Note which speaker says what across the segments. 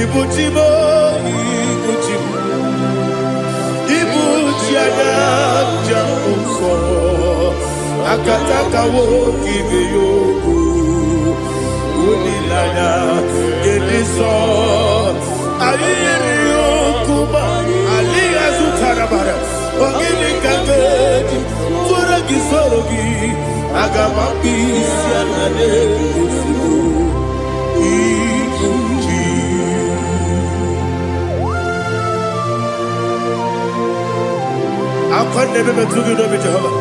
Speaker 1: Ibuchimo, Ibuchimo, Ibuchiana, Jamuso, Akataka woki beyoku, Unilana, Gediso, Ayiriyokuba, Aliya Zutarabara, Ogini Kageti, Furagi Sorogi, Agamapi, Sianade, I can't never be too good over Jehovah.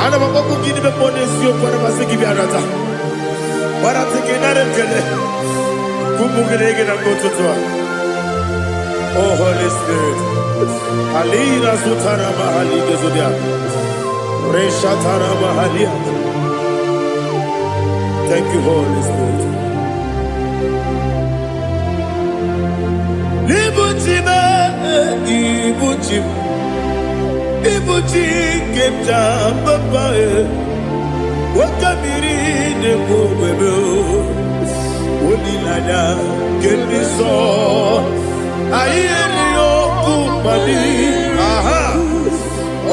Speaker 1: I never want to give them money, so for a second, give you another. But I'm taking another killer. Kumugregin and go to Tua. Oh, Holy Spirit. Alina Sutara Mahali Gezudia. Reshatara Mahalia. Thank you, Holy Spirit. Ibuchima, Ibuchim. Ibuchi kemja papa wakamiri ne bobebe onilada keniso ayeni okupani aha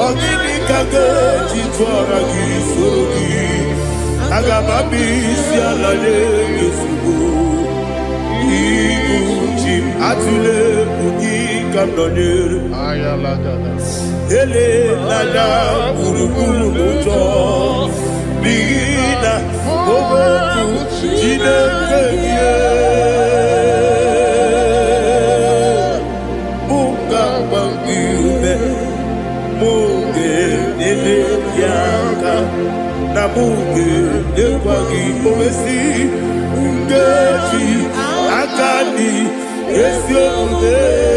Speaker 1: ogini kage jitwara gisorogi agamabi sialale yesugo Ibuchi atule ugi kamdonir ayalagada Ele lala urukulu muto Bina oboku Jinekeye Munga bangiume Munge nene yaka Na munge nekwagi owesi Ngeji akani Esiode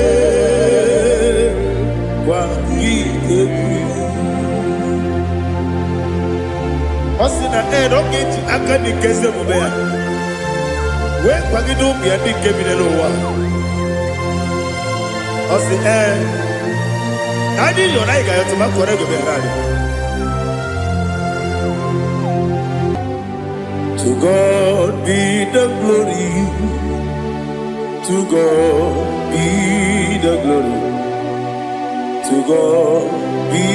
Speaker 1: Osina don't akani kese mubea. We kwagido biandi kemine wa. Osi Nadi yona iga yotuma korego berani. To God be the glory. To God be the glory. To God be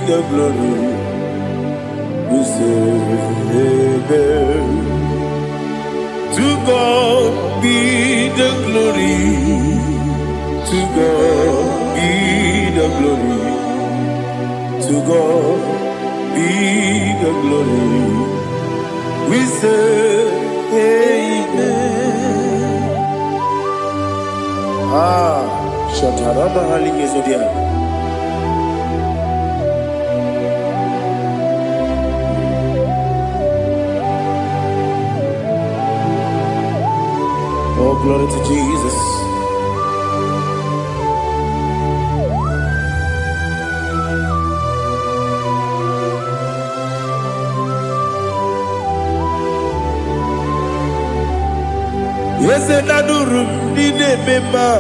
Speaker 1: the glory. We say amen. To God be the glory. To God be the glory. To God be the glory. We say amen. Shataraba Haligezodia. Oh, glory to Jesus. Yes, and Adurum did a member.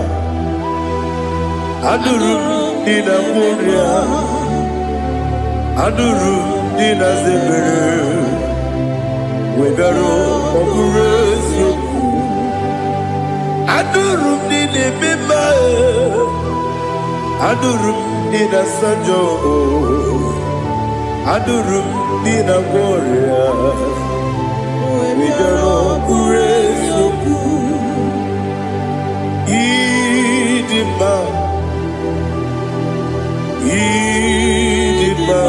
Speaker 1: Adurum did a warrior. Adurum did a zebra. We got all Adurum did a member. Adurum did a sanjo. Adurum did a warrior. We got all Idima, Idima,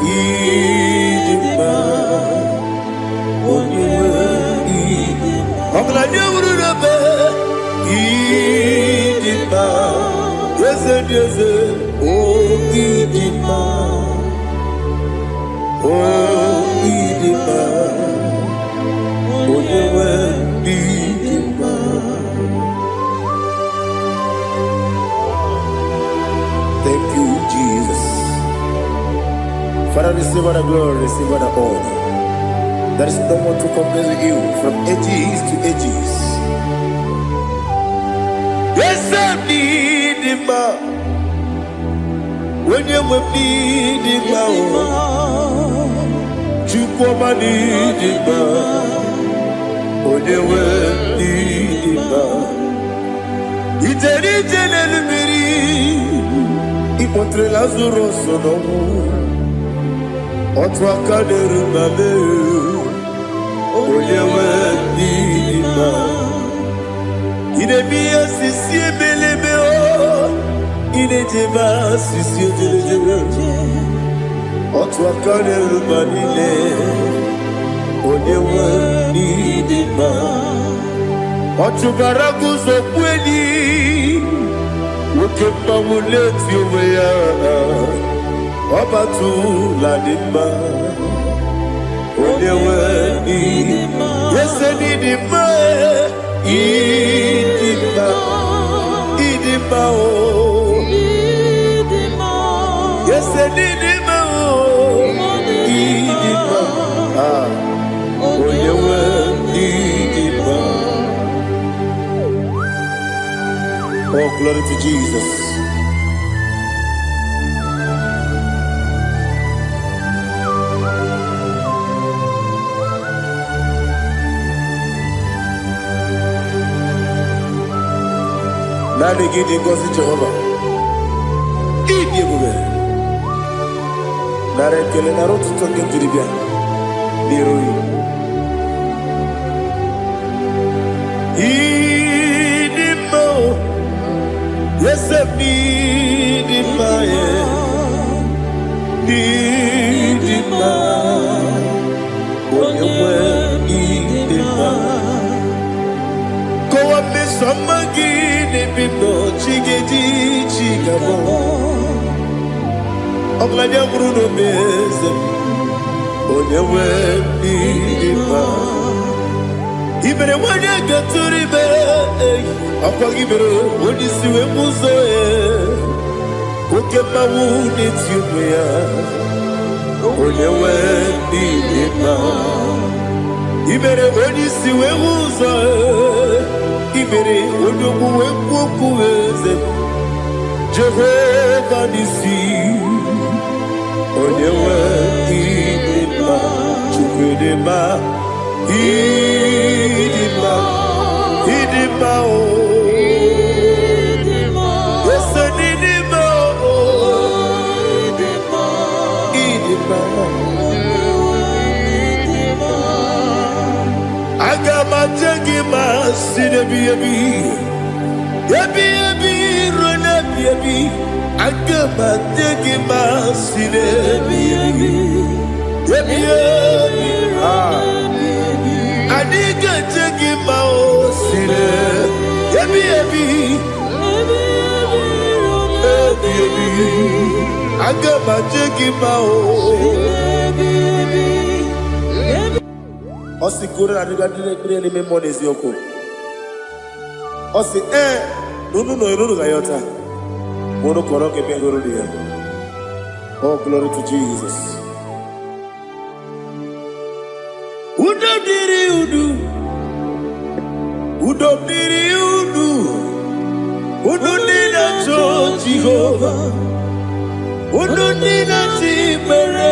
Speaker 1: Idima, Idima, yes, oh Idima, oh Idima, Thank you, Jesus. Father, receive all the glory, receive all the honor. There is no one to compare with you from ages to ages. Yes, I need him. When you need him, you come and need him. When you wetere Lazarus n'ọnwụ otu aka na-eruba onye nwe ndị mma ị na-eme ihe sisi ebelebe ị na-ejebe sisi ojelejebe otu aka na-eruba niile onye nwe ndị mma ọ chụbara gị ụzọ kweli nwoke mmanwụ na-eti onwe ya ọ batụla dị mma onye nwe ịdị mma yese n'ịdị mma ịdị mma ịdị mma o yese n'ịdị mma o ịdị mma onye nwe ịdị mma. Oh, glory to Jesus. Nani gidi ngozi Jehovah. Idi ebube. Nare kele na rotu toke jiribia. Niroi. Idi mo. Yes, need in my need in my when you were need in my go up me some again if you know chigedi chigabo I'm glad you're Bruno Bezem when you were need in my even when you get to the bed Akagibero, when you see a muzo, who get my wound, it's you, when you went in my. Ibere, when you see a muzo, Ibere, when you go with Jehovah, Nissi, when you went in my. Chukudema, Idima, Osikura na ngadile ni memoni ziyoko. Osi nunu gayota. Mono koroke mengoro dia. Oh, glory to Jesus. Udo diri udu. Udo nina cho Jehovah. Udo nina tibere.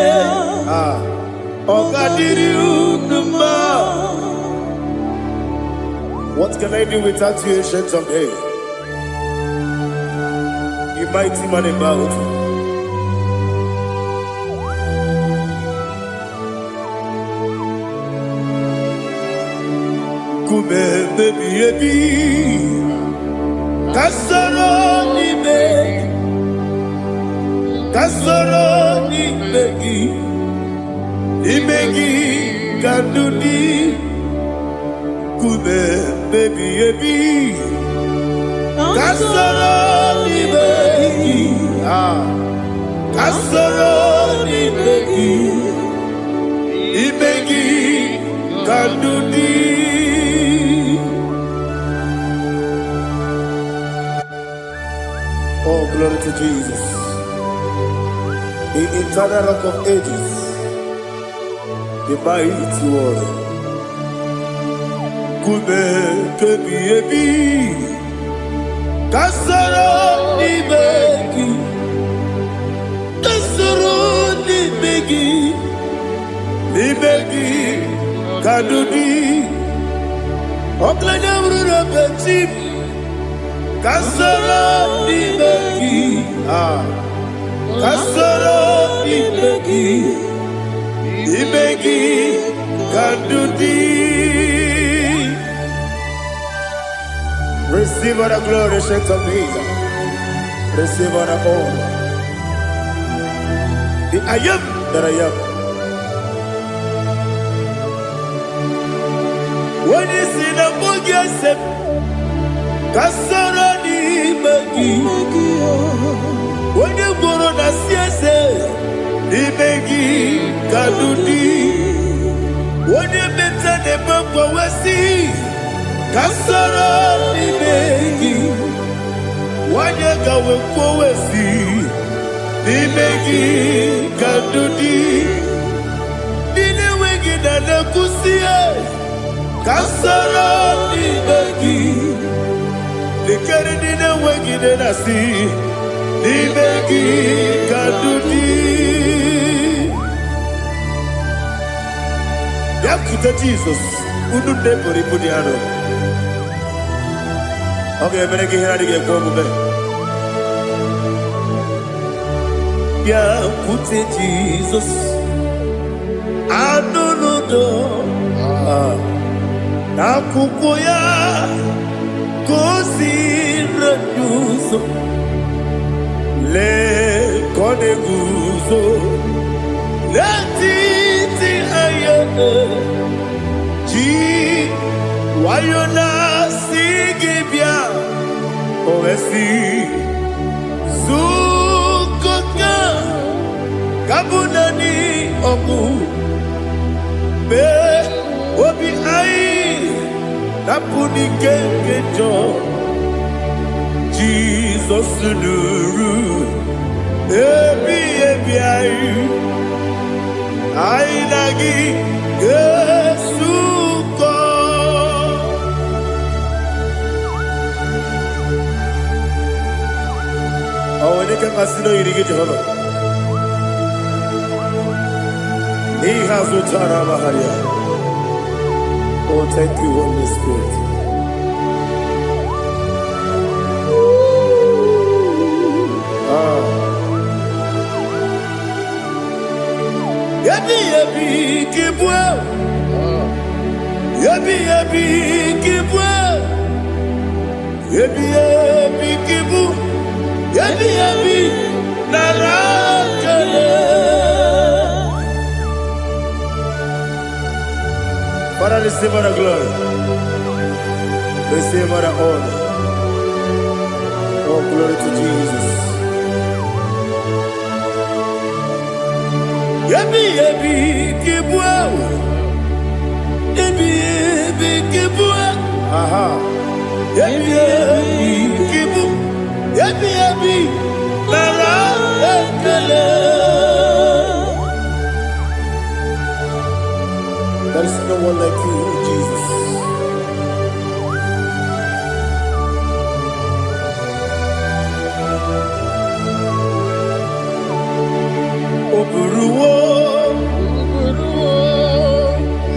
Speaker 1: What can I do without you, ancient of days? You mighty man about. Kume baby, kasoro ni begi. Imegi kandudi kube baby kasoro ni begi kasoro ni begi imegi kandudi. Oh, glory to Jesus, the eternal rock of ages, the mighty one. Kube kebi kasoro ni begi kadudi oklanya brura petit kasoro ni begi Kasoro Ibegi Kandudi. Receive all the glory, shake of Jesus. Receive all the honor. The I am that I am. When you see the Mugia Sep, Kasoro Ibegi. When you go on the CSA, Ibegi Kandudi. When you mention the Bumbo Wesi, Kasoro Ibegi. When you go with Wesi, Ibegi Kandudi. Dine Wegi Nana Kusia, Kasoro Ibegi. The Canadian Wegi Nana see. Ibegi Kandudi. Yakuta Jesus. Udu depo ripudiano. Okay, I'm going to get a Yakuta Jesus. I don't know. Nakukoya. Kosi reduzo. Le kone guzo, le titi ayane, ji wayona sigibia, ovesi, sukoka, kabunani oku, be obi ai, napuni kenkejo. Jesus nuru, ebi ayu, ai lagi Yesuko. Awalnya kan kasino iri ke Jehovah. He has utara baharia. Oh, thank you, Holy Spirit. Yabi kibwa, yabi kibwa, yabi kibu, yabi narakale. Father, receive our glory, receive our honor. Oh, glory to Jesus. Yabi kibwa, yabi kibwa, aha. Yabi kibu, yabi nara ekele. There is no one like you, Jesus. Oburuwo,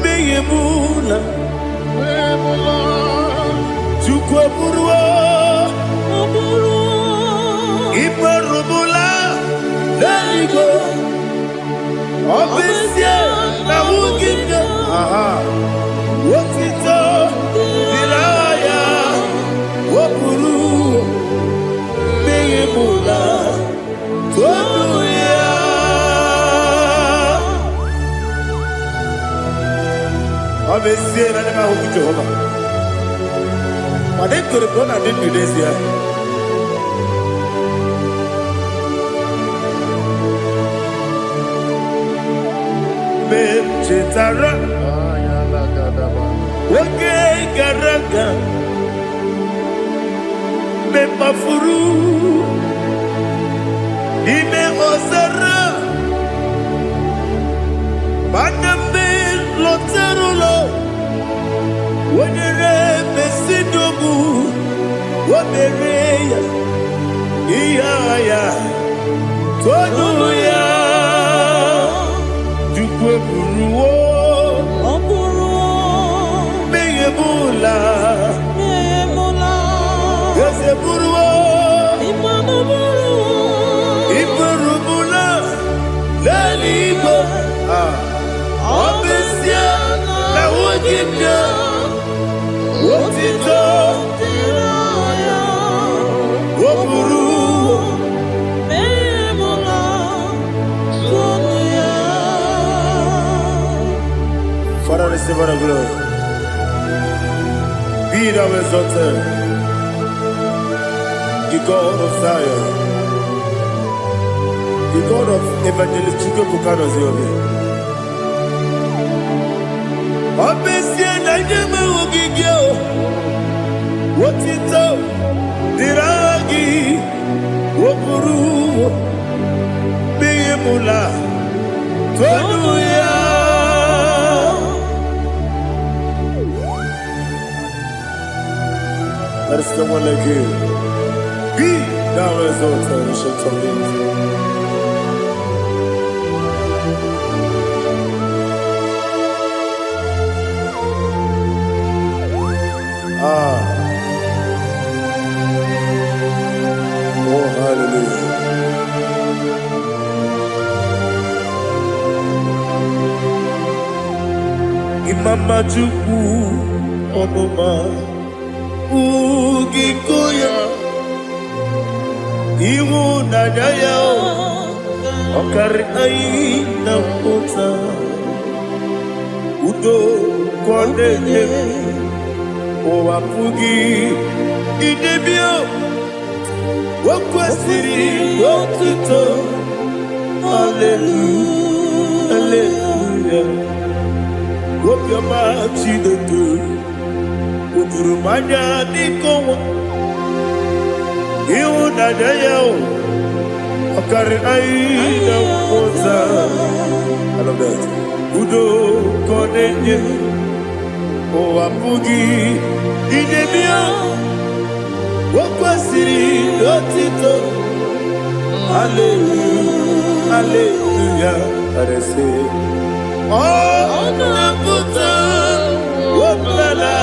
Speaker 1: meyemula, chukwu oburuwo, iperubula, leligo, obisie na wugide, wotito, dilaya, oburuwo, meyemula, toduya. Obviously, I never hope to Jehovah. But they could have gone and did this year. Chetara, okay, Garaga, Mepafuru, Ime Ozara, Bandambe, Loterulo, when you Mesidobu, what the Rea, Iaya, Toduya. Meyebula, Yeseburuo, Iperubu. receive all the glory. Be thou exalted, the God of Zion, the God of Evangelist Chike Bukano Ziobi. Obesia na nyama ogigio, wotito, diragi, wokuru, biyemula, tonuya. There is no one like you. Be thou exalted, ancient of days. Oh, hallelujah. Imama Chukwu Onuma Ugikoya Iwu Naija Okari Aina Kota Udo Kondeye Owapugi Idebio Wakwasiri Wotito Hallelujah Hallelujah Wopiama Chidetu Udurumanya Nikowa Iwu Naija Okari Aina Kota I love that Udo Kondeye Owapugi Idebio Wakwasiri Lotito Hallelujah Hallelujah I say Oh Naputa Wapala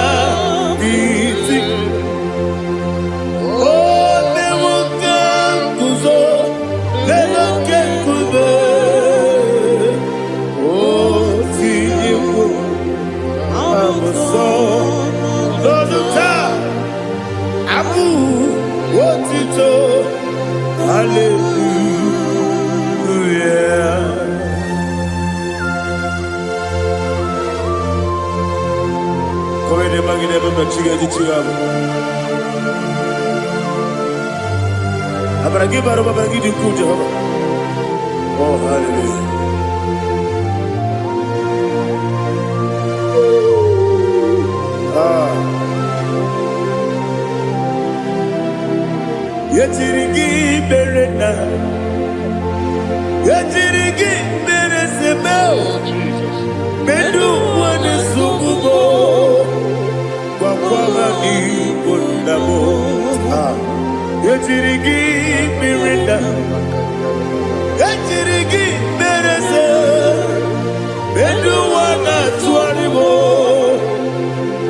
Speaker 1: Biti Oh Newoka Kuzo Newoke Kube Oh Tiyiku Amuso Loduta Abu Wotito Hallelujah Come ne magine baba chiga di chigabu Abragi baro babragi di ku Jehovah Oh hallelujah Yetirigi berena Yetirigi beresebel Bedu wane sububo Kwa ni kundabo Yetirigi berena Yetirigi berese Bedu wana tuaribo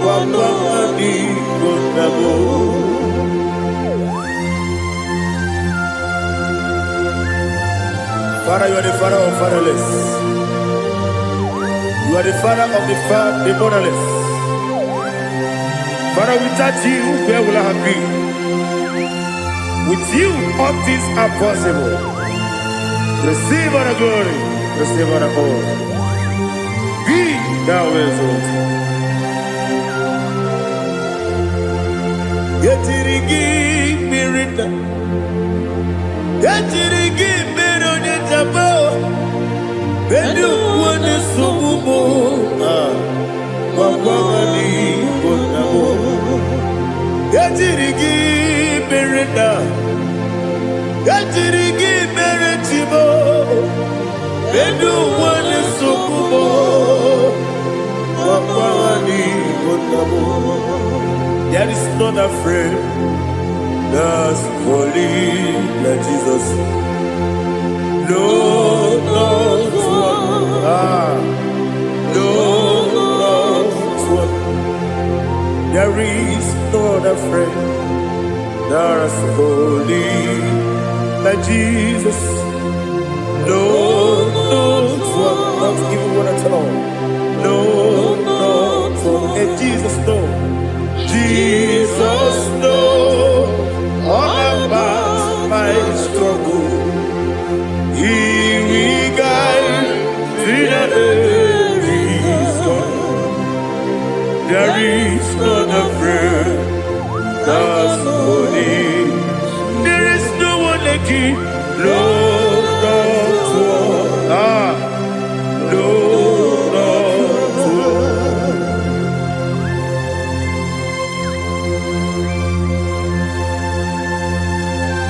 Speaker 1: Kwa ni kundabo Father, you are the father of fatherless. You are the father of the motherless. Father, without you, where will I have been? With you, all things are possible. Receive all the glory, receive all the honor. Be thou exalted. Yetirigi mirita, yetirigi mirone jabo, bedu wane sububo, wakwani konabo. Yetirigi mirita, yetirigi miretibo, bedu wane sububo, wakwani konabo. There is none afraid that's holy like Jesus. No, no, no, one. There is no other friend that's holy like Jesus. No, one, not even one at all. No, one, and Jesus, no. Jesus knows all about my struggle. He will guide through the days gone.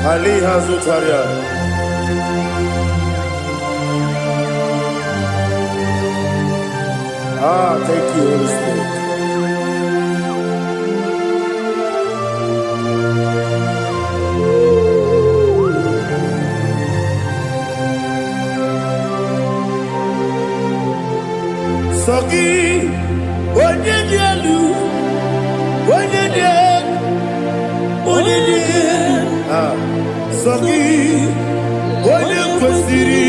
Speaker 1: Ali Hazutaria. Thank you, Holy Spirit. Sogi, onye dielu, onye dielu, onye dielu. Sogi, onye kwesịrị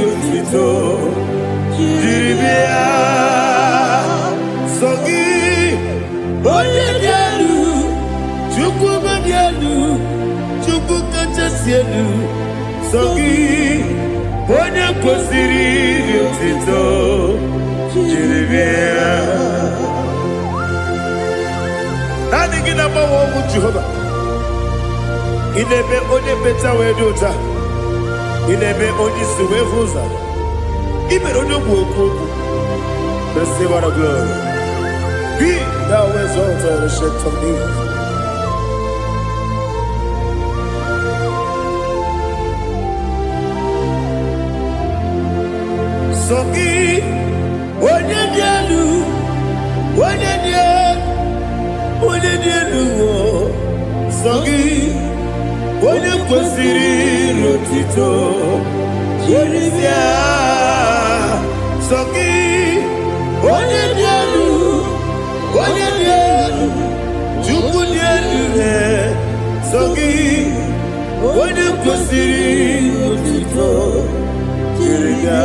Speaker 1: otuto, jiri bịa. Sogi, onye dielu, Chukwu dielu, Chukwu kachasị elu. Sogi, onye kwesịrị otuto. Nani gina mawa omu Jehova. Inebe onye beta wedu uta. Inebe onye suwe huza. Ibe onye woku. Receive our glory. Be thou exalted and shed from me. Sogi. Onye dielu, onye dielu, Sogi, onye kwesịrị otuto, jiri bịa. Sogi, onye dielu, Chukwu dielu, Sogi, onye kwesịrị otuto, jiri bịa.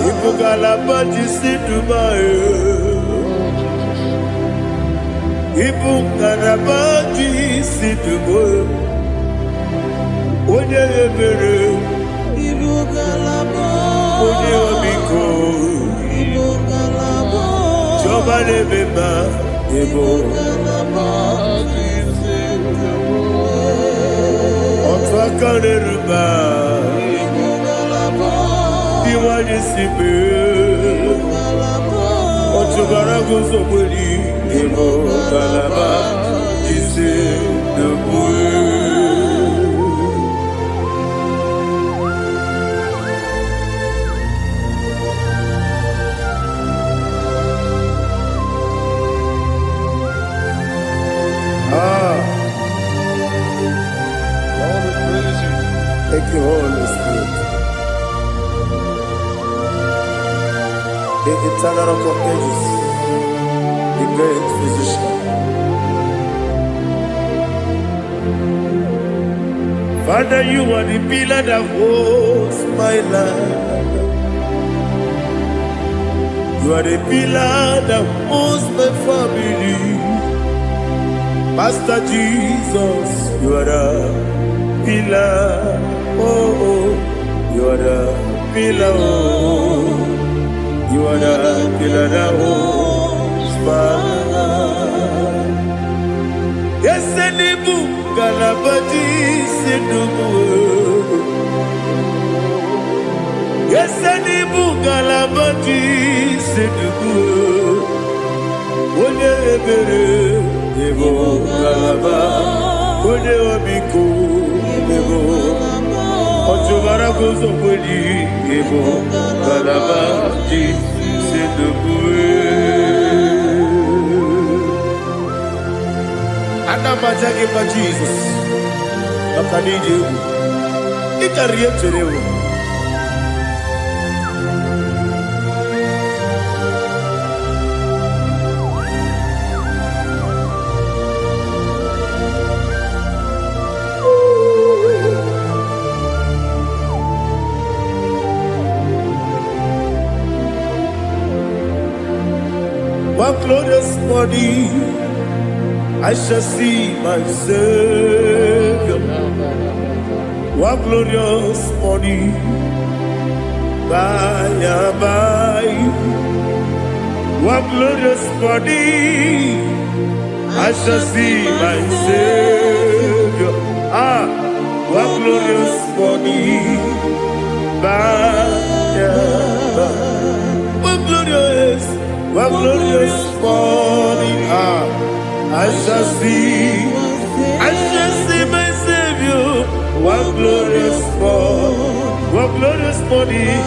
Speaker 1: Ibugalaba jisi Dubai. Ibugalaba jisi Dubai. Onye ebere. Ibugalaba. Onye omiko. Ibugalaba. Jọba lebeba. Ibugalaba jisi Dubai. Ọtụ aka n'eruba. Iwani sibe Otubara gozo mweli Emo kalaba Jise debue Thank you, Holy Spirit. The eternal rock of ages, the great physician. Father, you are the pillar that holds my life. You are the pillar that holds my family. Master Jesus, you are the pillar. Oh, you are the pillar. Oh. You are the pillar that holds my life. Yes, Enibu Galabadi Sidubu. Yes, Enibu Galabadi Sidubu. One ebere, Ebo Galaba. One obiku, Ebo. Otubara gozo mweli, Ebo Galaba. Anamajage pa Jesus. Akanije u. Ikariyetere u. One glorious morning, I shall see my Savior. One glorious morning, by and by. One glorious morning, I shall see my Savior. One glorious morning, by and by. One glorious morning, I shall see my Savior. One morning,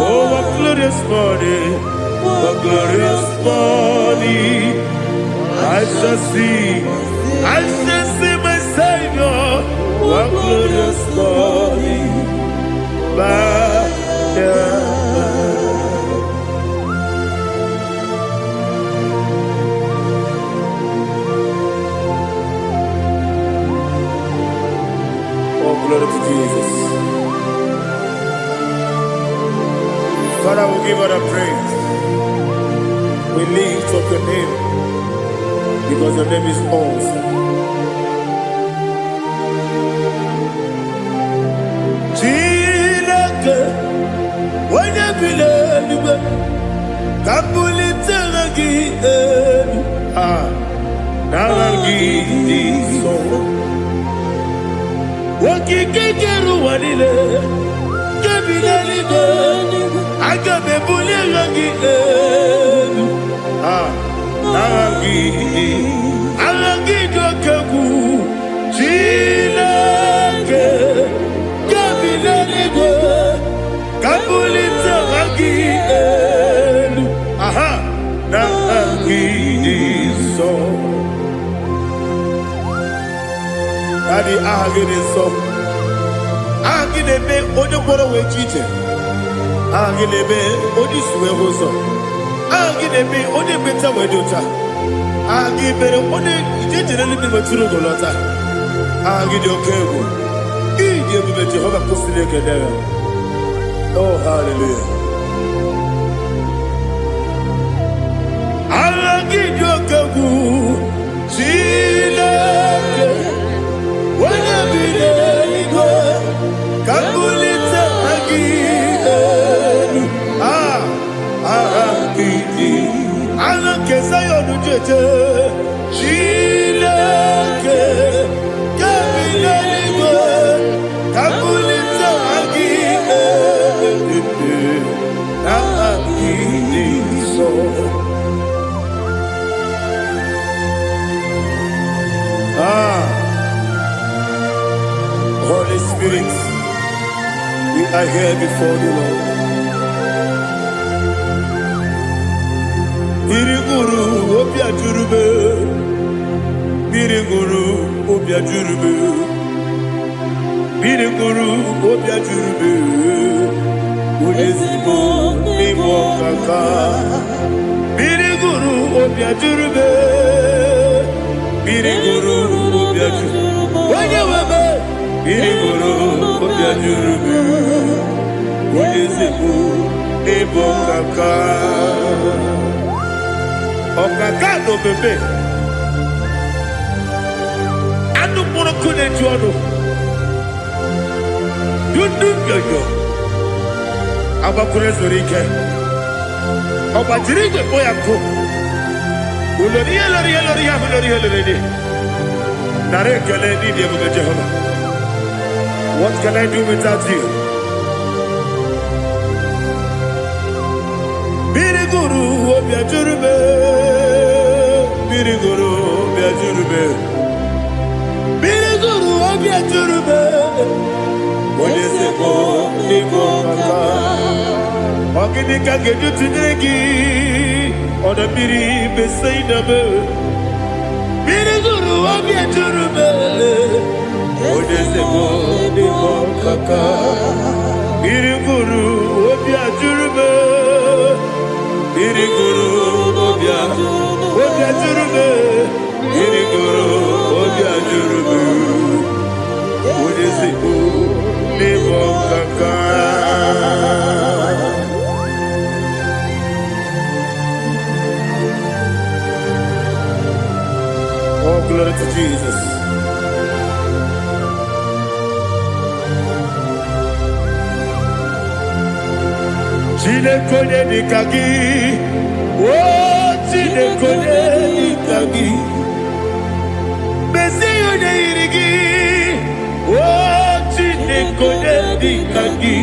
Speaker 1: oh, what glorious morning, what glorious morning. I shall see my Savior, what glorious morning, Oh, glory to Jesus. Father, we give all the praise. We lift up your name because your name is awesome. Chilake, when you believe, Kapulitagi, Nagi, so. Wakikeru wanile, kebilaligo, agabe bulelagi, alagi dokagu, chilake, kebilaligo, kabulita lagi, nagi so. Daddy, so. Agilebe, Odoboro we cheated. Agilebe, Odiswe Hoso. Agilebe, Odebeta Wedota. Agibere, Ode, generally be Maturo Golota. Agidio Kebu. Igebe Jehovah Kosile Kedera. Oh, hallelujah. Alagidio Kebu. Chile. Kabulita aginu, agidi. Alake sayonu jeje, chileke. Kabilaligo, kabulita aginu, agidi so. Holy Spirit, we are here before you, Lord. Biriguru obia jurube, biriguru obia jurube, biriguru obia jurube. Udesibo nibo kaka, biriguru obia jurube, biriguru obia jurube. Wanyewebe. Biriguru obia jurube, udesibo nibo kaka. Okaka no bebe. Anu mono kune juano. Dundu yoyo. Abakure zorike. Obajirige boyako. Uloriya. Nare kele ni diye Jehovah. What can I do without you? Biriguru obia jurube, biriguru obia jurube, biriguru obia jurube. Odesebo nibo kaka, ogini kageju tinegi, oda biri besaidabe. Biriguru obia jurube. Odesebo nibo kaka, biriguru obia jurube, biriguru obia jurube, biriguru obia jurube, odesebo nibo kaka. Oh, glory to Jesus. Chinekone nikagi, oh chinekone nikagi, Mesiyo ne irigi, oh chinekone nikagi,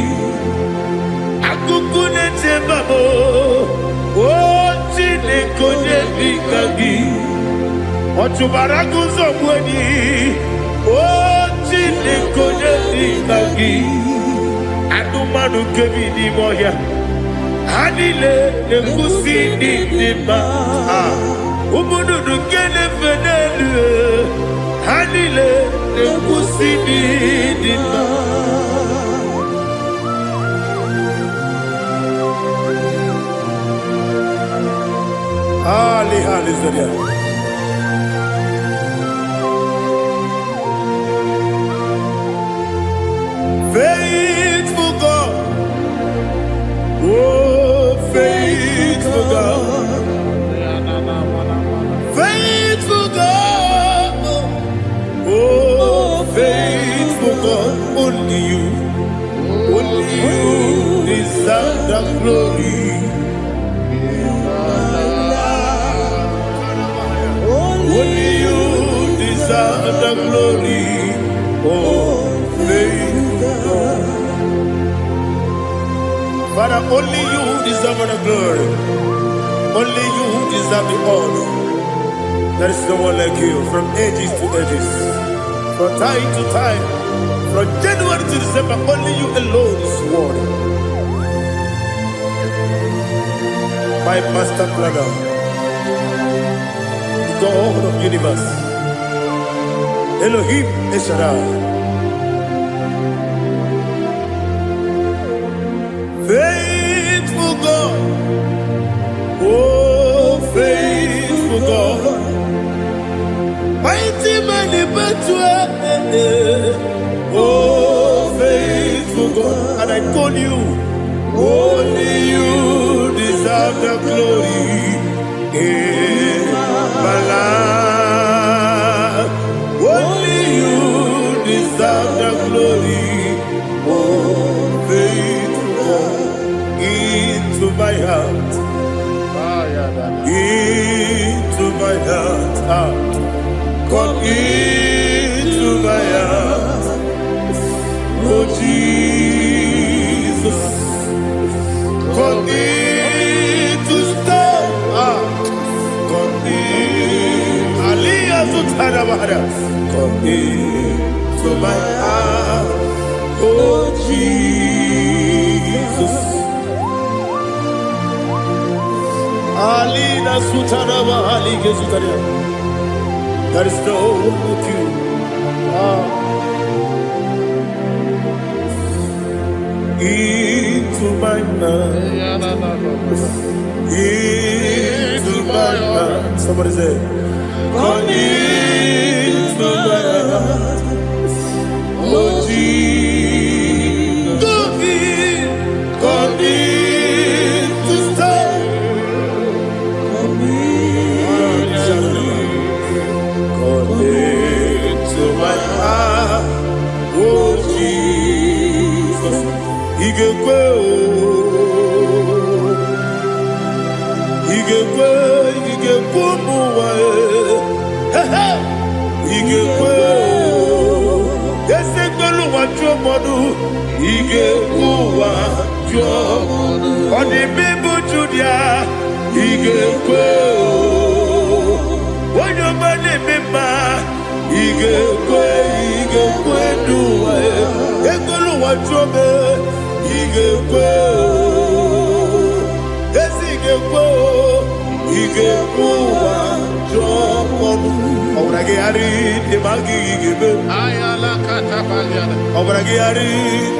Speaker 1: akukune tembabo, oh chinekone nikagi, otubaragu zomweni, oh chinekone nikagi. Anumanu kebidi moya. Anile nekusi nidima. Umudu nukene fenelu. Anile nekusi nidima. Ali Zaria. Faithful God, oh faithful God, faithful God, oh faithful God, only you deserve the glory. Only you deserve the glory, oh faithful God. Father, only you deserve the glory. Only you deserve the honor. There is no one like you from ages to ages, from time to time, from January to December. Only you alone is worthy. My master planner, God of universe, Elohim Eshadai, faithful God, oh faithful God, mighty man in battle, oh faithful God, and I call you, only you deserve the glory. My life, only you deserve the glory. Oh, faithful God, into my heart, into my heart, come into my heart. Oh Jesus, come in to stay. Come into my heart, oh Jesus. Alina Sutarama, Ali Gesutaria. There is no one like you. Into my heart, into my heart. Somebody say, come into my heart, oh Jesus. Come in to stay. Come into my heart, oh Jesus. Igekwe, muwa. Igekwe, ese gbolu wa jomodu. Igekwe wa jomodu. Odi bibu Judia. Igekwe, onyo mani mima. Igekwe duwa. Egbolu wa jome. Igekwe, ese igekwe. Igekwe wa jomodu. Obragi ari demagi igebe.
Speaker 2: Ayala katapaliana.
Speaker 1: Obragi ari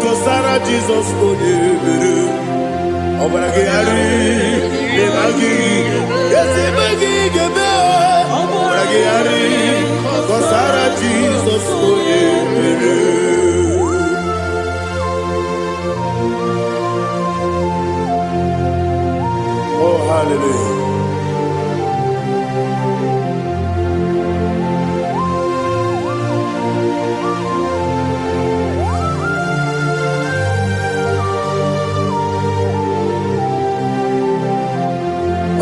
Speaker 1: kosara Jesus odebere. Obragi ari demagi yesimagi igebe. Obragi ari kosara Jesus odebere. Oh hallelujah.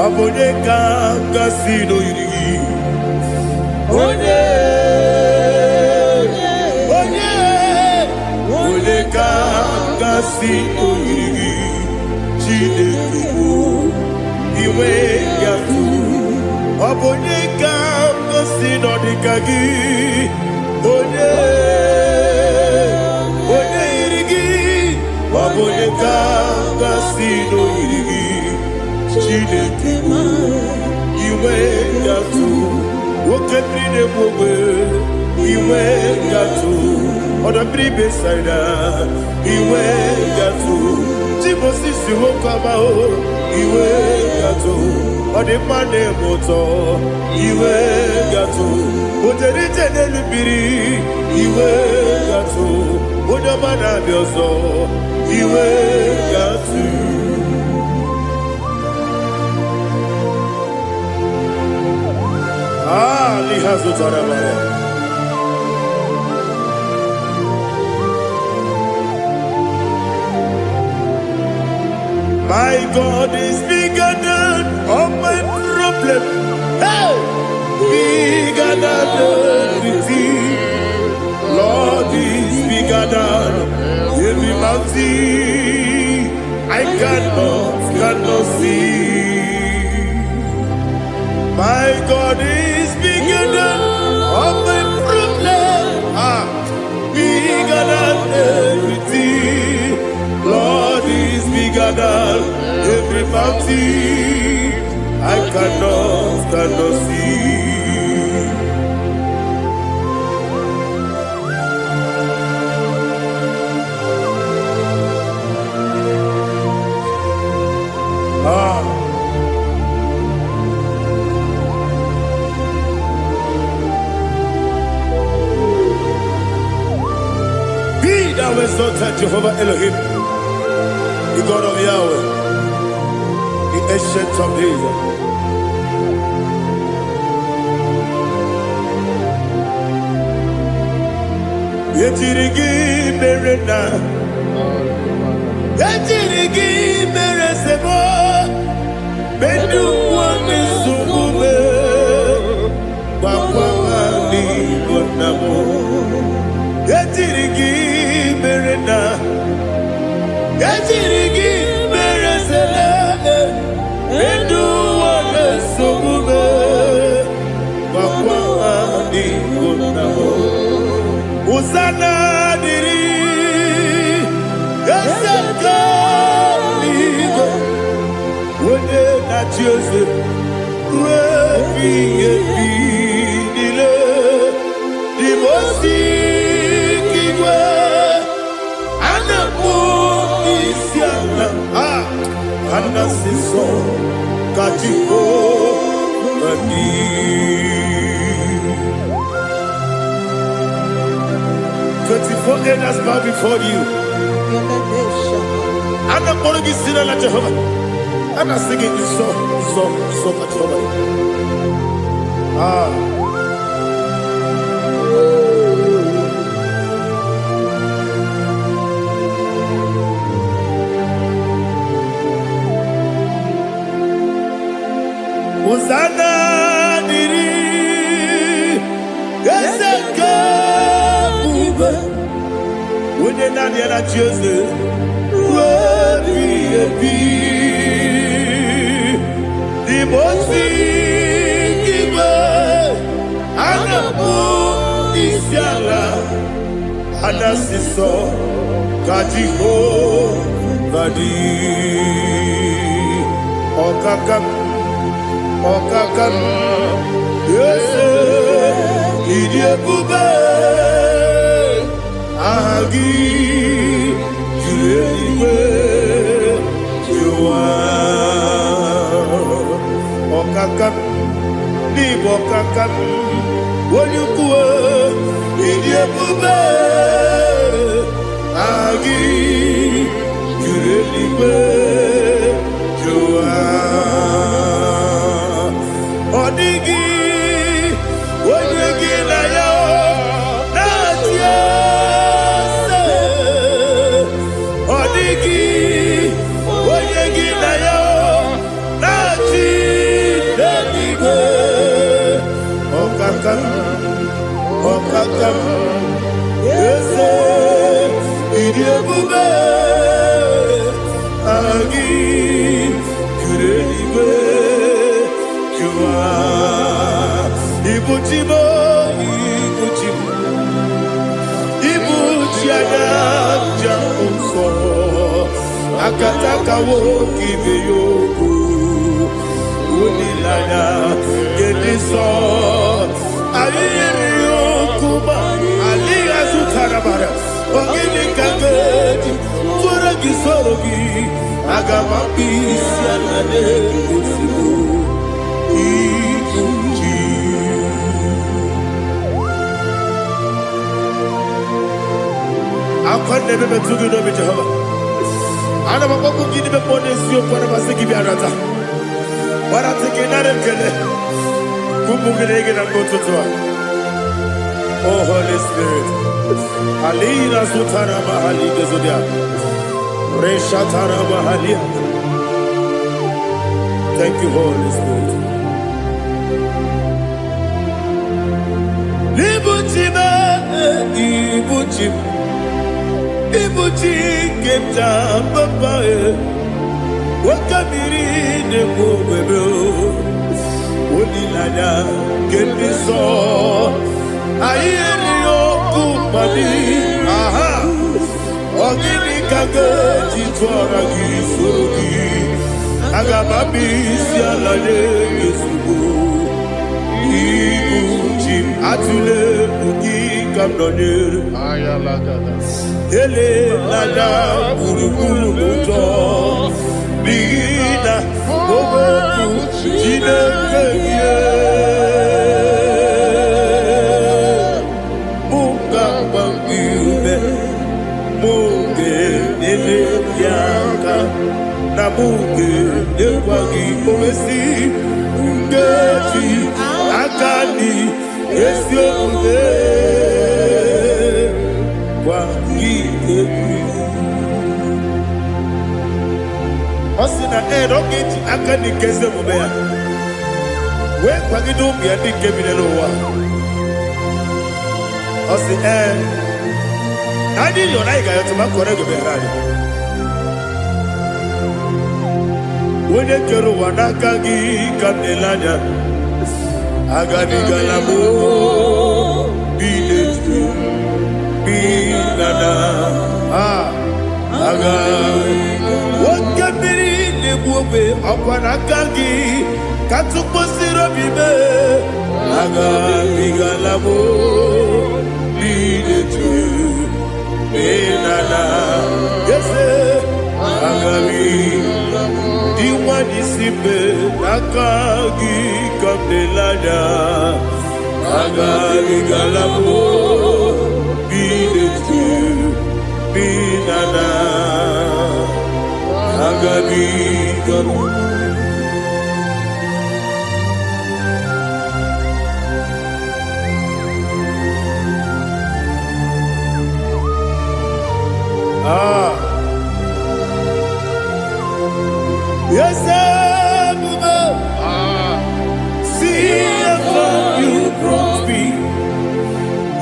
Speaker 1: Abone kasino yiri. Onye kasino yiri. Chineke iwe yatu. Abone kasino dikagi. Onye yiri. si no yiri Chineke ma iwe gatu woke brine bogwe iwe gatu oda bribe saida iwe gatu Timosi si wokama o iwe gatu odi mane moto iwe gatu ojerite nelubiri iwe gatu oda mana biozo iwe gatu lihazo tarabaya My God is bigger than all my problem. Hey! Bigger than everything. Lord is bigger than every mountain. I cannot see. My God is bigger than all my problem. Bigger than everything. Lord is bigger than every mountain. I cannot see. Be thou exalted, Jehovah Elohim, the God of Yahweh, the ancient of days. Yetirigi merena, yetirigi meresebo, bedu wane subume, wakwa ni bonamo. Yetirigi merena, yetirigi meresele, bedu wane subume, wakwa ni bonamo. Usana diri, esaka ligo, wode na Joseph, wepi nile, dimosi kiwe, anamu isiana, anasiso kajiko mani. 24 elders bow before you. I'm not going to be seen like Jehovah. I'm not singing this song like Jehovah. Hosanna diri, Eseka. When you're not here at Jesus, the most Anasiso Kajiho Vadi Okakam Yes Idiabube Agi Julewe Jua Okakam Nibokakam Wonyukue Idiabube Agi Julewe Jua Odigi Wonyegi na yo Natia Odigi Wonyegi na yo Nati Deligwe Okakam Okakam Yese Idiabube Agi Julewe Jua Ibuchimo Ibuchiana Jaunso akataka woki beyoku unilana gediso ayiri yokuma aliya zutarabara ogini kagedi tura gisorogi agama bisianane usiku ikunji akwande bebe tugi no bijahaba ana bako gidi be ponesio kwa basiki bi arata wara teke narekele kumugirege na mototwa. Oh Holy Spirit alina sutara mahali gezodia resha tara mahali. Thank you Holy Spirit. Libutima ibutim ibuti kemta papa wakabiri ne bobebe onilanya kemiso ayeri okupali aha ogini kage titwara gisogi agababi sialale yesugo ibuti atule ugi kamdonir ayalagada ele nada buruburu moto bigina oboku jinekeye munga bangiube munge ele yaka na munge ekwagi omesi ngeti akani esiombe Osina roketi akani keze mubea we kwagido bi adi kebile lowa osi adi yo naiga yo tuma korego be rali wone kero wanaka gi kanelanya agani galamo biletu binana aga wakabiri nebuwe akwana kangi katuposiro bibe aga bigalamo biletu binana yese aga diwani sipe nakagi kamdelada aga bigalamo biletu binana agabi garu yes see how you brought me.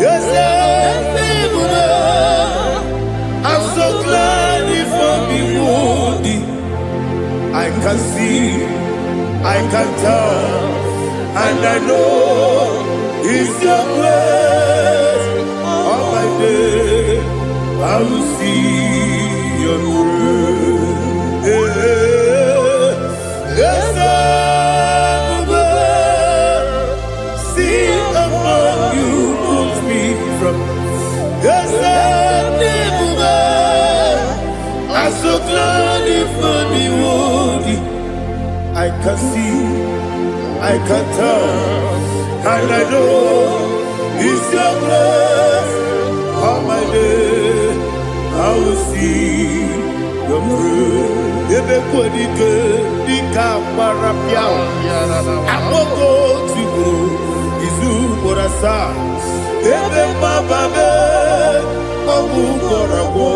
Speaker 1: Yes I'm so glad you found me worthy. I can see, I can tell, and I know it's your grace. All my day, I will see your grace. Yes, see above you put me from. Yes, I'm so glad you found me worthy. I can see, I can tell, and I know it's your grace. All my day, I will see your grace. Ebe kwenike, nika marapia. Akoko tigo, izu morasa. Ebe mababe, obu korago.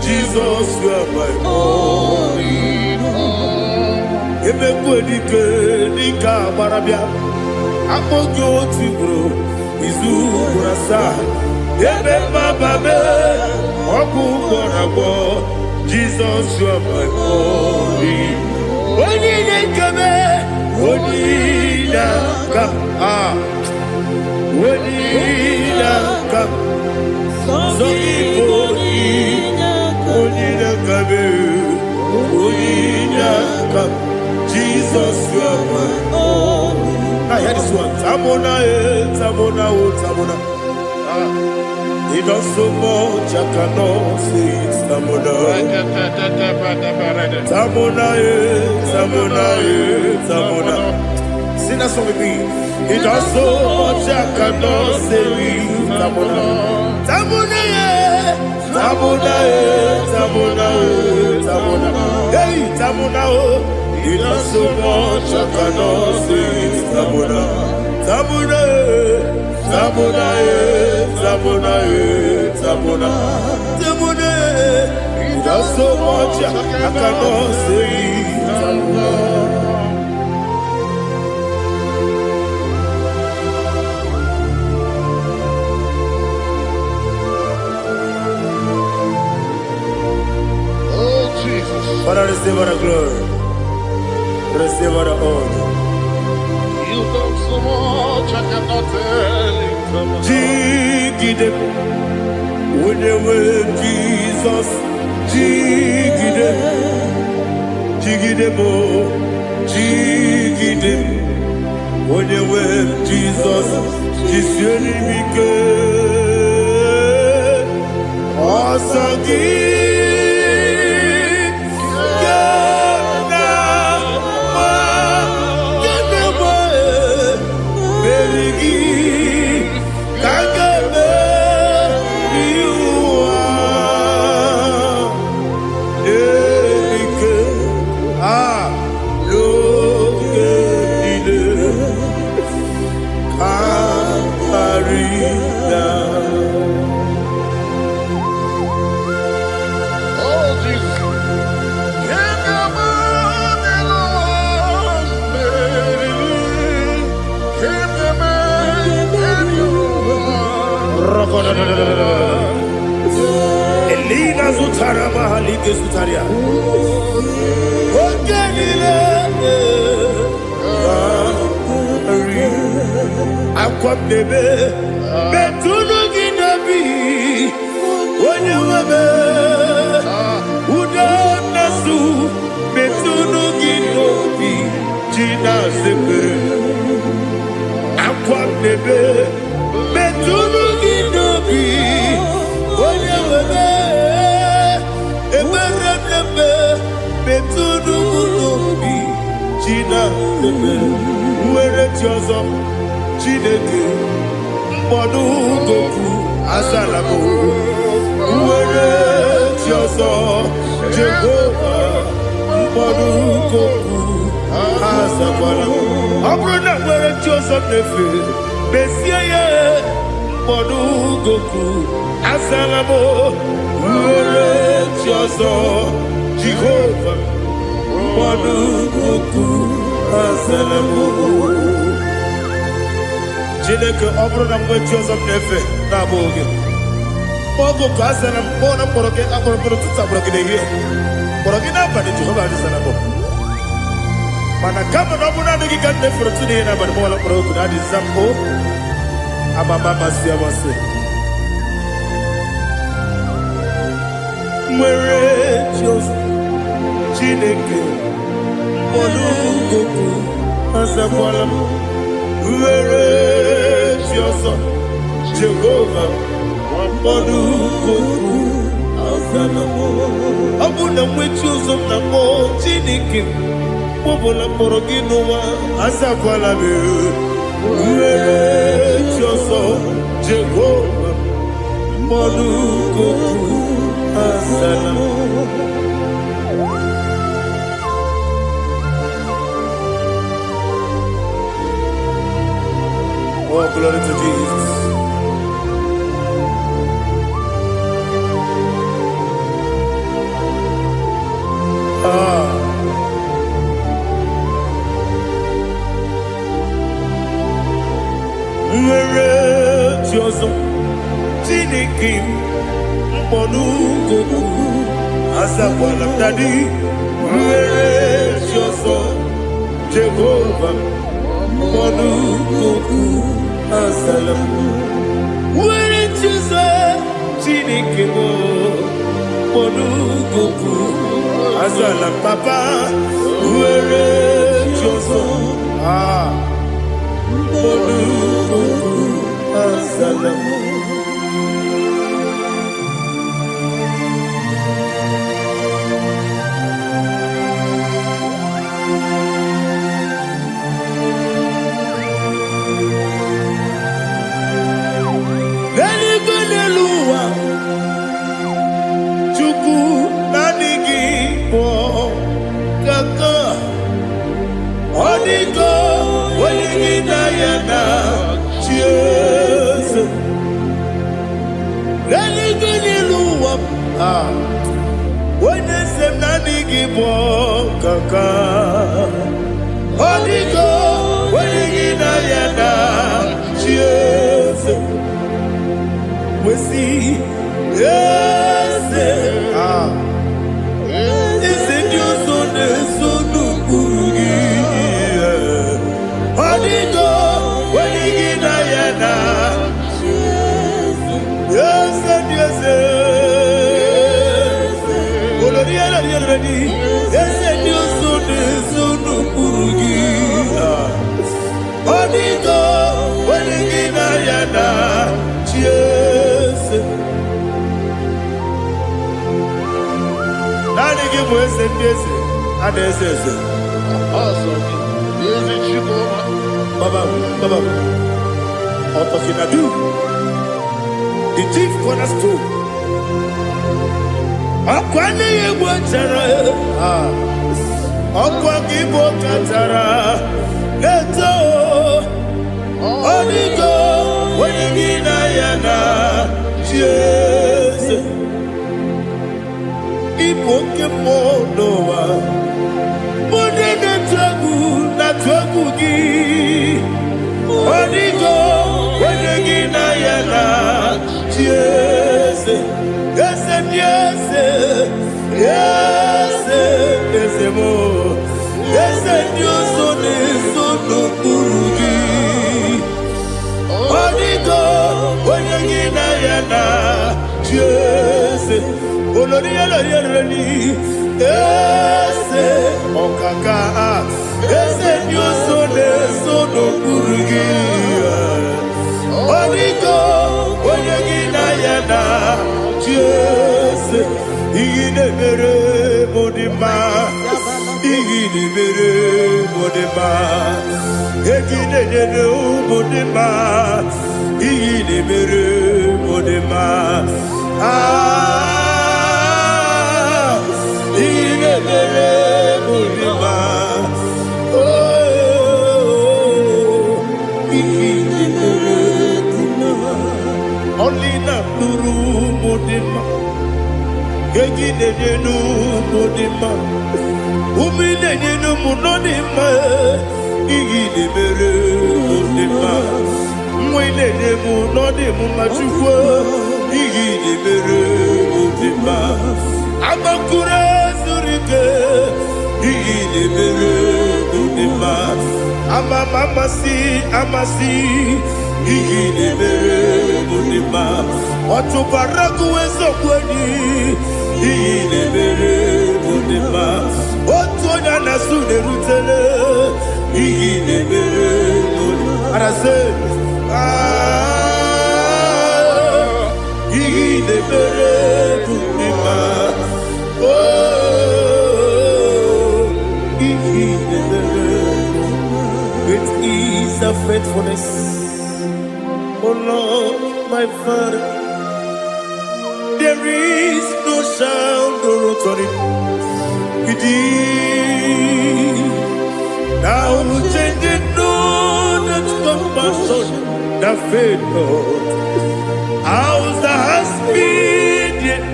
Speaker 1: Jesus, you are my only home. Ebe kwenike, nika marapia. Akoko tigo, izu morasa. Ebe mababe, obu korago. Jesus, you are my only. Only come, only come, only come. So only come. Jesus, you are my only. Now hear this one. Tamona, Tamona, Tamona. He does so much, I cannot say it. Tamona. Tamona, Tamona, Tamona. Sing that song with me. He does so much, I cannot say it. Tamona. Tamona, Tamona, Tamona, Tamona. Hey, Tamona, he does so much, I cannot say it. Tamona. Tamona, Tamona, Tamona, Tamona, Tamona. He does so much, I cannot say it. Tamona. Father, receive all the glory. Receive all the honor.
Speaker 2: You done so much, I cannot tell it.
Speaker 1: Jigide, with the word Jesus. Jigide, jigide mo, jigide, with the word Jesus. Jisuni mike, asagi. Elina Zutara Mahalike Zutaria. Aquam debe, Betunu Ginabi, when you were Udanasu, Betunu Ginobi, Gina Zebe, Aquam debe, Betunu Ginobi, when you were Betunu Ginobi, Gina Zebe, where it was up. Chineke mbodu goku azalamo uwere tioso Jehovah mbodu goku azalamo abrona were tioso nefe besiye mbodu goku azalamo uwere tioso Jehovah mbodu goku azalamo. Chineke ọbụrụ na mgbe chi ọzọ m na-efe na-abụ oge ogo ka a sara mkpọ na mkpọrọ gị akpọrọ mkpọrọ tụta mkpọrọ gị n'ehihie mkpọrọ gị n'abalị Jehova adịsara mbọ mana kama na ọ bụ naanị gị ka nne fere tụ n'ihe n'abalị mụọla mkpọrọ oku na adịza mbụ amama amasị amasị nwere chi ọzọ Chineke mkpọrọ oku azakwala m were Jioso Jehovah mmadụ goku azalamo ọ bụ na nwechi ụzọ m na mbọ Chineke mkpọbụla mkpọrọ gị n'ụwa azakwala m were Jioso Jehovah mmadụ goku azalamo. Oh, glory to Jesus. Where Jioso Chineke mkpọnụ goku azakwala m daddy. Where Jioso Jehovah mkpọnụ goku azalamo. Where Jioso Chineke mkpọnụ goku azalam papa. Where Joso. Ah. Asalamu. The chief cornerstone. Akwani Igbo chara. Akwa Igbo chara. Leto. Onigo. Wenigina yana. Jesus. Igbo kemo noa. Mune na twagu gi. Onigo. Wenigina yana. Yes, yes, yes, yes, yes, more. Yes, Dios son eso no purugi. Onigo, oyagina yana. Yes, oloria lori. Yes, okaka. Yes, Dios son eso no purugi. Onigo. Jesus, Igide mere modima, Igide mere modima, Igide mere modima, Igide mere modima, ah, Igide mere modima, oh, Igide mere modima. Only na nuru modima, Gegi nenu modima, Umi nenu munodima, Igi de mere modima, Mwe nenu munodimu machukwa, Igi de mere modima, Amakure surike, Igi de mere modima, Amasi, Igi de mere modima, Otu baraku wezo kweni, Igi de mere modima, Otu na sude rutele, Igi de mere modima. Arase, Igi de mere modima, oh, Igi de mere modima. It is a faithfulness. Oh Lord, my Father, there is no sound or authority. Now changing no that compassion, the faith, Lord. Ours that has been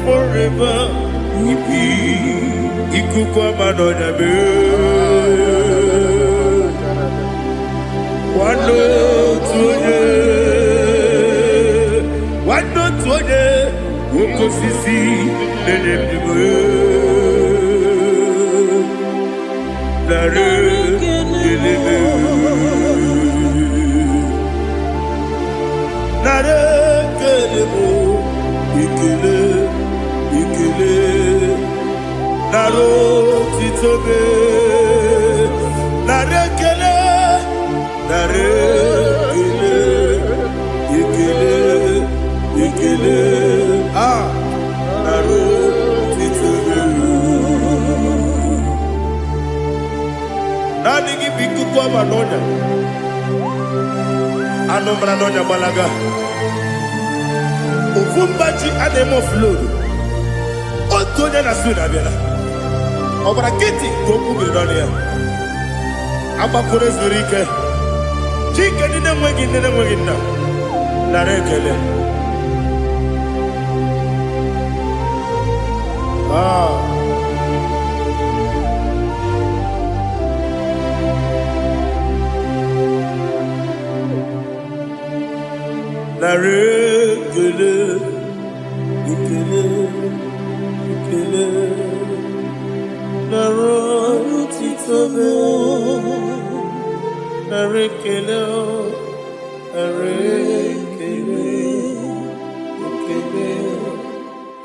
Speaker 1: forever. Ikukwa madonya be. Wano tuye. Wano tuye, uko sisi nenemiwe. Nare nenemiwe. Nare kenemo, ikele, ikele. Naro titobe, ekele, nara ekele, ekele, nara titubelu. Nani gi biku kwa manonya, anomra nonya balaga. Uvumbaji anemo flood. Otonya na suina biela. Obra kiti koku bironia. Aba kore zurike. Chike nine mwegi na. Narekele. Narekele. Ekele. Narotitobe. Narekele.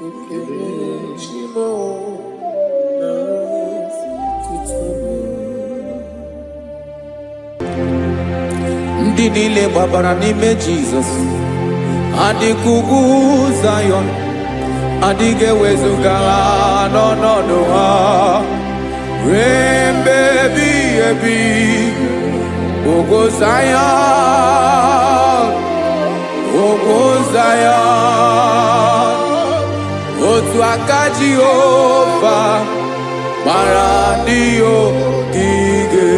Speaker 1: Ekele. Shimo. Narotitobe.
Speaker 3: Ndị niile gbabara n'ime Jizọs adịghị ugwu Zayọn, adịghị ewezuga ha n'ọnọdụ ha ruo mgbe ebighị ebi. Ugwu Zayọn, ugwu Zayọn, otu aka Jehova gbara ndị ogige.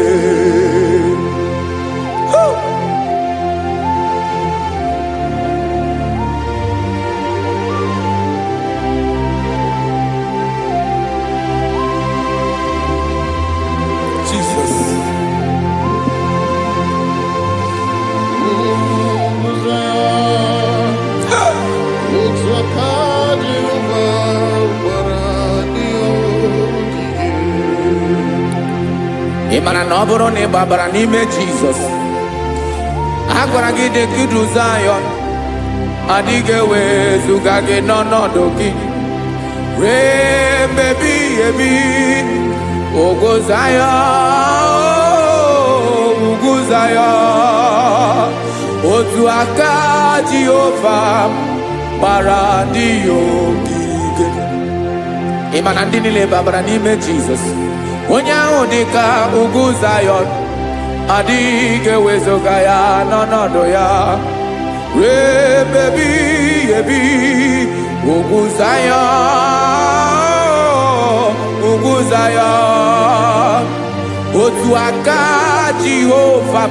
Speaker 3: Ị mara na ọ bụrụ na ị gbabara n'ime Jizọs, a gwara gị dị kudu Zayọn, adịghị ewezuga gị n'ọnọdụ gị ruo mgbe ebighị ebi. Ugwu Zayọn, ugwu Zayọn, otu aka Jehova gbara ndị ogige. Ị ma na ndị niile gbabara n'ime Jizọs, onye ahụ dị ka ugwu Zayọn, adịghị ewezuga ya n'ọnọdụ ya ruo mgbe ebighị ebi. Ugwu Zayọn, ugwu Zayọn, otu aka Jehova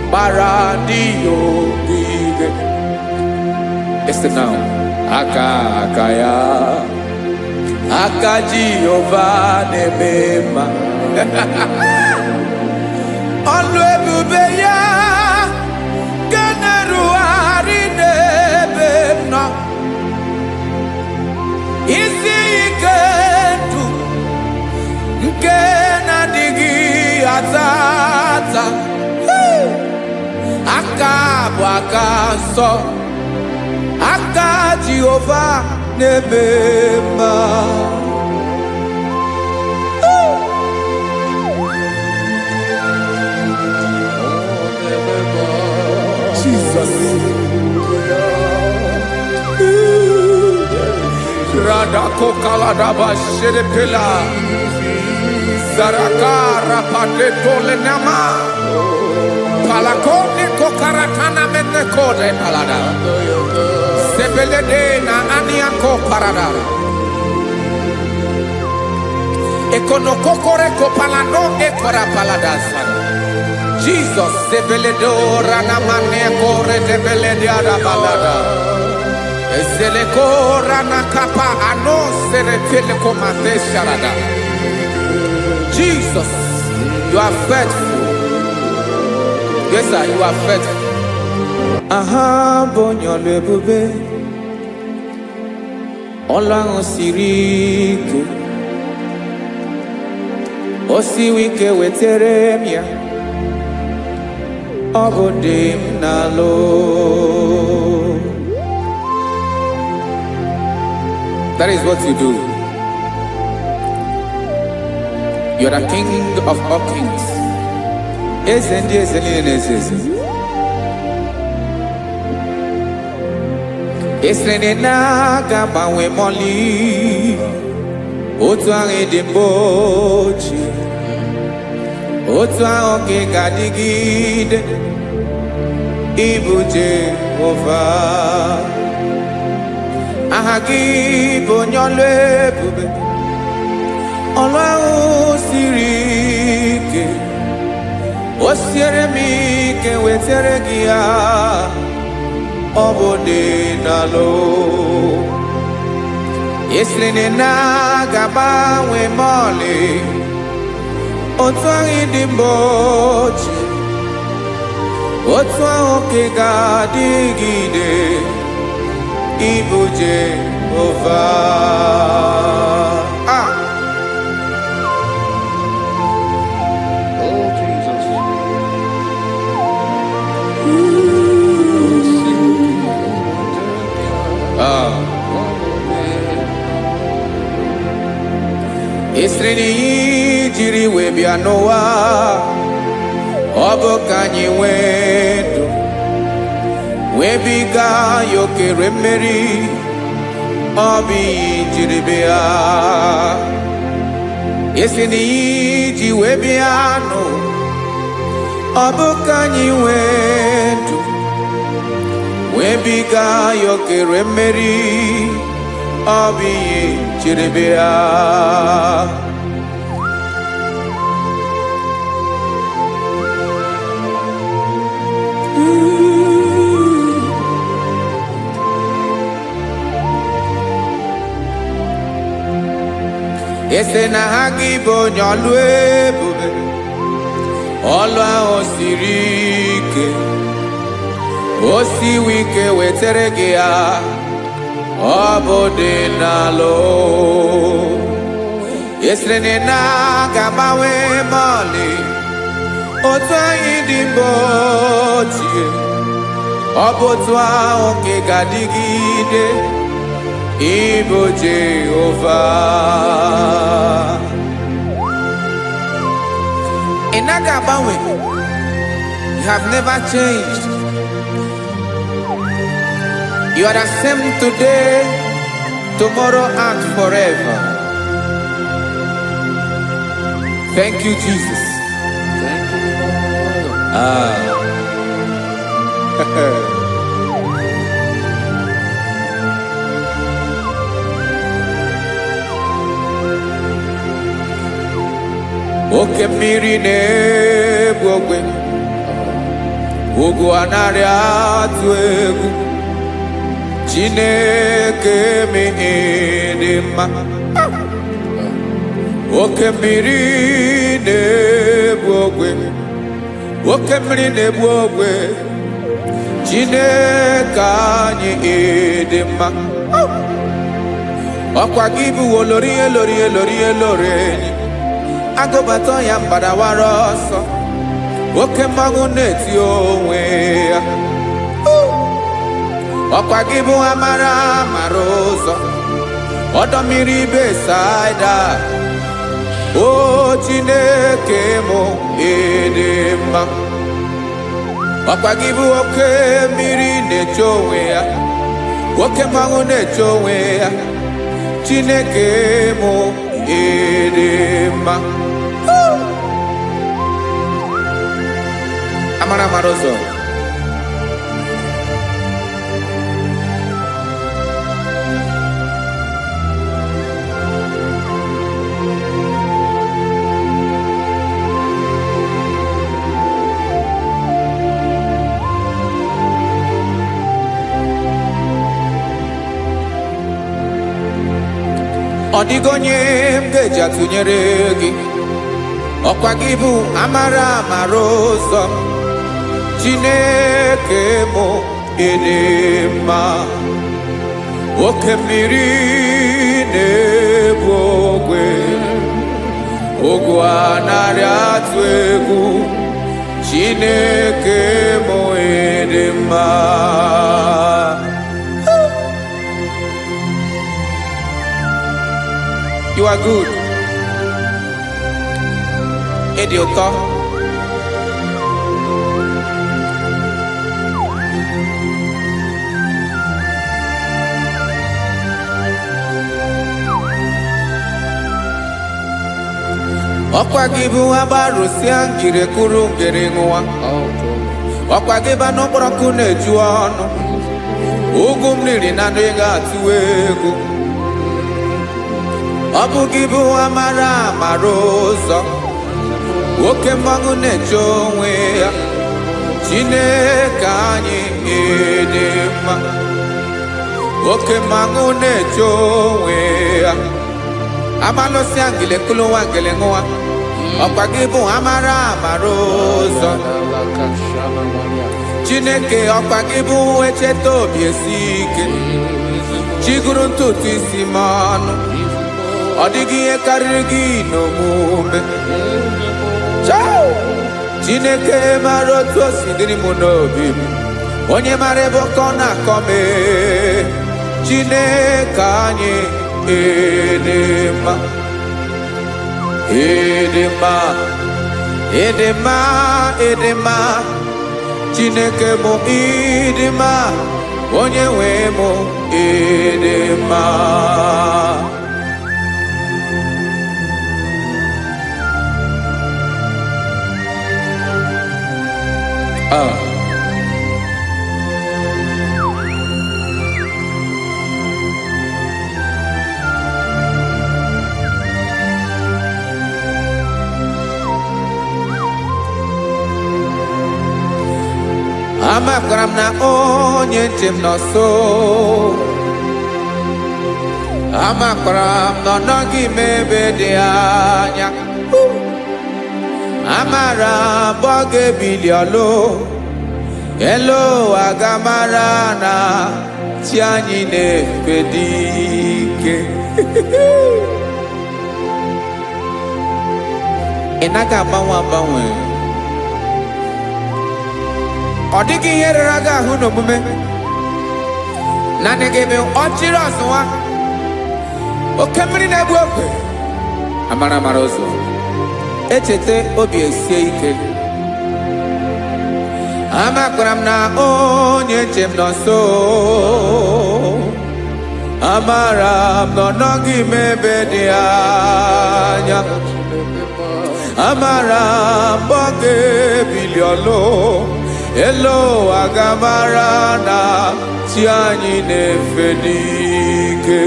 Speaker 3: gbara ndị ogige. Listen now, aka ya, aka Jehova na-eme mma. Ọlụ ebube ya ga na-erugharị n'ebe m nọ. Isi ike ndụ nke na-adịghị ata ata. Aka bụ aka nsọ, aka Jehova na-eme mma. Jesus. Radako kaladaba sherepela Zarakara pateto lenama Palakone kokaratana mene kode palada Sebelede na aniako parada Ekonokokore kopalano ekora paladasa Jesus sebeledo ranamane kore debelede arabalada Ezeleko ranakapa ano serepele komate sharada Jesus, you are faithful. Yes, sir, you are faithful. Aha, bonyo lebube. Olang osirike. Osiwike weteremia. Obodim nalo. That is what you do. You are the King of all kings. eze ndị eze niile na-eze eze. Esere na ga-agbanwe mọlị otu ahụ dị mgbe ochie, otu ahụ ka ị ga-adịgide ịbụ Jehova. Aha gị bụ onye ọlụ ebube, ọlụ ahụ siri ike. O siere m ike wetara gị ya, ọ bụ dị n'alụ. Esiri na ga-agbanwe mọlị otu ahụ dị mgbe ochie, otu ahụ ka ị ga-adịgide ịbụ Jehova.
Speaker 2: Oh, Jesus.
Speaker 3: Esiri na ihe jiri wee bịa n'ụwa, ọ bụ ka anyị nwee ndụ, wee biga ya okere mmeri. Ọ bụ ihe jiri bịa. Esi na ihe ji wee bịa nụ, ọ bụ ka anyị nwee ndụ, wee biga ya okere mmeri. Ọ bụ ihe jiri bịa. Ese na ha gị bụ onye ọlụ ebube, ọlụ ahụ siri ike. O siwe ike wetara gị ya, ọ bụ dị n'alụ. Esere na ga-agbanwe mọlị otu anyị dị mgbe ochie, ọ bụ otu ahụ ka ị ga-adịgide ịbụ Jehova. Ị naghị agbanwe. You have never changed. You are the same today, tomorrow, and forever. Thank you, Jesus.
Speaker 2: Thank you, Father.
Speaker 3: Oke mmiri na-egbu ogwe, ugwu anaghị atụ egwu. Chineke mee dị mma. Oke mmiri na-egbu ogwe, oke mmiri na-egbu ogwe. Chineke anyị dị mma. Ọkwa gị bụ olori elori elori elori enyi, agụbata ya mgbadawara ọsọ. Oke mmanwụ na-eti onwe ya. Ọkwa gị bụ amara amara ụzọ, ọdọ mmiri Besaida. O Chineke mụ ịdị mma. Ọkwa gị bụ oke mmiri na-eche onwe ya, oke mmanwụ na-eche onwe ya. Chineke mụ ịdị mma. Amara amara ụzọ. Ọ dịghị onye m ga-eji atụnyere gị. Ọkwa gị bụ amara amara ụzọ. Chineke mụ ịdị mma. Oke mmiri na-egbu ogwe, ogwu anaghị atụ egwu. Chineke mụ ịdị mma. You are good. Ịdị ụtọ. ọkwa gị bụ agbarụsịa ngiri kwuru ngiri nwa ọkwa gị ba n'ụkpọrọkụ na-eju ọnụ ugwu mmiri na ndụ ị ga-atụwa egwu ọ bụ gị bụ amara amara ụzọ nwoke mmanwụ na-eche onwe ya Chineke anyị dị mma nwoke mmanwụ na-eche onwe ya amalụsịa ngile kulu nwa ngile nwa ọkwa gị bụ amara amara ụzọ Chineke ọkwa gị bụ echeta obi esi ike chiguru ntutu isi m ọnụ ọ dịghị ihe karịrị gị n'omume Chineke mara otu o si dịrị m n'obi m onye mara ebe ọkọ na-akọ m Chineke anyị dị mma dị mma dị mma dị mma Chineke bụ ịdị mma onye nwe m dị mma amakwara m na onye nche m nọ nso amakwara m na ọ nọghị m ebe dị anya amara m ọ ga-ebili ọlụ elu aga mara na chi anyị na-efe dị ike ị naghị agbanwe agbanwe ọ dịghị ihe rere gị ahụ n'omume naanị gị bụ ọchịrị ọzụwa oke mmiri na-egbu ogwe amara amara ụzọ echeta obi esie ike amakwara m na onye nche m nọ nso amara m na ọ nọghị m ebe dị anya amara m ọ ga-ebili ọlụ elu aga mara na chi anyị na-efe n'ike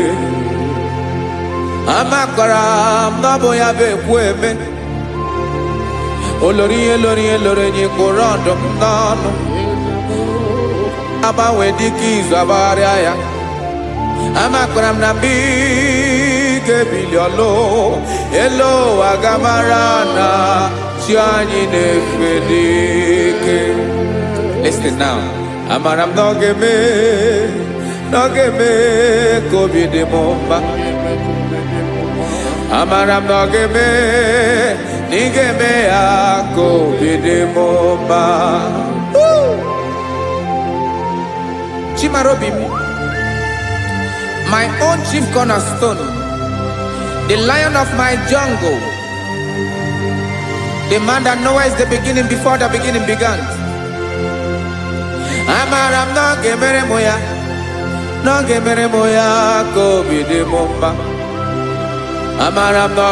Speaker 3: amakwara m na ọ bụ ya bụ ekwu eme olori ihe lori ihe lori enyi kwụrụ ọdụm n'ọnụ agbanwe dịka izu agbagharịa ya amakwara m na mgbe ị ga-ebili ọlụ elu aga mara na chi anyị na-efe n'ike. Listen now. Amara m na ọ ga-eme ka obi dị m mma. Amara m na ọ ga-eme na ị ga-eme ya ka obi dị m mma. Chimara obi m, my own chief cornerstone, the lion of my jungle, the man that knows the beginning before the beginning began. Amara m na ọ ga-emere m ya, na ọ ga-emere m ya ka obi dị m mma. Amara m na ọ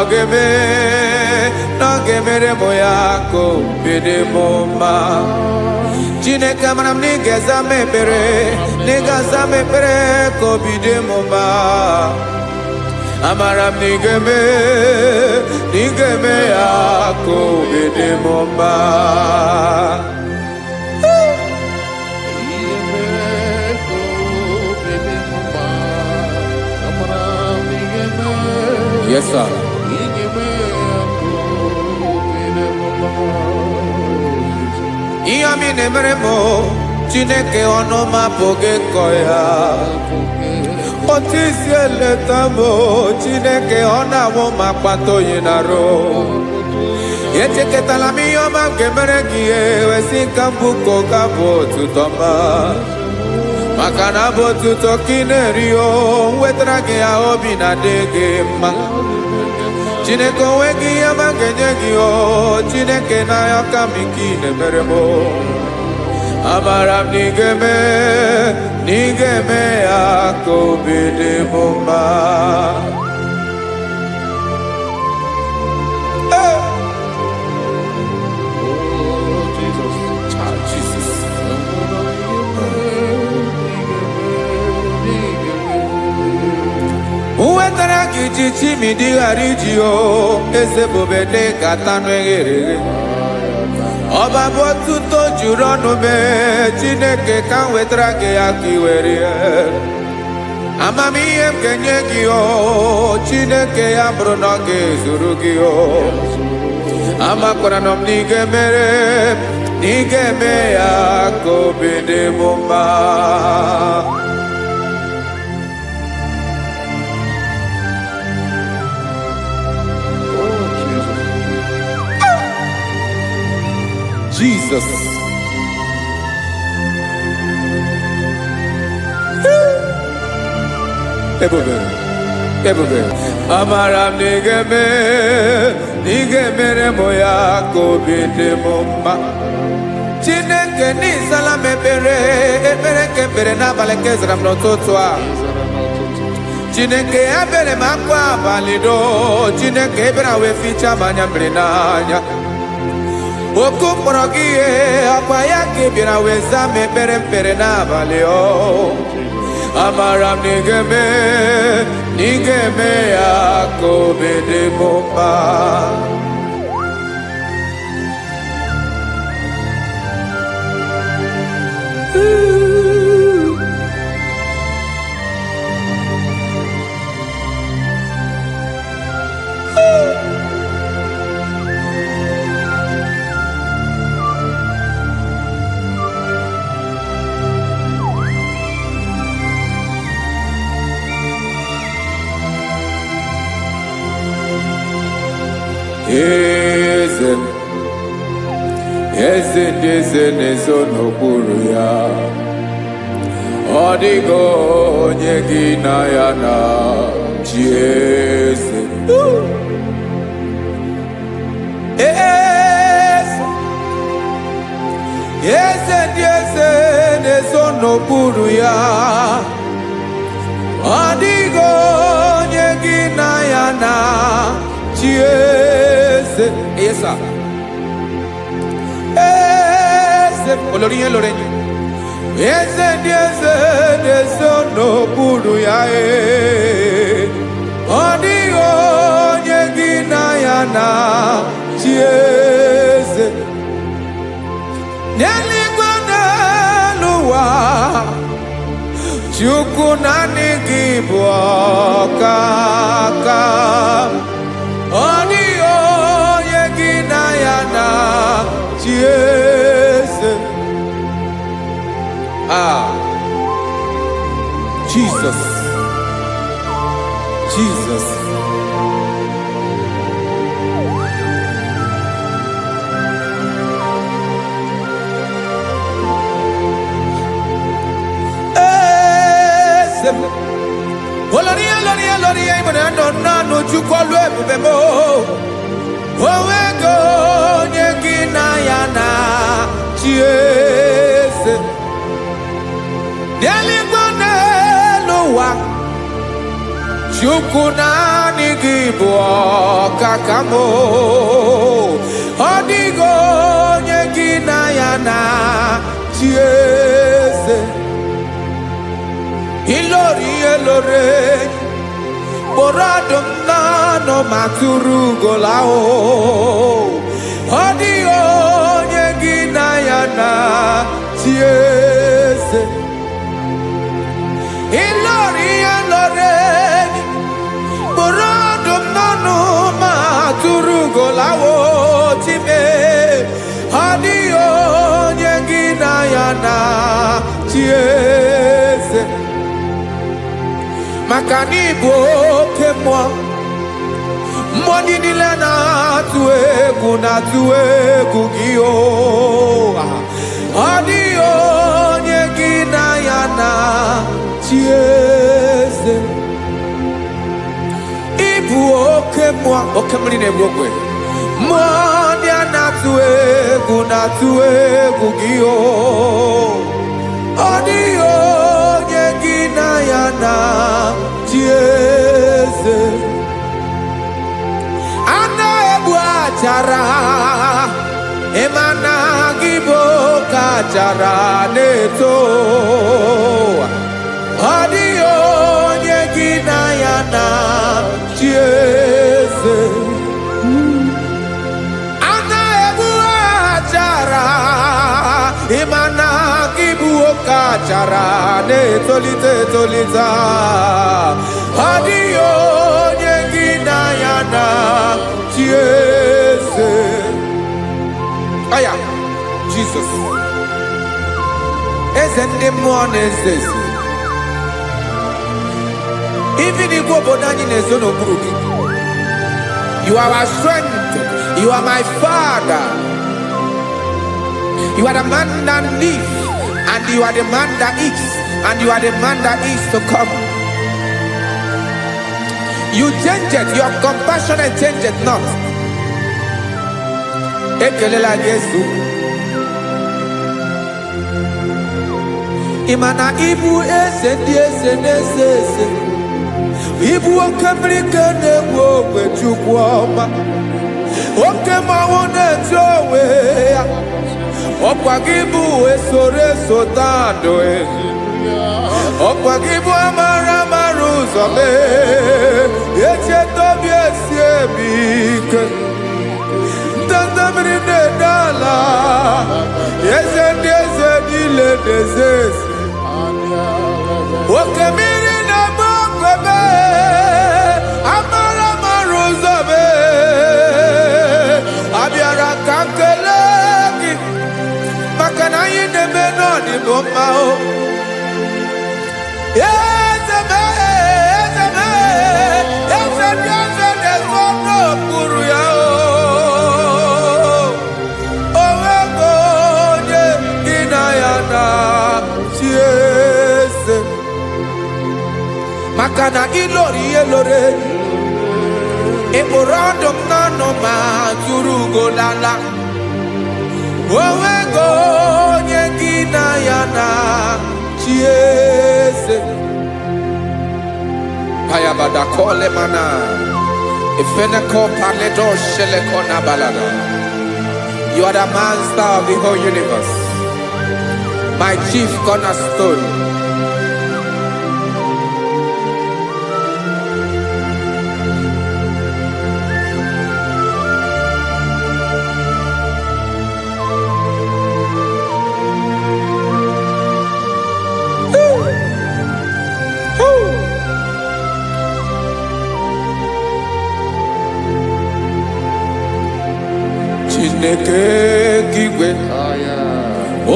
Speaker 3: ga-emere m ya ka obi dị m mma. Chineke amara m na ị ga-aza m ekpere, na ị ga-aza m ekpere ka obi dị m mma. Amara m na ị ga-eme ya ka obi dị m mma. Yes, sir. Ihe mi na-emere m Chineke ọnụ m apụghị ịkọ ya. Otu isi eleta m Chineke ọ na-awụ m akpata oyi n'arụ. Echeketala m ihe ọma m ga-emere gị ewesị ka m bụkọ ga bụ otuto ma. Maka na bụ otuto ka ị na-eri o wetara gị ya obi na-adị gị mma. Chineke onwe gị ihe ọma ga-enye gị o Chineke n'anya ka m ike ị na-emere m. Amara m na ị ga-eme ya ka obi dị m mma. gị chi mi dị ghara iji o eze bobede gata n'eghere ọba bụ otuto juru ọnụ mee Chineke ka m wetara gị ya ka i were amamihe m ga-enye gị o Chineke ya bụrụ na ọ ga-ezuru gị o amakwara na m na ị ga-emere na ị ga-eme ya ka obi dị m mma. Jesus. Ebube. Amara m n'ige mere m ya ka obi dị m mma. Chineke n'ịzala m ekpere ka ekpere n'abalị ka ezara m n'ụtụtụ a. Chineke ya bere m akwa abalị do. Chineke ebere wee ficha m anya mmiri n'anya. Oku mkpọrọ gị ihe akwa ya ka ị bịara wee zaa m ekpere mpere n'abalị o amara m na ị ga-eme ya ka obi dị m mma. Eze ndị eze na-ezo n'okpuru ya ọ dịghị onye gị na ya na chi eze eze ndị eze na-ezo n'okpuru ya ọ dịghị onye gị na ya na chi eze esa olórí yẹn lórí eze ndị eze na-ezo n'okpuru ya ọ dịghị onye gị na ya na chi eze n'eluigwe n'elu ụwa Chukwu naanị gị bụ ọkaka ọ dịghị onye gị na ya na chi eze. Jesus. Oloria ibona nanu chukolu ebube mo owego onye gị na ya na chi eze n'eluigwe n'elu ụwa Chukwu naanị gị bụ ọkaka m ọ dịghị onye gị na ya na chi eze ilori kpọrọ ọdụm n'ọnụ ma tụrụ ugola ọ dịghị onye gị na ya na chi eze ilori kpọrọ ọdụm n'ọnụ ma tụrụ ugola chime ọ dịghị onye gị na ya na chi eze maka na ị bụ oke mmụọ niile na-atụ egwu gị ọ dịghị onye gị na ya na chi eze ị bụ oke mmụọ oke mmiri na-egbu ogwe mmụọ ndị a na-atụ egwu gị ọ dịghị onye gị na ya na chi eze a na-egbu achara ịma na gị bụ ka achara na-eto ọ dịghị onye gị na ya na gara na-etolite etolite ọ dịghị onye gị na ya na chi eze aya Jizọs eze ndị mmụọ na-eze eze even igwe obodo anyị na-ezo n'okpuru gị. You are our strength. You are my Father. You are the man that lives, and you are the man that is, and you are the man that is to come. You change it. Your compassion change it not. Ekelela Yesu. Imana ibu eze ndị eze na-eze eze. Ibu oke mmiri ka na-egbu ogbe Chukwu ọma. Oke mmanwụ na-eti onwe ya. Ọkwa gị bụ esoro eso tando ọkwa gị bụ amara amara ụzọ mee. Echeta obi esi ebi ike. Ndanda mmiri na-ede ala. Eze ndị eze niile na-eze eze. Oke mmiri na-agba okwebe. Amara amara ụzọ mee. Abịara ka nkele gị maka na anyị na-eme n'ọdịbụ mma o. Eze mee, eze mee, eze ndị eze na-ezo n'okpuru ya o. Onwego onye gị na ya na chi eze maka na ịlori ihe lore ịkpụrụ ọdụm n'ọnụ ma tụrụ ugo lala. Onwego onye gị na ya na chi eze payabada kole mana ifeneko paledo sheleko na balada. You are the master of the whole universe, my chief cornerstone. Chineke igwe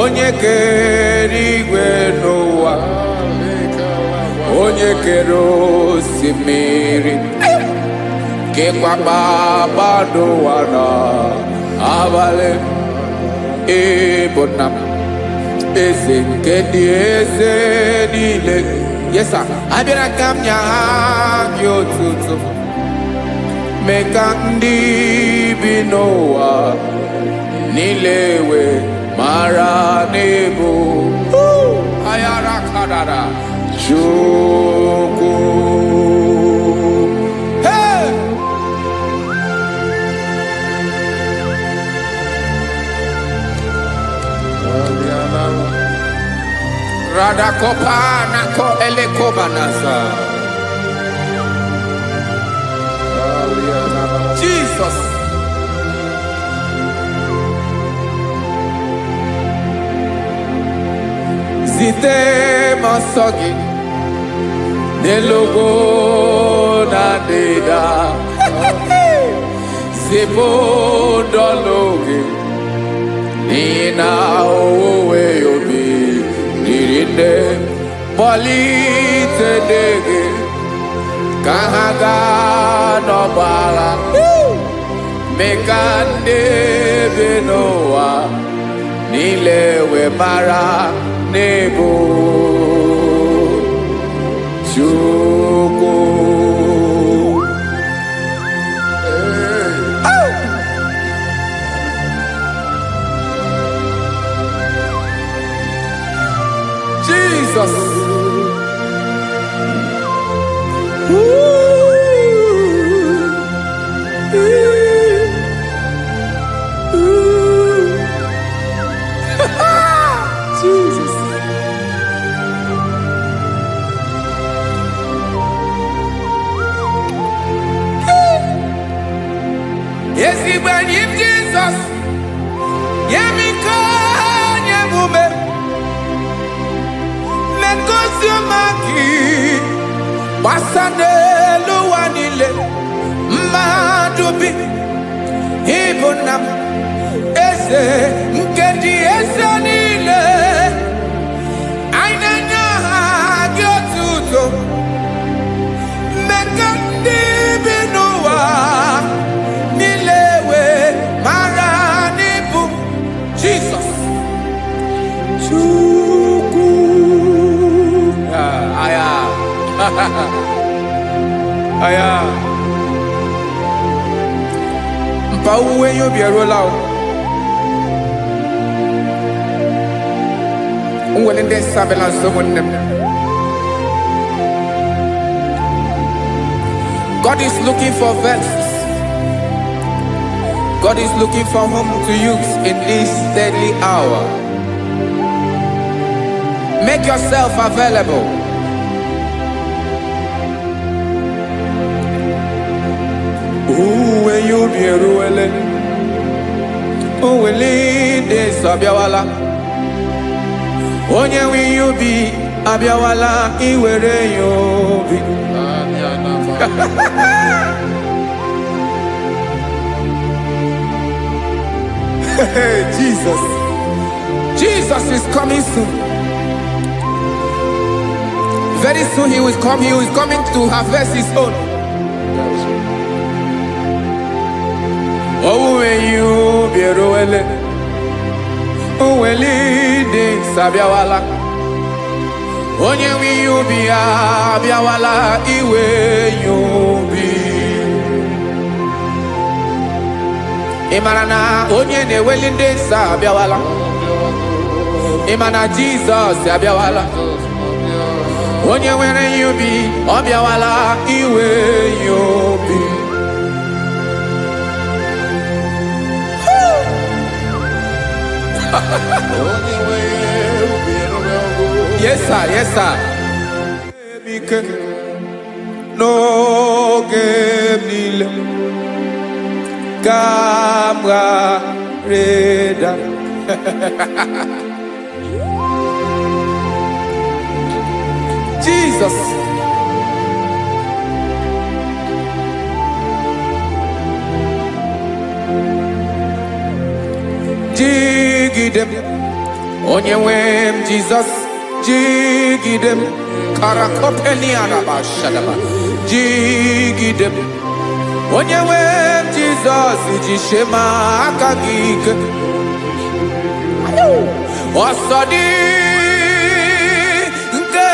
Speaker 3: onye kere igwe n'ụwa onye kere osimiri kekwa kpakpando ụwa na abalị ịbụ nna m eze nke ndị eze niile. Yesa abịara ka m nya gị otuto mee ka ndị bi n'ụwa niile wee mara n'ebu ayara kadara Chukwu. Hey! Radakopa nako elekoba nasa. Jesus. Zite masogi nelogo na deda zipo dologe nina owe obi nirinde polite dege kahaga no bala mekande benoa nilewe mara nebo Chukwu. Jesus. Jesus. Yes, he when him Jesus. Yemiko nyemume. Basanelu wanile madubi ibunam eze nkedi eze nile ainanya gyotuto mekandi binuwa nilewe maranibu Jesus Chuku aya aya mpa uwe yo bierola o unwelende sabela someone. God is looking for vessels. God is looking for whom to use in this deadly hour. Make yourself available. When you be ruele, uwele de sabiawala. Onye when you be abiawala, iwere you be. Jesus, Jesus is coming soon. Very soon he will come. He is coming to harvest his own. Oh, when you be roele, oh, when leading sabiawala, onye when you be abiawala, iwe you be. Imarana onye ne welinde sabiawala, imana Jesus sabiawala, onye where you be, abiawala, iwe you be. Yes, sir. Yes, sir. No game Camera Reda. Jesus. Jigidem, onye wem Jesus, jigidem, karakopeni arabashadaba, jigidem, onye wem Jesus, ujishema akagike, osodi nke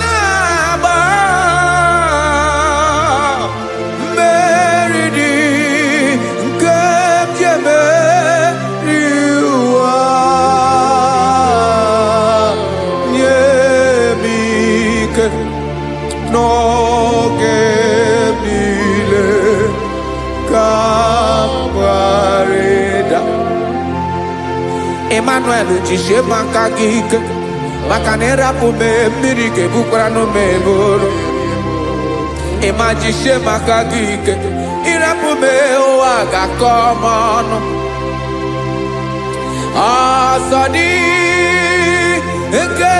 Speaker 3: naba, meridi nke jeme. No gemile kabareda Emmanuel jishe makagike makanera pume mirike bukrano meboro Ema jishe makagike irapume oaga komono asadi eke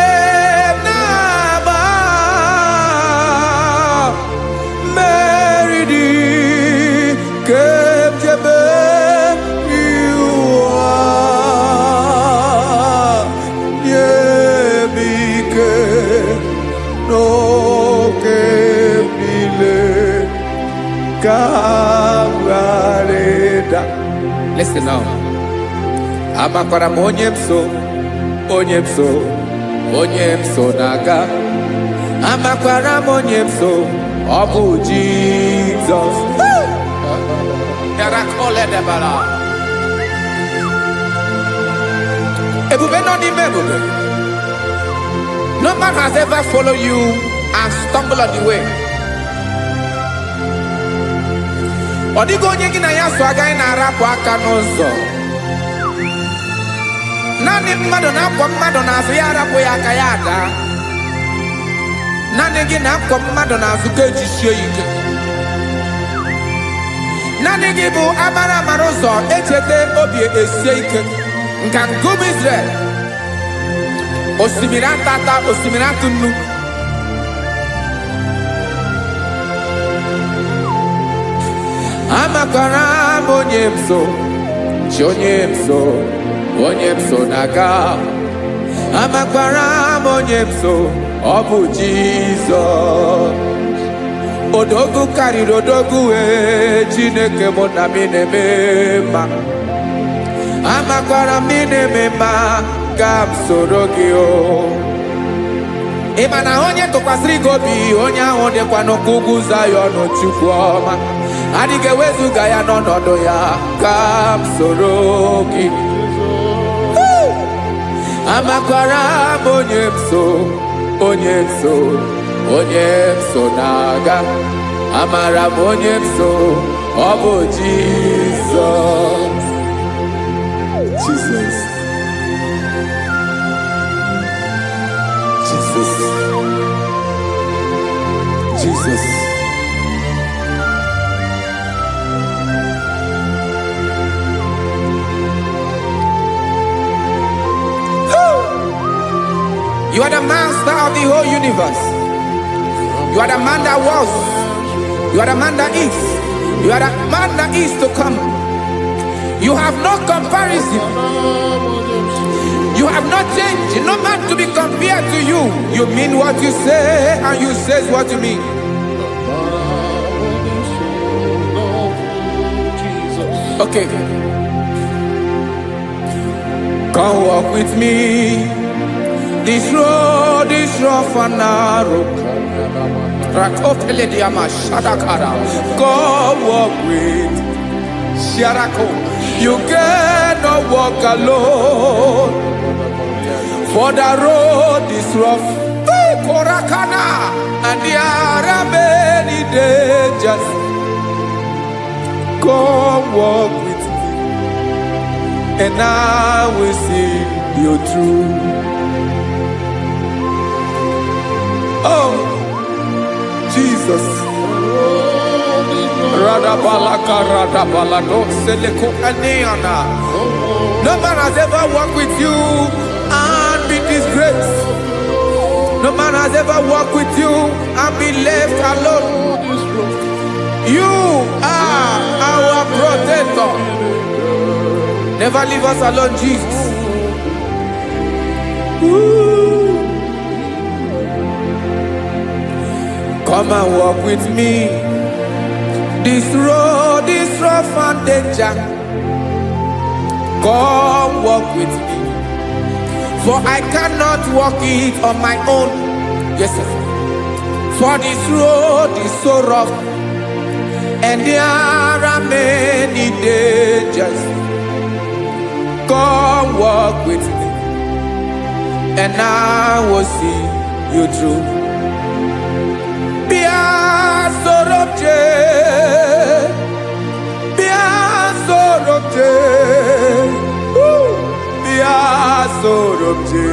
Speaker 3: Listen now. Amakwara onyemso naga. Amakwara onyemso obu Jesus. Yarakole debara. Ebube no di mebube. No man has ever followed you and stumbled on the way. Odigo onye gị na ya so agaghị na-arapụ aka n'ụzọ. Naanị mmadụ na-akwọ mmadụ n'azụ ya arapụ ya aka ya ada. Naanị gị na-akwọ mmadụ n'azụ ka ejisie ike. Naanị gị bụ amara ụzọ echete obi esie ike. Nka ngụm Israel. Osimiri atata, osimiri atụ nnu. amakwara m onye m so, chi onye m so, onye m so na-aga. Amakwara m onye m so, ọ bụ Jizọs. Odogwu karịrị odogwu, Chineke mụ na m na-eme mma. Amakwara m na-eme mma, ka m soro gị o. Ị ma na onye tụkwasịrị gị obi, onye ahụ dịkwa n'ụkwụ ugwu Zayọn, Chukwu ọma. Adịghị ewezuga ya n'ọnọdụ ya, ka m soro gị. Amakwara m onye m so, onye m so, onye m so na-aga. Amara m onye m so, ọ bụ Jizọs. Jesus. Jesus. Jesus. You are the master of the whole universe. You are the man that was. You are the man that is. You are the man that is to come. You have no comparison. You have not changed. No man to be compared to you. You mean what you say, and you say what you mean. Okay. Come walk with me. This road is rough and narrow. Come walk with Sharako. You cannot walk alone. For the road is rough. Korakana. And there are many dangers. Come walk with me, and I will see you through. Oh, Jesus. No man has ever walked with you and been disgraced. No man has ever walked with you and been left alone. You are our protector. Never leave us alone, Jesus. Ooh. Come and walk with me. This road is rough and danger. Come walk with me. For I cannot walk it on my own. Yes, sir. For this road is so rough, and there are many dangers. Come walk with me, and I will see you through. Bia sorobje, bia sorobje, bia sorobje,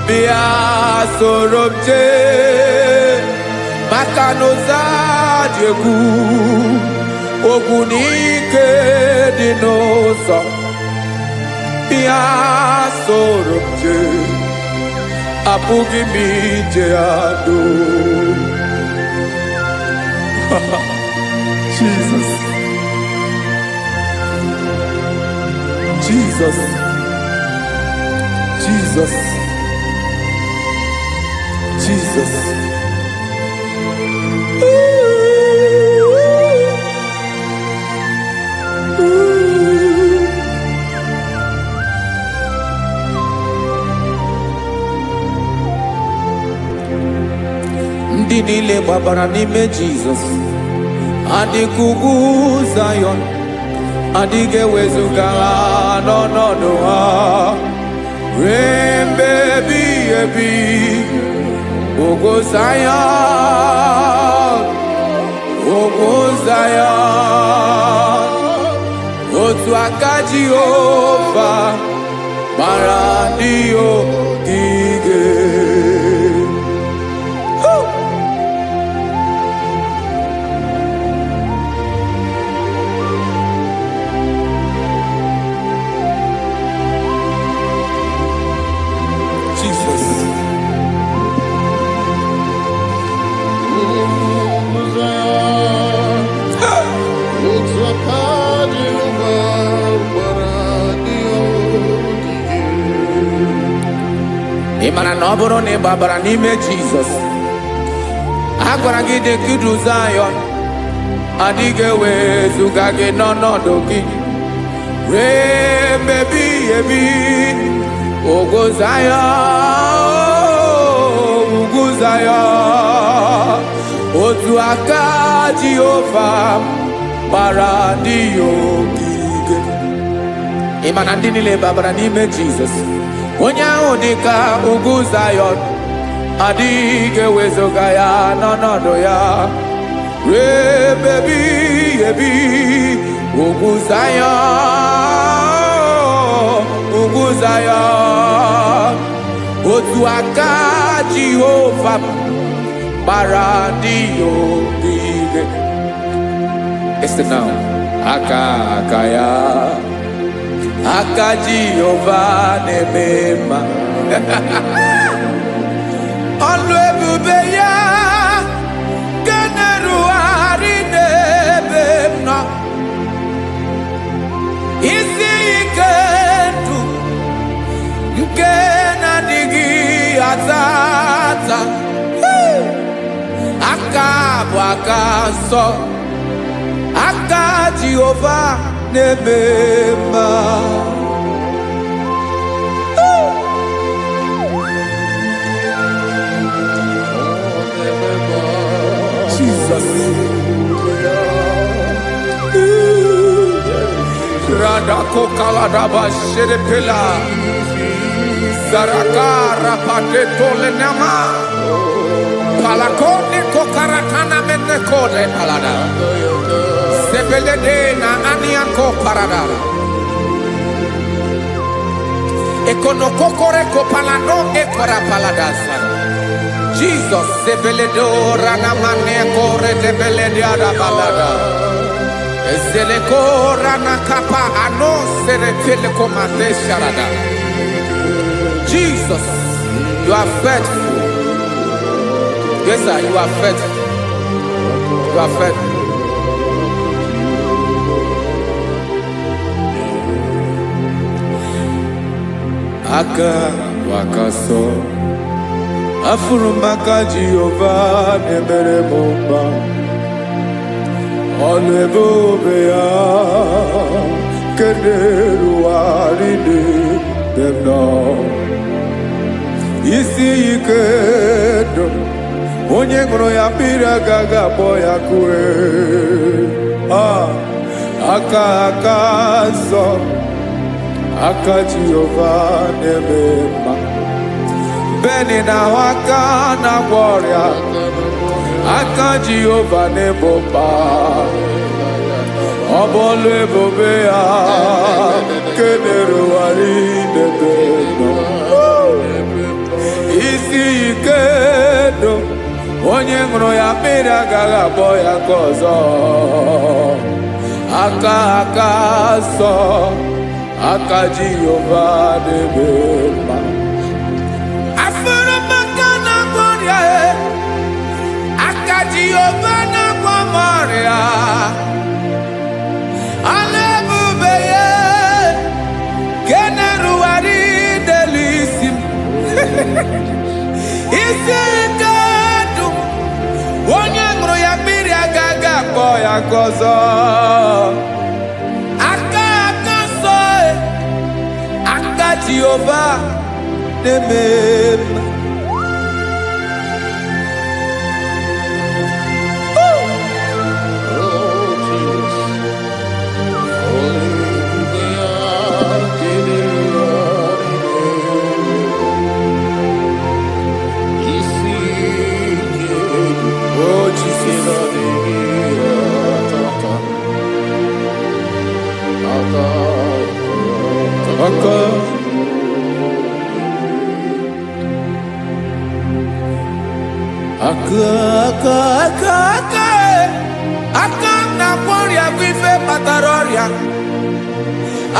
Speaker 3: bia sorobje. Makanoza diegu, ogunike dinosa. Bia sorobje. Apugi mi jeado. Jesus. Jesus. Jesus. Jesus. Ndị niile gbabara n'ime Jizọs adịghị ugwu Zayọn, adịghị ewezuga ha n'ọnọdụ ha ruo mgbe ebighị ebi. Ugwu Zayọn, ugwu Zayọn, otu aka Jehova gbara ndị ogige. Imana na ọ bụrụ na ị gbabara n'ime Jizọs, a gwara gị dị ka idu Zayọn, adịghị ewezuga gị n'ọnọdụ gị ruo mgbe ebighị ebi. Ugwu Zayọn, ugwu Zayọn, otu aka Jehova gbara ndị ya ogige. Ị ma na ndị niile babara n'ime Jizọs, onye ahụ dị ka ugwu Zayọn, adịghị ewezuga ya n'ọnọdụ ya ruo mgbe ebighị ebi. Ugwu Zayọn, ugwu Zayọn, otu aka Jehova gbara ndị ya ogige. Listen now, aka ya, aka Jehova na-eme mma. Ọlụ ebube ya ga na-erugharị n'ebe m nọ. Isi ike ndụ nke na-adịghị ata ata. Aka bụ aka nsọ, aka Jehova na-eme mma. Jesus. Radako kaladaba sherepela, zaraka rapate tole nama, palakone kokaratana mene kode palada, sebelede na aniako parada, ekono kokore kopalano ekora paladasa. Jesus, sebeledo rana mane kore debelede ada balada. Zeleko rana kapa ano serepele komate sharada. Jesus, you are faithful. Yes, sir, you are faithful. You are faithful. Aka wakaso, afurumaka Jehovah nebere bomba. Ọlụ ebube ya keneruarị n'ebe m nọ. Isi ike ndụ onye ṅụrụ ya mmiri agaghị agbọ ya kue. Aka nsọ, aka Jehova na-eme mma. Beni na-ahụ aka na-agwọ ọrịa, aka Jehova na-ebo mba. Ọ bụ ọlụ ebube ya kenerugharị n'ebe nọ. Isi ike ndụ onye ṅụrụ ya mmiri agaghị agbọ ya ka ọzọ. Aka nsọ, aka Jehova na-eme mma. Jehova na-agwọ m ọrịa, ọlụ ebube ya ka na-erugharị n'elu isi m. Isi ike ndụ onye ṅụrụ ya mmiri agaghị akpọ ya ka ọzọ. Aka nsọ, aka Jehova na-eme mma. Aka na-agwọ ọrịa bụ ife kpatara ọrịa.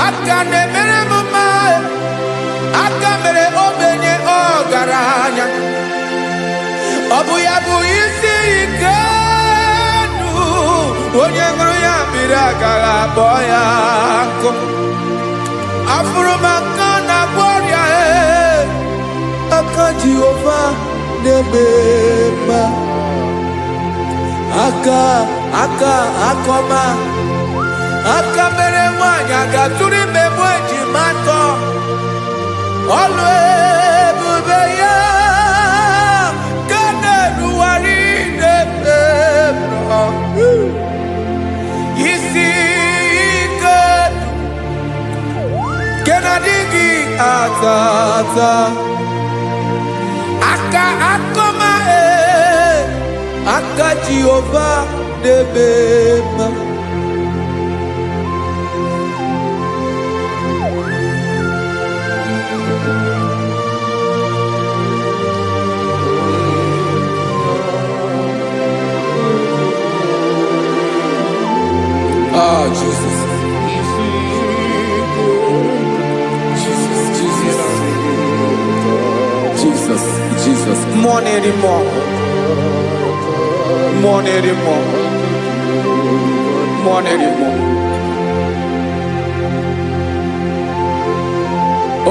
Speaker 3: Aka na-emere m mma, aka mere ogbenye ọgaranya. Ọ bụ ya bụ isi ike ndụ onye ṅụrụ ya mmiri agaghị akpọ ya nkụ. Afụrụ m aka na-agwọ ọrịa, aka aka Jehova na-eme mma. Aka akọma, aka mere nwanyị aga tụrụ ime mụ ejima atọ. Ọlụ ebube ya ka na-erugharị n'ebe nọ. Isi ike nke na-adịghị ata ata. Aka akọma aka Jehova na-eme mma. Oh, Jesus. Jesus. More anymore.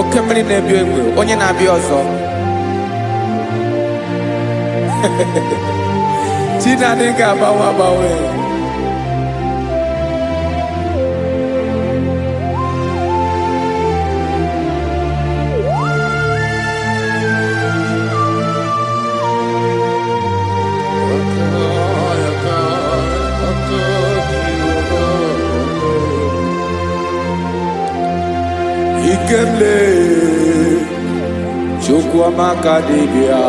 Speaker 3: Oke mmiri na-ebi egbe, onye na-abịa ọzọ. Chinadị ga-agbanwe. Ikemle Chukwuamaka dibịa,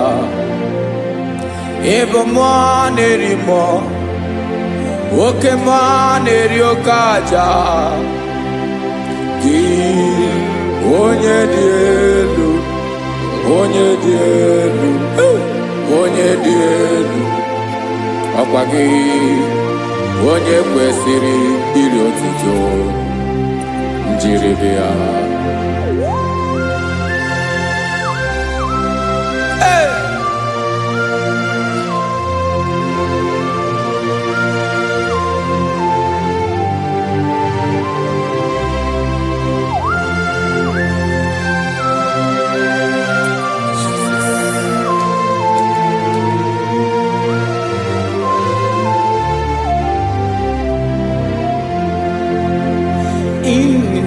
Speaker 3: ịbụ mmụọ na-eri mmụọ, oke mmụọ na-eri oke aja. Gị onye dị elu, onye dị elu, onye dị elu, ọkwa gị onye kwesịrị iri otuto. Njiribia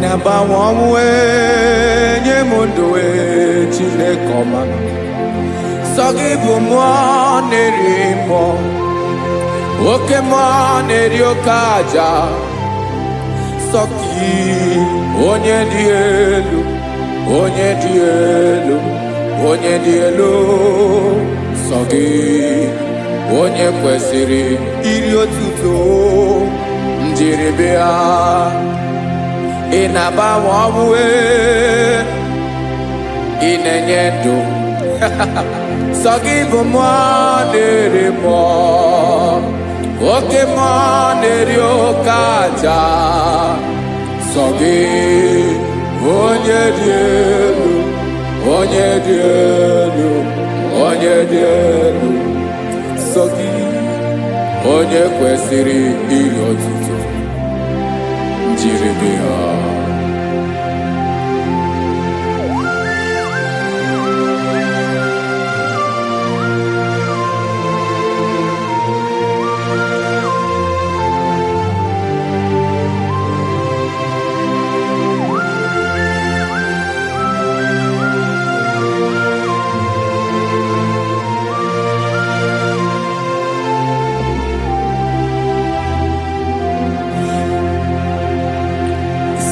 Speaker 3: na-agbanwe ọnwụ nye m ndụ Chineke ọma. Sọ gị bụ mmụọ na-eri mmụọ, oke mmụọ na-eri oke aja. Sọ gị onye dị elu, onye dị elu, onye dị elu. Sọ gị onye kwesịrị iri otuto. Njiribia ị na-agbanwe ọnwụ, ị na-enye ndụ. Sọ gị bụ mmụọ na-eri mmụọ, oke mmụọ na-eri oke aja. Sọ gị onye dị elu, onye dị elu, onye dị elu. Sọ gị onye kwesịrị iri otuto. Njiribia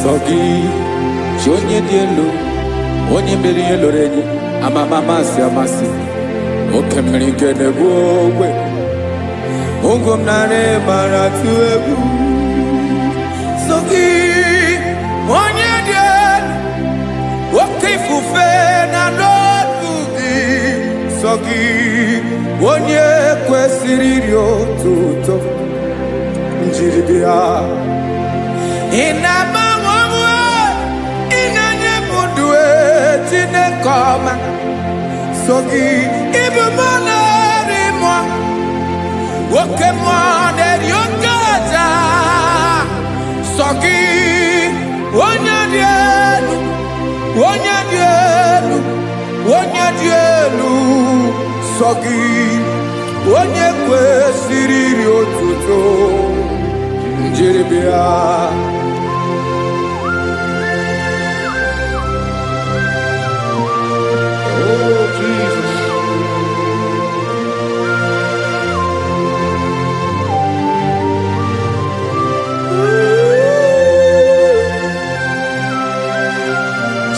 Speaker 3: Sọ gị chi onye dị elu, onye mere ihe lụrụ enyi, amama amasị amasị. Oke mmiri nke na-egbu ogwe, ụgwọ m nara mara atụ egwu. Sọ gị onye dị elu, oke ifufe na n'ọdụ gị. Sọ gị onye kwesịrị iri otuto. Njiribia ị na-agbanwe ọnwụ, ị na-enye m ndụ Chineke ọma. Sọ gị ịbụ mmụọ na-eri mmụọ, oke mmụọ na-eri oke aja. Sọ gị onye dị elu, onye dị elu, onye dị elu. sọ gị onye kwesịrị iri otuto njeribịa.
Speaker 2: Oh, Jesus.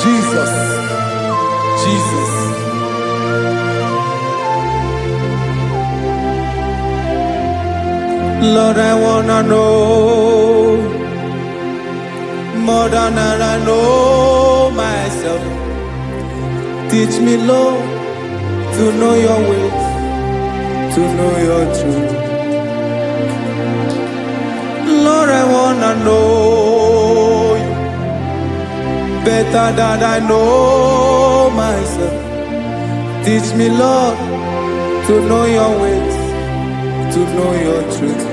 Speaker 3: Jesus, Jesus. Lord, I wanna know more than I know myself. Teach me, Lord, to know your ways, to know your truth. Lord, I wanna know you better than I know myself. Teach me, Lord, to know your ways, to know your truth.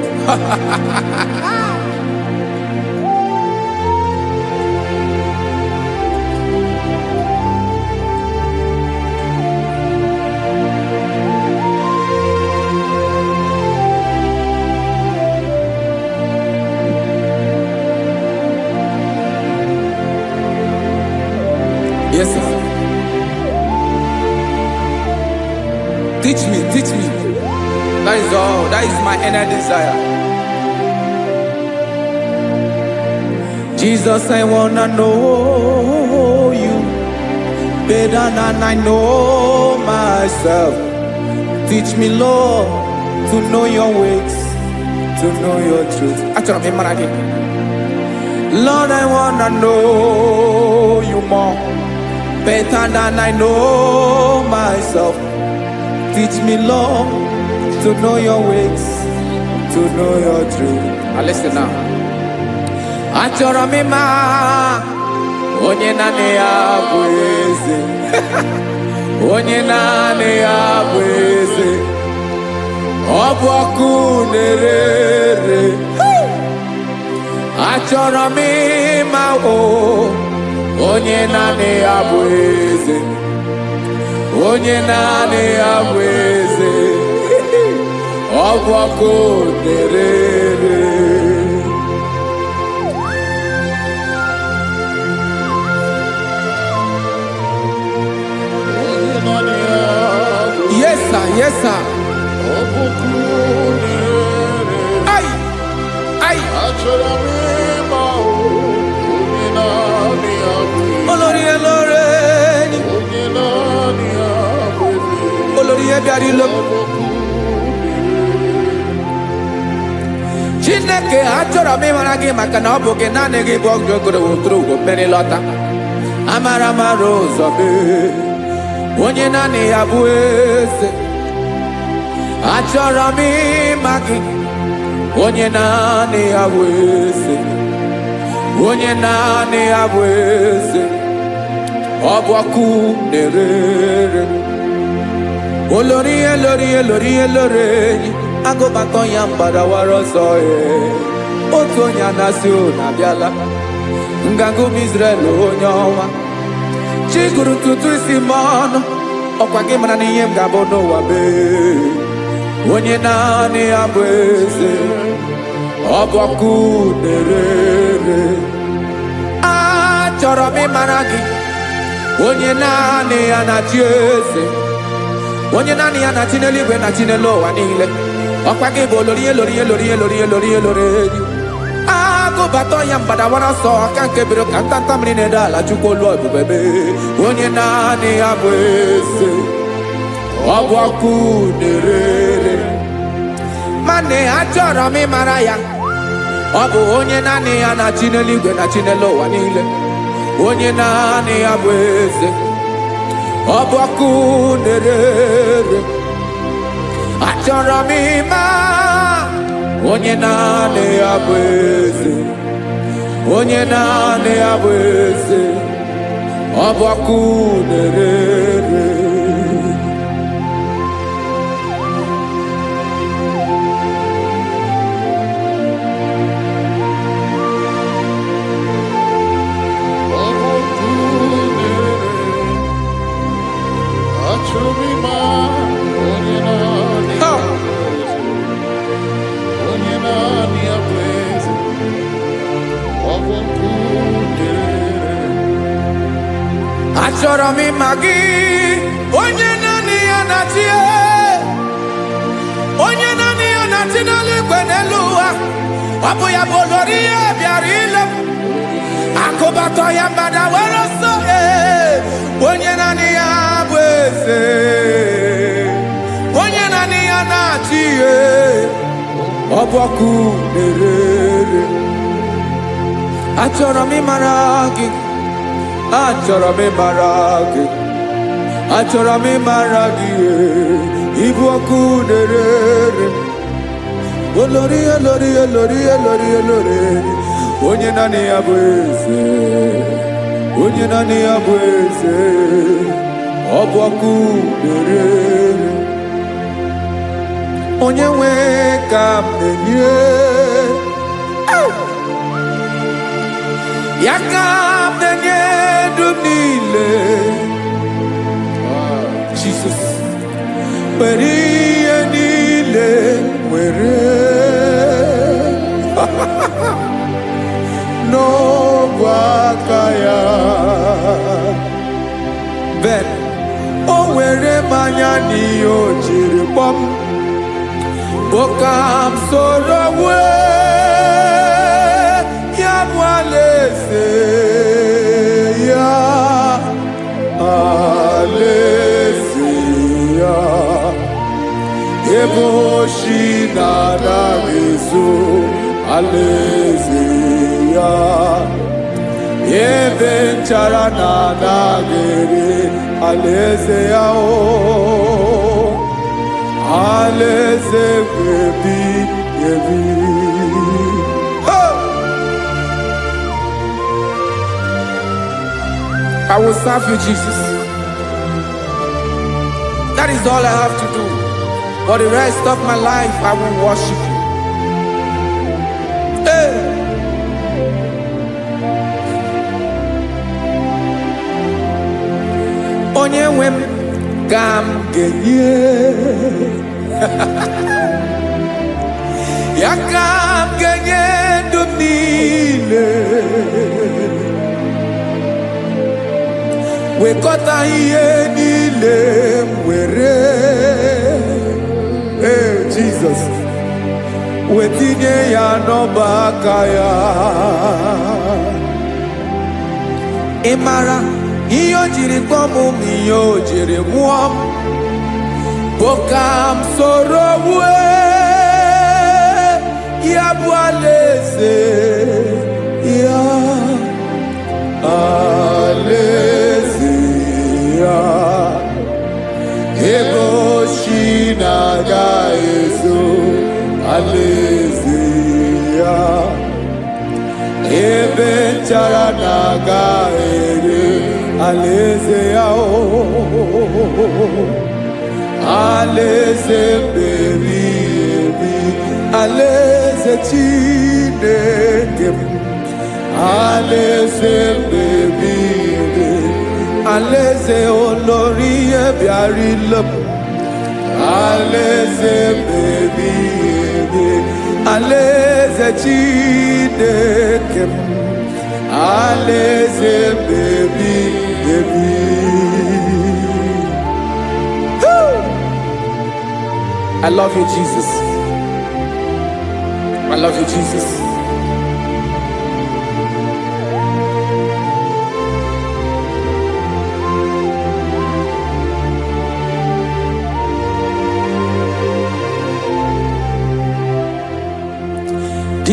Speaker 3: Yes, sir. Teach me, teach me. That is all. That is my inner desire. Jesus, I wanna know you better than I know myself. Teach me, Lord, to know your ways, to know your truth. Actually, I'm in Lord, I wanna know you more better than I know myself. Teach me, Lord, to know your ways, to know your truth. Listen now. Achọrọ m ịma onye naanị ya bụ eze. Onye naanị ya bụ eze. Ọ bụ ọkụ na-ere. Achọrọ m ịma onye naanị ya bụ eze. Onye naanị ya bụ eze. Ọ bụ ọkụ na-ere. Yes, sir. Yes, sir. Ay, ay. Olórí elóore ni. Olórí ebiari lo. Chineke achọrọ m ịmara gị maka na ọ bụ gị naanị gị bụ ọgụ ogoro wotoro ugwo mmeri lọta. Amara mara ụzọ mee. Onye naanị ya bụ eze. Achọrọ m ịma gị. Onye naanị ya bụ eze. Onye naanị ya bụ eze. Ọ bụ ọkụ na-ere. Olórí elórí elórí elóore enyi. Agụbatọ ya mgbadawara ọsọ ya. Otu onye anasị na abịala. Nganga ụmụ Izrel onye ọma. Chi gụrụ ntutu isi m ọnụ. Ọkwa gị mara na ihe m ga-abụ n'ụwa mee. Onye naanị ya bụ eze. Ọ bụ ọkụ na-ere. Achọrọ m ịmara gị. Onye naanị ya na-achị eze. Onye naanị ya na-achị n'eluigwe na-achị n'elu ụwa niile. Ọkwa gị bụ olórí elórí elórí elórí elórí elórí enyi. Agụbatọ ya mgbadawara ọsọ aka nke biri ka ntanta mmiri na-ede ala Chukwu olu ebube mee. Onye naanị ya bụ eze. Ọ bụ ọkụ na-ere. Mane achọrọ m ịmara ya. Ọ bụ onye naanị ya na-achị n'eluigwe na-achị n'elu ụwa niile. Onye naanị ya bụ eze. Ọ bụ ọkụ na-ere. Achọrọ m ịma onye naanị ya bụ eze. Onye naanị ya bụ eze. Ọ bụ ọkụ na-ere. magi onye nani ya na-achị onye nani ya na-achị n'eluigwe n'elu ụwa ọ bụ ya bụ olori ya bịara ile akụbatọ ya mgbada were ọsọ onye nani ya bụ eze onye nani ya na-achị ihe ọ bụ ọkụ na-erere achọrọ m ịmara gị achọrọ m ịmara gị achọrọ m ịmara gị ịbụ ọkụ na-erere olori olori olori olori olori onye naanị ya bụ eze onye naanị ya bụ eze ọ bụ ọkụ na-erere onye nwe ka m na-enye ya ka m na-enye dum niile Jesus were ihe niile were n'ọbụ aka ya ben o were mmanya n'ihe o jiri kpọm Okam soro ya bụ alaeze ya alaeze ya ebe oshi na-anaghị ezo alaeze ya ebe nchara na-anaghị ere alaeze ya alaeze ebi ebi. I will serve you, Jesus. That is all I have to do. For the rest of my life, I will worship you. Hey. Onye nwe m ka m ga-enye ya ka m ga-enye ndụ m niile wekọta ihe niile m were Jesus wetinye ya n'ọba aka ya ị mara ihe o jiri kpọọ m ihe o jiri mụọ m bụ ka m soro ya bụ alaeze ya alaeze ya ebe oshi na-aga ezo alaeze ya ebe nchara na-aga ere alaeze ya alaeze ebi ebi alaeze Chineke m alaeze ebi ebi alaeze olori bịara ile m alaeze ebi ebi alaeze Chineke m alaeze ebi ebi. I love you, Jesus. I love you, Jesus.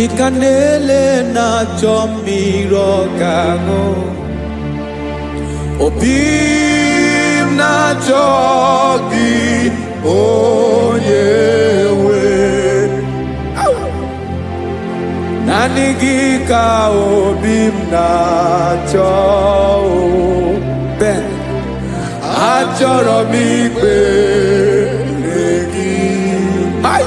Speaker 3: Dikanele na chomiro kago Obim na chogi onyewe Nani gika obim na cho Ben achoro mi pe legi Ay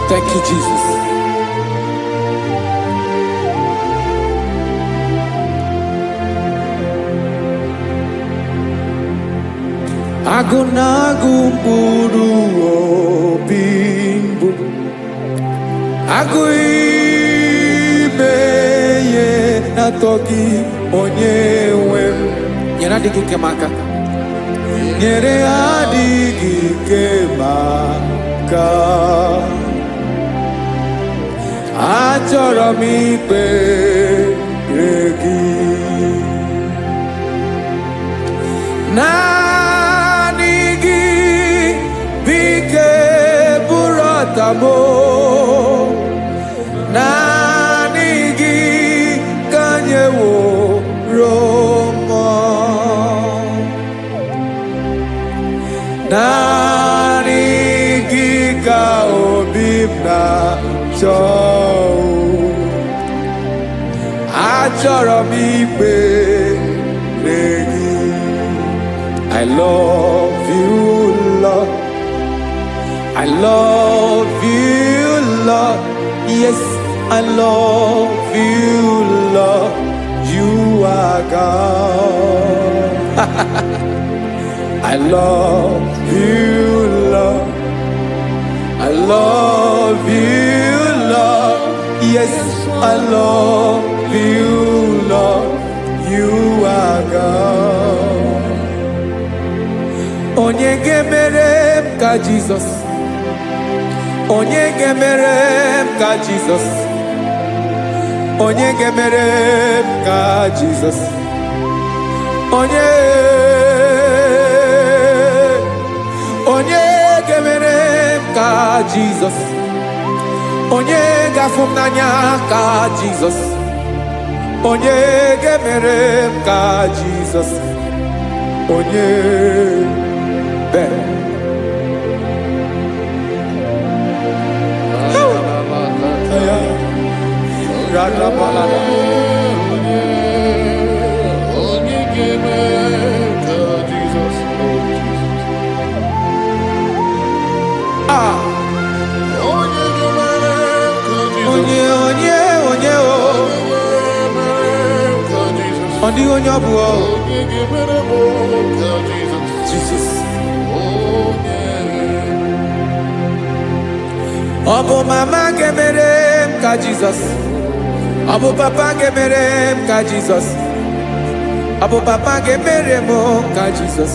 Speaker 3: Thank you, Jesus. Agụnagụ mkpụrụ obi mbụ agụ ime ihe na-atọ gị onye nwe m nyere adịghị ike m aka nyere adịghị ike m aka achọrọ m ikpere gị naanị gị bike bụrụ ọtamo naanị gị ka nyeworo m naanị gị ka obi m na-achọ achọrọ m ikpere gị I love you, Lord. I love you, Lord. Yes, I love you, Lord. You are God. I love you, Lord. I love you, Lord. Yes, I love you, Lord. You are God. Onye gemere m ka Jesus. Onye gemere m ka Jesus. Onye gemere m ka Jesus. Onye gemere m ka Jesus. Onye gafụ m n'anya ka Jesus. Onye gemere m ka Jesus. Onye Jesus. Obu mama gemere m ka Jesus. Obu papa gemere m ka Jesus. Obu papa gemere m ka Jesus.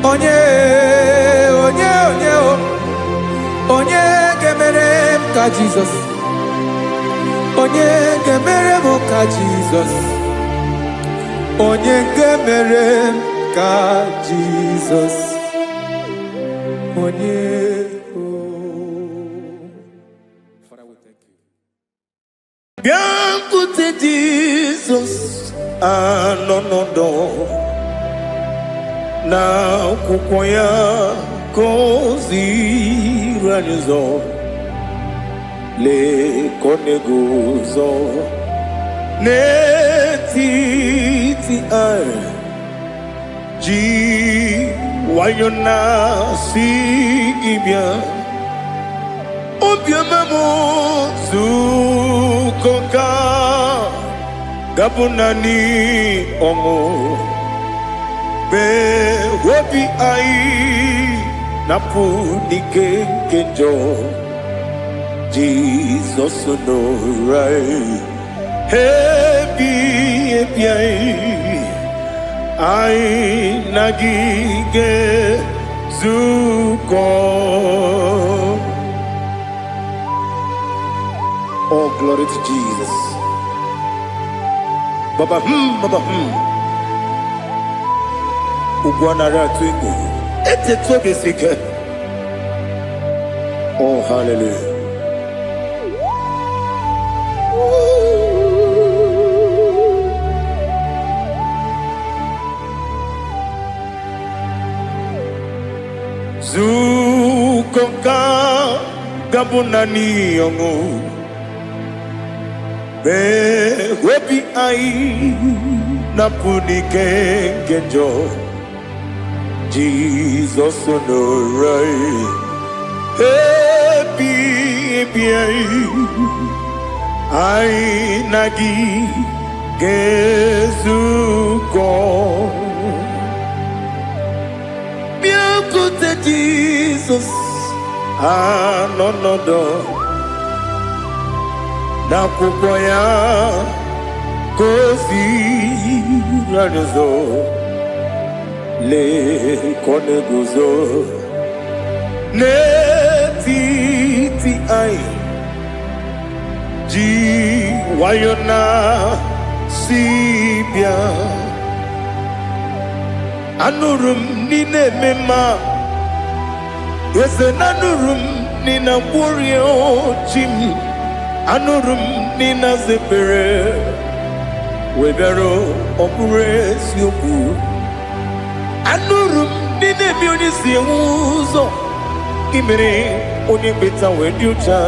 Speaker 3: Onye gemere m ka Jesus. Onye gemere m ka Jesus. Onye gemere m ka Jesus. Onye
Speaker 1: Biancote Jesus anonodo na kukwaya kozi ranizo le konegozo netiti ai ji wayona si ibia obiamamo zukoka gabunani ongo be wobi ai napu dike kenjo Jesus no right happy ai nagige zuko. Oh, glory to Jesus. Baba Ugwanara twingo. Ete tobe sike. Oh, hallelujah. Zukonka gabunani yongo. Be wepi ai napuni kenjo Jesus no right happy ai nagi gezuko Jesus anonodo n'akwụkwọ ya kozi radozo lekoneguzo n'etiti anyị ji nwayọ na si bịa. Anụrụ m n'ime emema eze na anụrụ m n'ina mkpụrụ ochi m. Anụrụ m n'ina zebere webere ọ bụrụ eziokwu. Anụrụ m n'ina ebe onye si enwe ụzọ gị mere onye kpeta wee dị ụcha.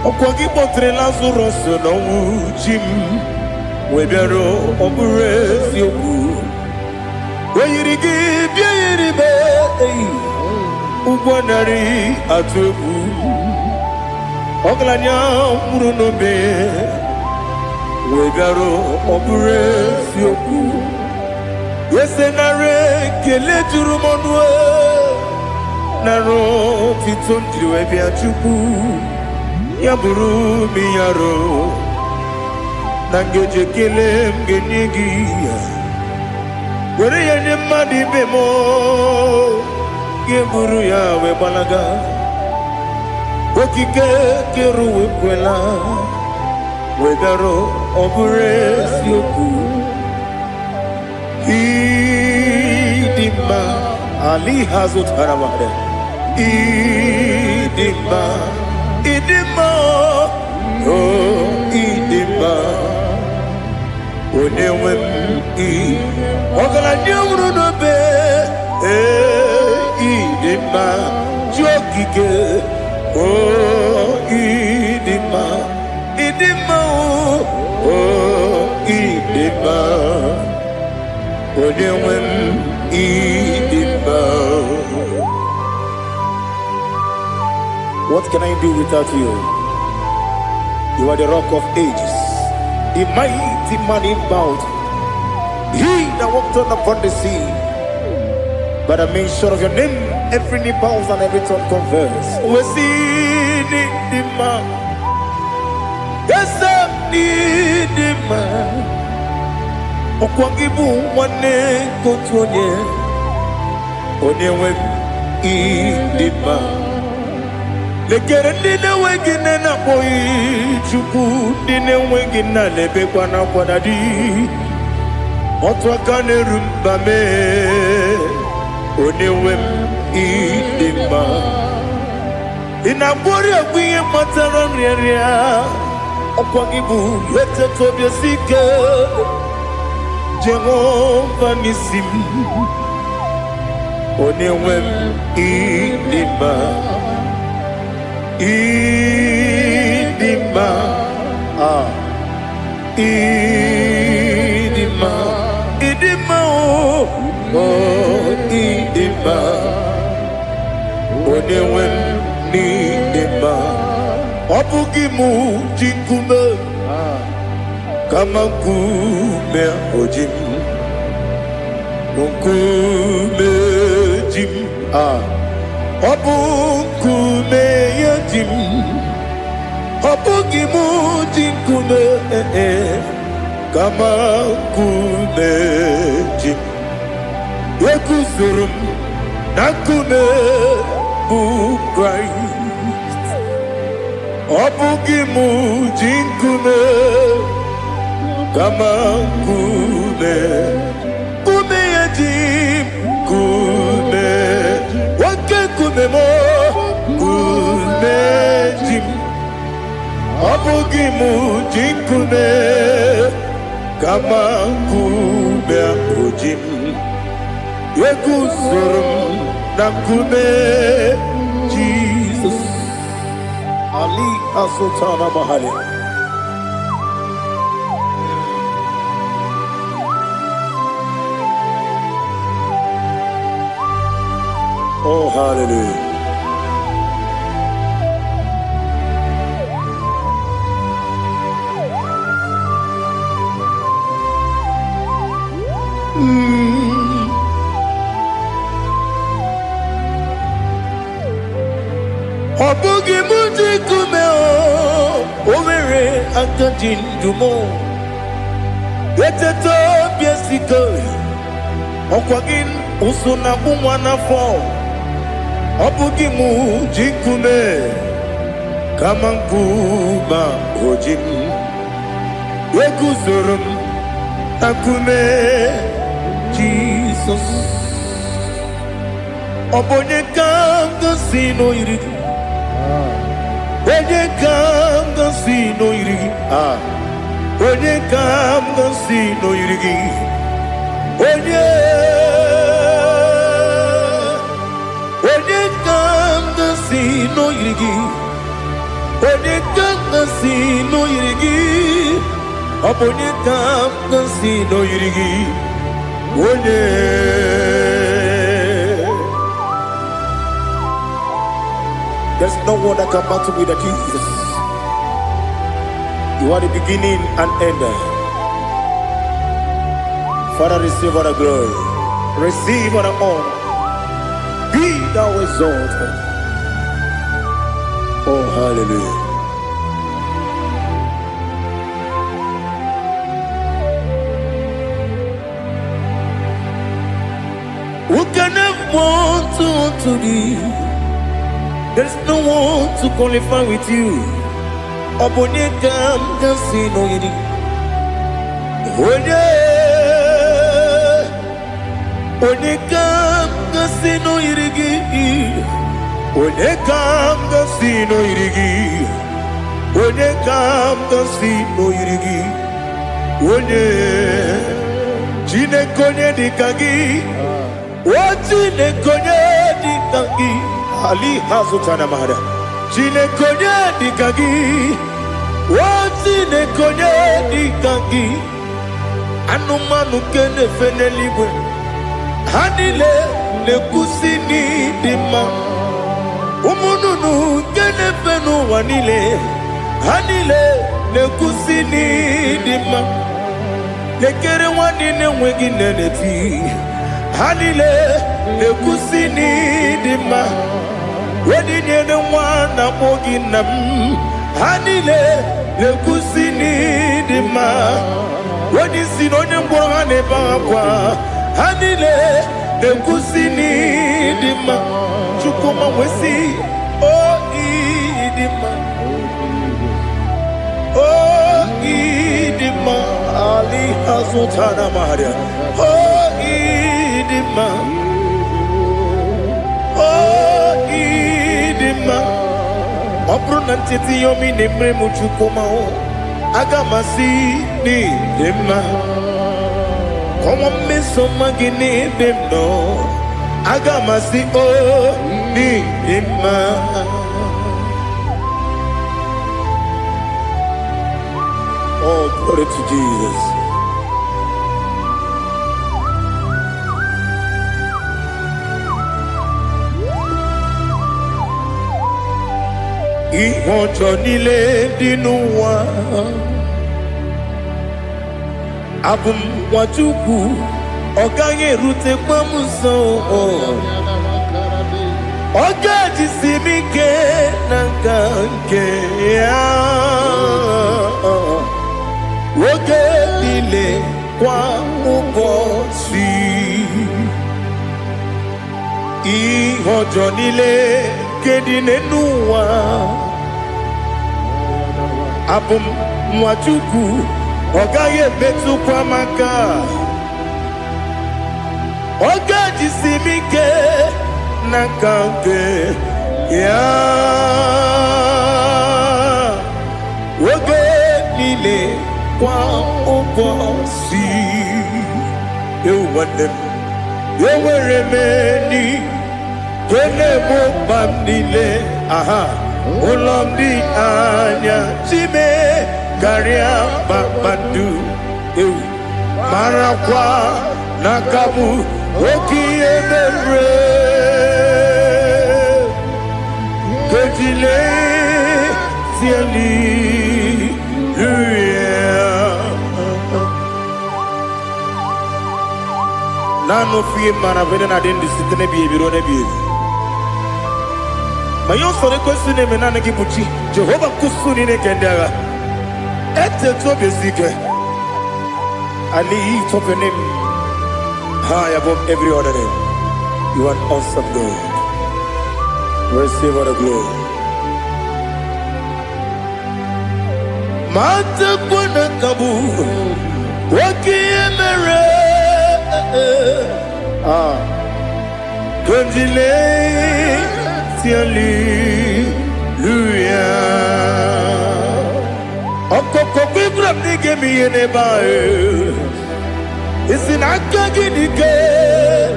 Speaker 1: Ọkwa gị kpọtere Lazarọs n'ọnwụ chi m webere ọ bụrụ eziokwu. Oyiri gị bịa yiri be ụgwọ narị atụ egwu. Ọgaranya mkpụrụ n'obe wee bịarụ ọ bụrụ eziokwu. Ese nara ekele juru m ọnụ nara otito m jiri wee bịa Chukwu. Ya bụrụ m ya ro na ngeji ekele m ga-enye gị ya. Were ya nye mmadụ ibe m ga-eburu ya wee gbalaga. Okike kere wekwela wegara ọ bụrụ eziokwu. Ịdị mma Ali ha zụtara mmadụ. Ịdị mma ịdị mma ịdị mma onye nwe m ọgaranya nwụrụ n'obe. Ịdị mma ji okike ịdị mma ịdị mma ịdị mma onye nwe m ịdị mma. What can I do without you? You are the rock of ages, the mighty man in battle. He that walked on upon the sea. By the mention of your name, every knee bows and every tongue confess. We see the man. Yes, the man. Okwangibu wane kotonye. Onyewe the man. Lekere ndine wengine na boyi Chukwu ndine wengine lebe kwa na kwadadi. Otwa kane rumba me onyewe ịdị mma. Ịna-agbori agwụnye matara nrịarịa. Ọkwa gị bụ etetu obi esike Jehova n'isi m. Onyewe m ịdị mma. Ịdị mma ịdị mma ịdị mma ịdị mma onyewe m n'ịdị mma. Ọ bụghị m ji nkume kama nkume oji m. Nkume ji m ọ bụ nkume ya ji m. Ọ bụghị m ji nkume kama nkume ji m. Eguzoro m na nkume bụ Kraịst. Ọ bụghị m ji nkume kama nkume. Nkume ya ji m nkume. Nwoke nkume m nkume ji m. Ọ bụghị m ji nkume kama nkume oji m. Eguzoro m na nkume Jesus. Ali Asultana Mahali. Oh, hallelujah. Obugi muji kume Omere akadin dumo Eteto biesiko Okwagin usuna umwana fo Obugi muji kume Kamankuma hojim Ekuzurum akume Jesus Obonye kanga sino irigi Onye kanga sino irigi Onye kanga sino irigi Onye kanga sino irigi Onye kanga sino irigi Obonye kanga sino irigi Onye There's no one that can battle with Jesus. You are the beginning and end. Father, receive all the glory. Receive all the honor. Be thou exalted. Oh, hallelujah. Who can have one to thee? There's no one to qualify with you. Obonye kam kasino yidi. Onye kam kasino yidi. Onye kam kasino yidi. Onye kam kasino yidi. Onye chine konye dikagi. Chine konye dikagi. Ali hazutana mahada. Chine konye dikagi. Chine konye dikagi. Anumanu kene fenelibwe. Hanile ne kusini dima. Umununu kene fenu wanile. Hanile ne kusini dima. Nekere wanine wegi neneti. Hanile ne kusini dima. Wedi nyene wana mogi nam Hanile le kusini dima Wedi sinonye mbora neba kwa Hanile le kusini dima Chukuma wesi idima idima Ali hazutana maharia idima Obruna titi yomi nemre muchukoma agamasi ni dema Komo meso magini demno agamasi ni dema Oh, glory to Jesus. Ihojo nile dinuwa Abum wachuku Oganye rute kwa muso Oga jisimike nankanke Oge nile kwa ubosi Ihojo nile kedinenuwa Abum mwachuku Ogaye betu kwa maka Oga jisimike nakanke Oge nile kwa ubosi Ewanem Eweremeni Kene mo pamnile Ulomdi anya Chime Karia Babandu Marakwa Nakabu Oki Emere Kejile Siali Nano fie mana vene na den disitene bi ebiro ne bi Mayo sore kwesune menana kibuchi. Jehovah kusuni ne kendaga. Ete to besike. I lift up your name high above every other name. You are an awesome God. Receive all the glory. Mata kuna kabu waki emere Konjile tiali luya Okoko kwibram nige miyene bae Isinaka ginike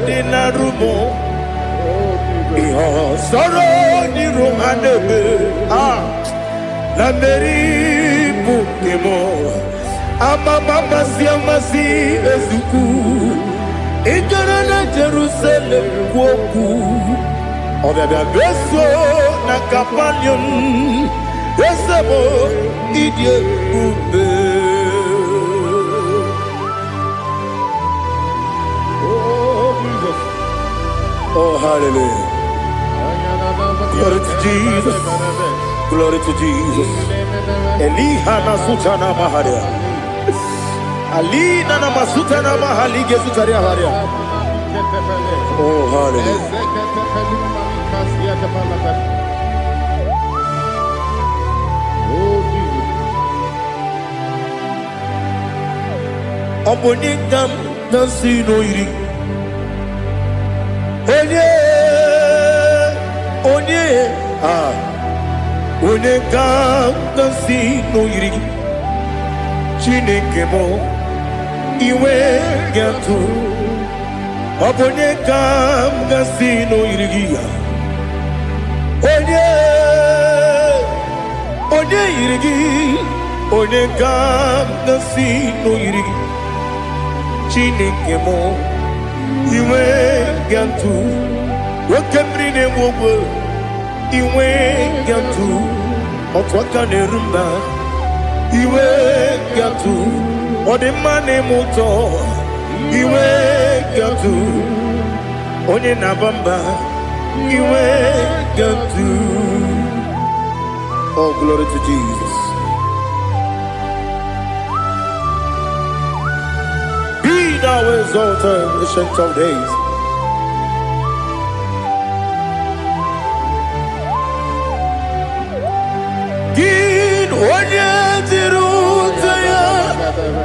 Speaker 1: dinarumo Iho soro ni romanebe La meri bukemo Ama mama si amasi ezuku Ikarana Jerusalem woku Obebe beso na kapanion Esebo idye ube
Speaker 2: Oh, Jesus.
Speaker 1: Oh, hallelujah. Glory to Jesus. Glory to Jesus. Elihana sutana maharia. Alina na masutana mahali gezutaria haria. Oh, hallelujah.
Speaker 2: Oh, Jesus.
Speaker 1: Obonikam nasino iri. Onye Onekam nasino iri. Chineke mo iwe gatu. Obonekam nasino iri. Onye iri. Onekam nasino iri. Chineke mo iwe gatu. Wakemri ne wowo iwe gatu. Otwaka ne rumba iwe gatu. Odemane moto iwe gatu. Onye nabamba iwe gatu. Oh, glory to Jesus. Be thou exalted, ancient of days. Onye tiruta ya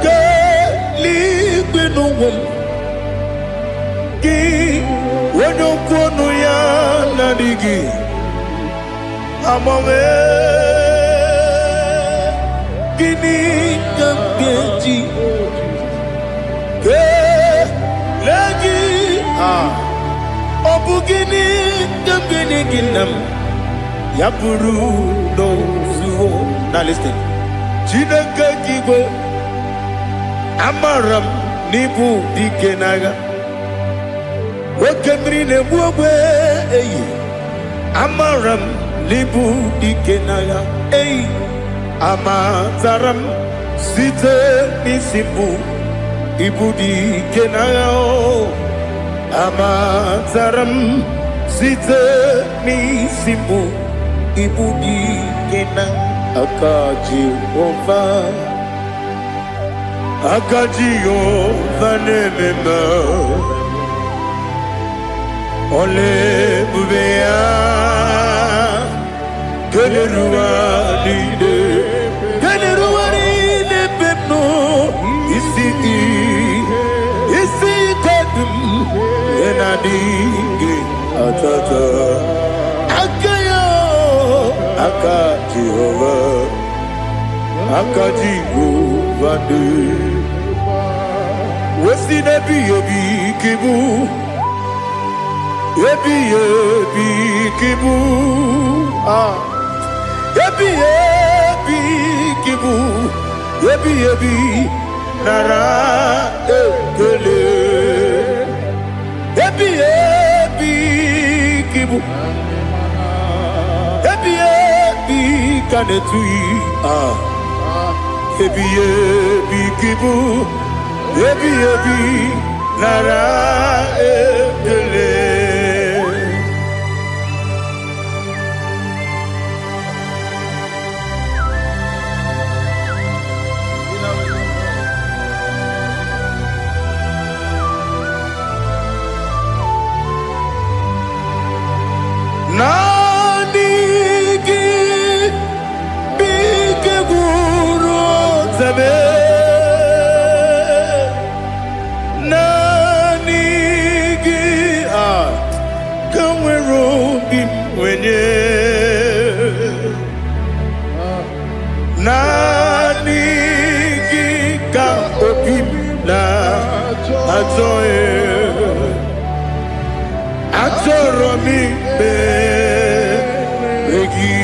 Speaker 1: ke ligbinu ki onye kwonu ya na digi amame gini kambeji ke lagi obu gini kambeni ginam ya buru no. Now listen. Chineke kigo amaram nibu dikenaga. Wakemri ne buwe eyi. Amaram nibu dikenaga. Eyi. Amataram site nisibu ibu dikenaga. Amataram site nisibu ibu dikenaga. Akaji Ova nemema Ole bubea Kenerua lide pepno Isi kadum Enadingi atata Akaji Ova de Wesi nebi ebi kibu Ebi kibu Ebi kibu Ebi nara ekele Ebi kibu Ebi kanetui Ebi kibu Ebi nara ekele me nanigi kamwero bim wenye nanigi ka opim na atoe atoro mi be regi.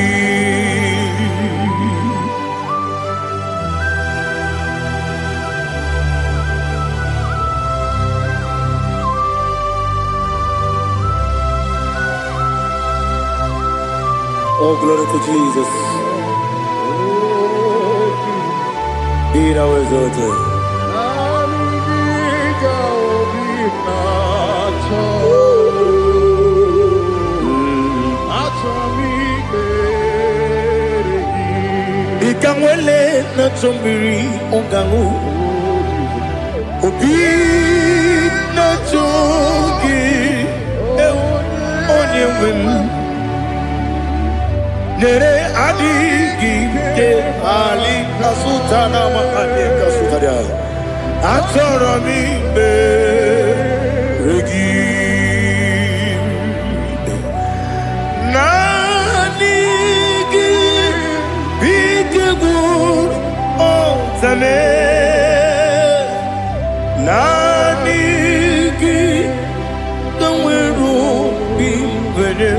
Speaker 1: Oh, glory to Jesus. Be thou exalted. Ikangwele na chombiri ongangu obi na chogi onye wem nere adigi ke ali kasutana ma ane kasutaria atoro mi be regi nanigi bitigur otame nanigi kamweru bingwene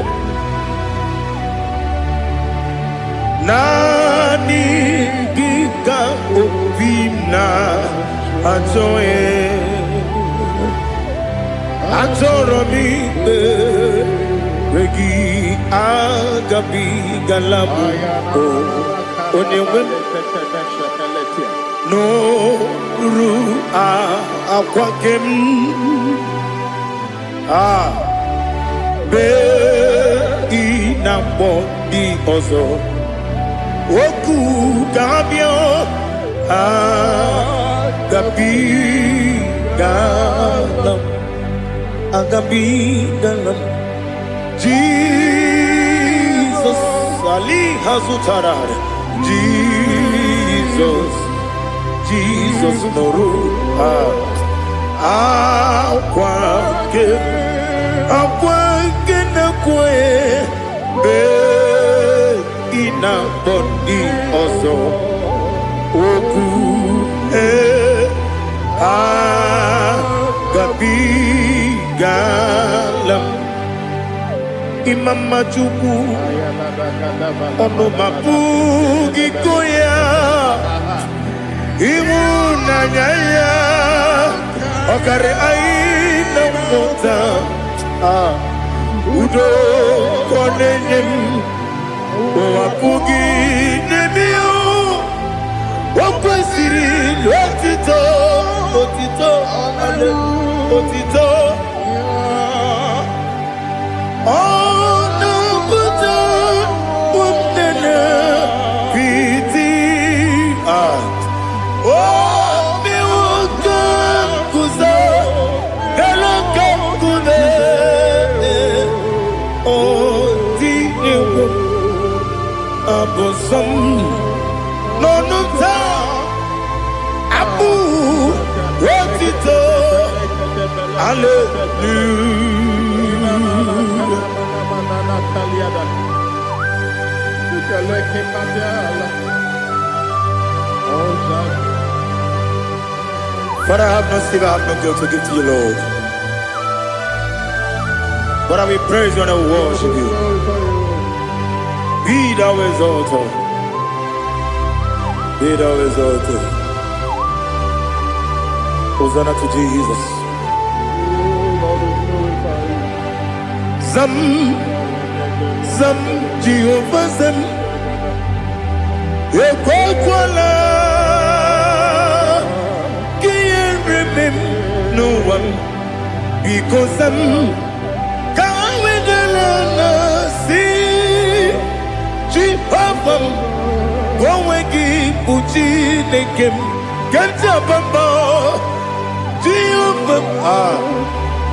Speaker 1: nanigi ka opimna atoe atoro mi regi agabi galabu onyewe no ru akwakem be inambo di ozo oku gabio agabi galam Jesus Ali Hazutarar Jesus Noru akwake na kwe be ina bodi oso oku gabi galam Imam Majuku ono mapugi koya imu nanyaya okare aina mota udo konenyem wapugi nemio wakwesiri otito Nonuta Abu Rotito Father, I have no sin, I have no guilt to give to you, Lord. But I will praise you and I will worship you. Be thou exalted. Be thou exalted. Hosanna to Jesus. Zam Jehovah Zam Ekwakwala Can't remember no one because Zam Can't wait see Jehovah Gowegi Uchi Nekem Kanjabamba Jehovah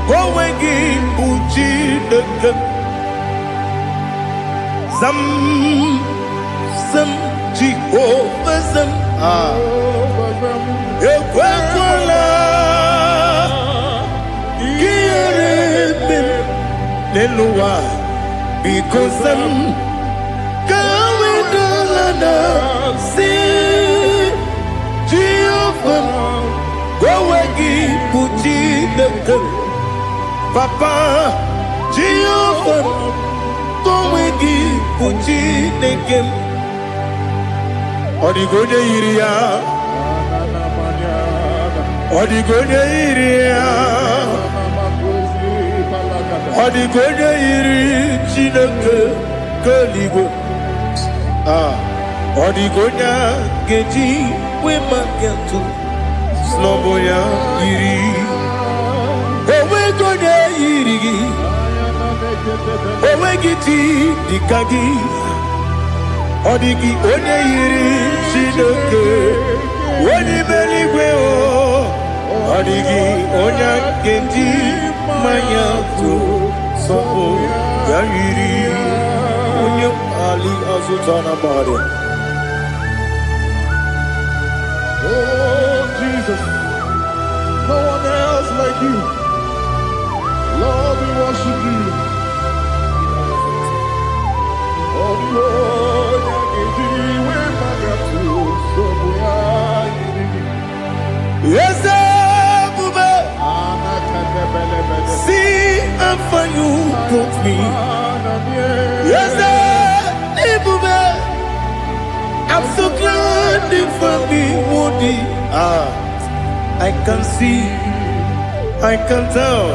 Speaker 1: Gowegi Uchi Nekem Zam Jehovah Zam ekwekwala ihere n'elu ụwa biko zam ka wedala na si Jehova gowe gị bụ Chineke Papa Jehova gowe gị bụ Chineke ọ dịghị onye yiri ya ọ dịghị onye yiri ya ọ dịghị onye yiri Chineke nke eluigwe ọ dịghị onye ga-eji wee maka atụ n'ọbụ ya yiri onweghị onye yiri gị onweghị chi dịka gị ọ dịghị onye yiri Chineke onye ime eluigwe ọ dịghị onye ga-eji mmanya atụ sọpụ ya yiri onye ali azụta na mmadụ.
Speaker 2: Oh Jesus, no one else like you. Lord, we worship you. Oh Lord,
Speaker 1: yes, see how far you brought me. Yes, I'm so glad you found me, Monie. I can see, I can tell,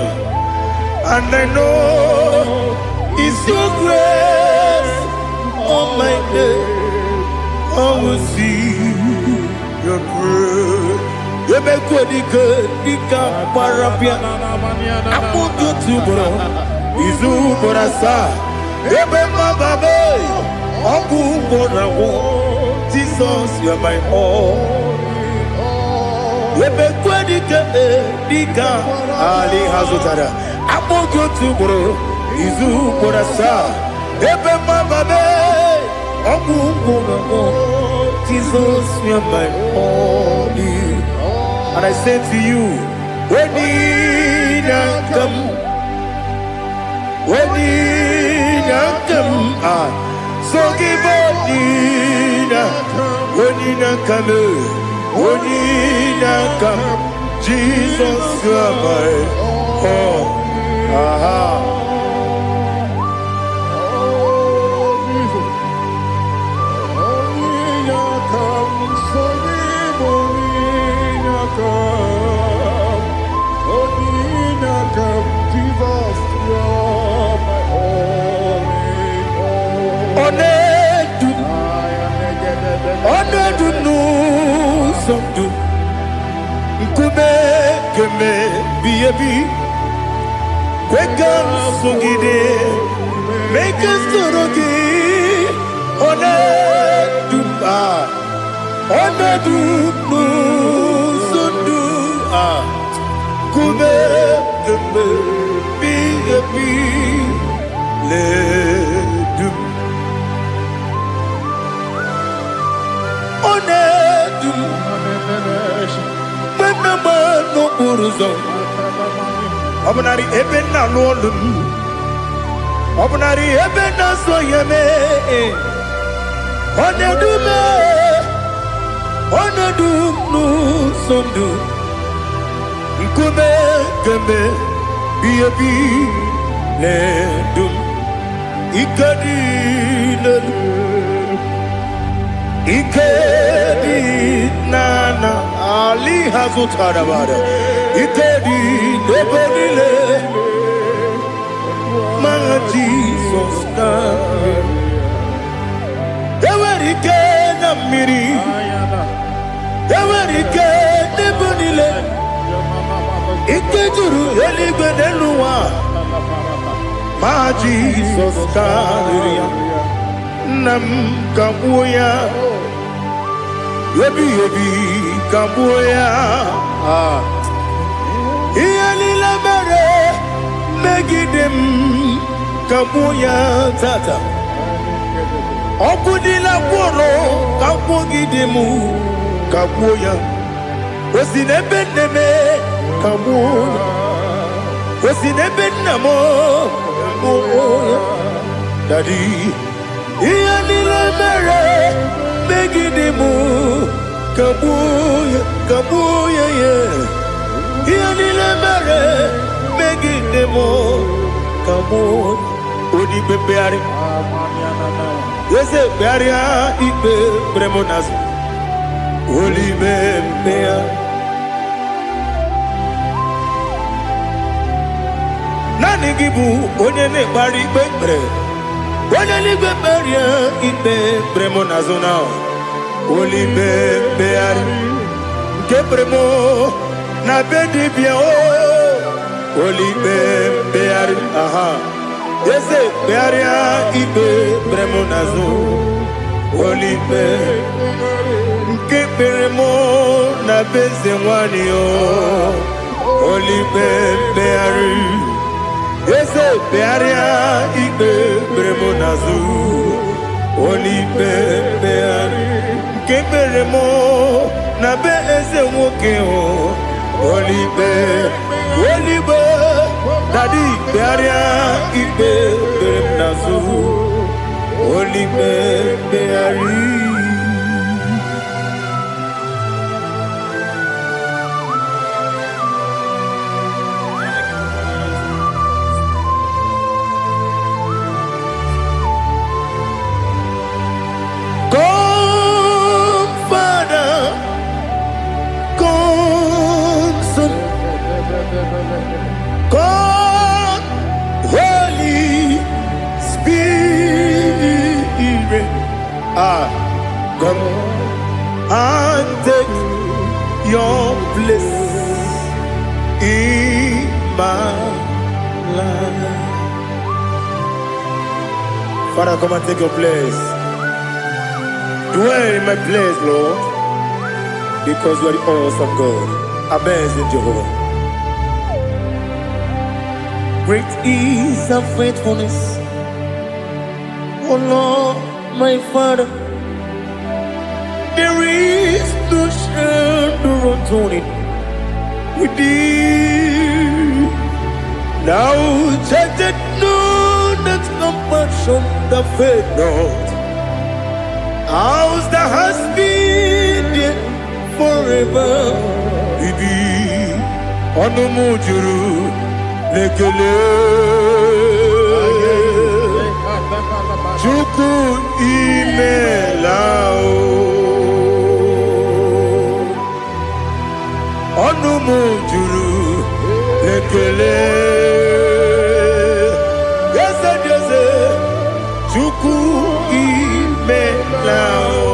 Speaker 1: and I know it's your grace. Oh my God, I will see your grace. You make good, Dika Parapia. I put you to bro. Izu Borasa. You make my baby. Oku Borawo. Jesus, you're my all. You make good, Dika Ali Hazutara. I put you to bro. Izu Borasa. You make my baby. Oku Borawo. Jesus, you're my all. And I say to you, when did I come? When did I come? So give up, when did I come? When did I come? Jesus, you are my all. Make us Obnari ebena lolum Obnari ebena soyeme Onedume Onedumnu sondu Nkume keme Biyebi Ledum Ikadi lelu Ikadi nana Ali hazutara bada Ikadi nebodile My Jesus name Ewerike na miri Ewerike nebodile Ikejuru eligwe neluwa My Jesus name Nam kabuya Yebi kabuya Iyalila mere Megidem kabuya tata Okudila kworo kabugidemu kabuya Osinebene kamu Osinebenamo Daddy Iyanile mere Megidimu Kabuya ye Iyanile mere Megidimu Kabuya Odi bebeari Yese bearia Ibe bremonazo Oli bebea Nani gibu onye ne bari bebre Onye ni beberia Ibe bremonazo na Oli bebeari Ke bremo Na bedi bia o Oli bebeari Aha Yese bearia Ibe bremonazo Oli bebeari Keperemo na beze mwani o Oli beari Yese bearia Ibe bremo nazu Oli beari Keperemo na beze mwoke o Oli Daddy bearia Ibe bremo nazu Oli beari God, Holy Spirit, come and take your place in my life. Father, come and take your place. Dwell in my place, Lord, because you are the awesome God. Amazing Jehovah. Great is thy faithfulness, O Lord, my Father. There is no shadow of turning with thee. Now check that no, that compassion that faith not. Ours that has been forever, baby. On the mujuru. Lekele Chuku imelao Onumu juru Lekele Yese Chuku imelao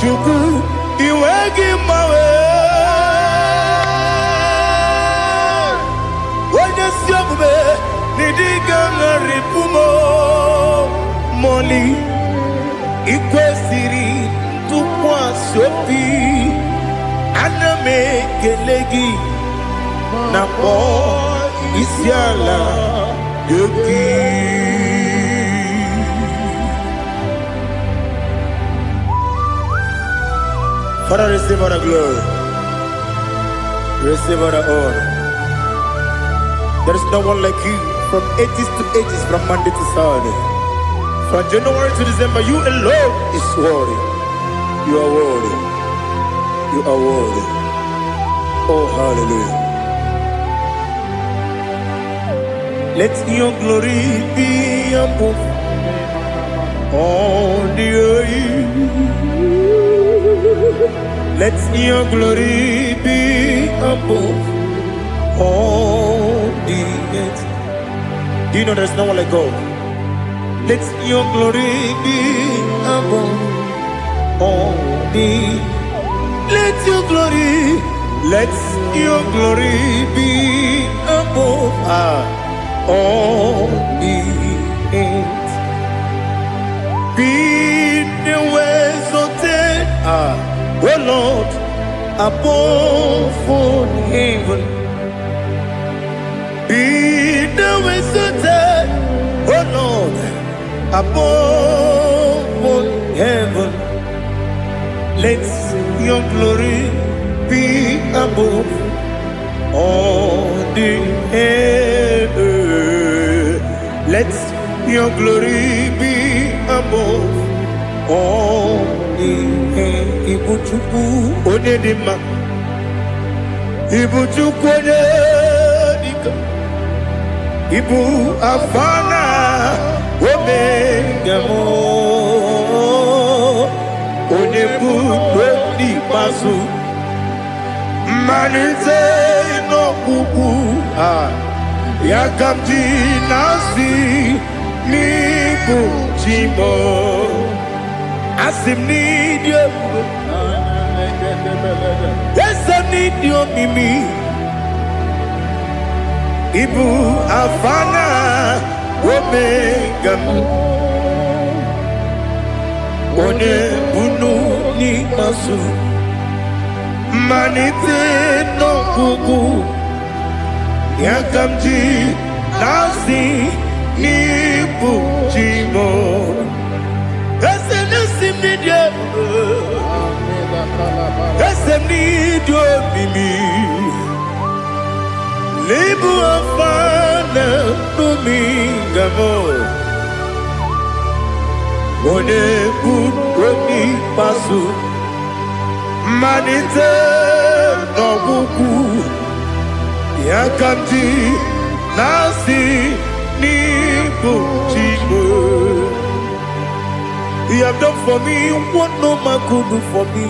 Speaker 1: Chuku iwegi mawe Moli ikwesiri tụkwasị obi ana m ekele na kpọ isi ala gị. Father, receive all the glory, receive all the honor. There is no one like you. From ages to ages, from Monday to Sunday, from January to December, you alone is worthy. You are worthy. You are worthy. Oh, hallelujah. Let your glory be above all the earth. Let your glory be above all the earth. Do you know there's no one like God? Let your glory be above all the. Let your glory be above all the earth. Be the ways of death, oh Lord, above all heaven. Be the visited, oh Lord, above all heaven. Let your glory be above all the earth. Let your glory be above all the earth. Ibuchuku onedima, Ibuchuku onedika, Ibu afana omega mo, onebu weni masu, manize no kuku yakamji nasi nibu chimo. Asim need you. Yes, I need you, Mimi. Ibu afana omega. One bunu ni masu. Manite no kuku. Yakamji nasi nibu chimo. Esem need you, Mimi. Lebu afana numingamo. One buni pasu. Manite no buku. Yakamji nasi ni buchimo. You have done for me what no man could do for me.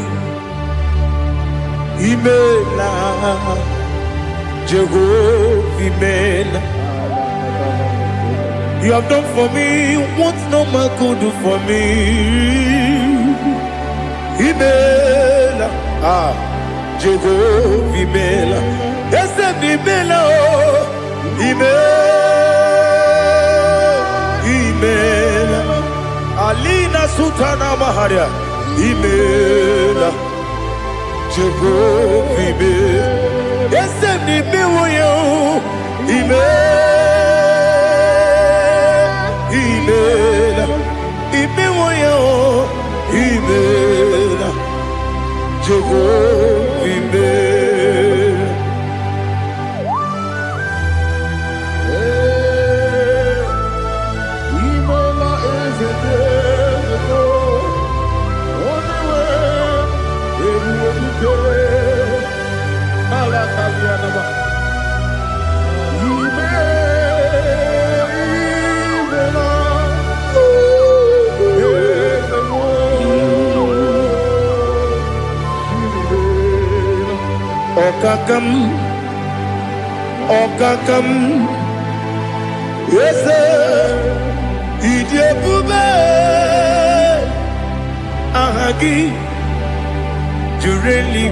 Speaker 1: Imela, Jehovah, Imela. You have done for me what no man could do for me. Imela, Jehovah, Imela. Yes, Imela, Imela. Alina Sutana Maharia, Imela, Jehovah, Imela. Yes, Imela, Imela, Imela, Jehovah, Imela. Okakam, yes, Idiabube, Ahagi, Jureli,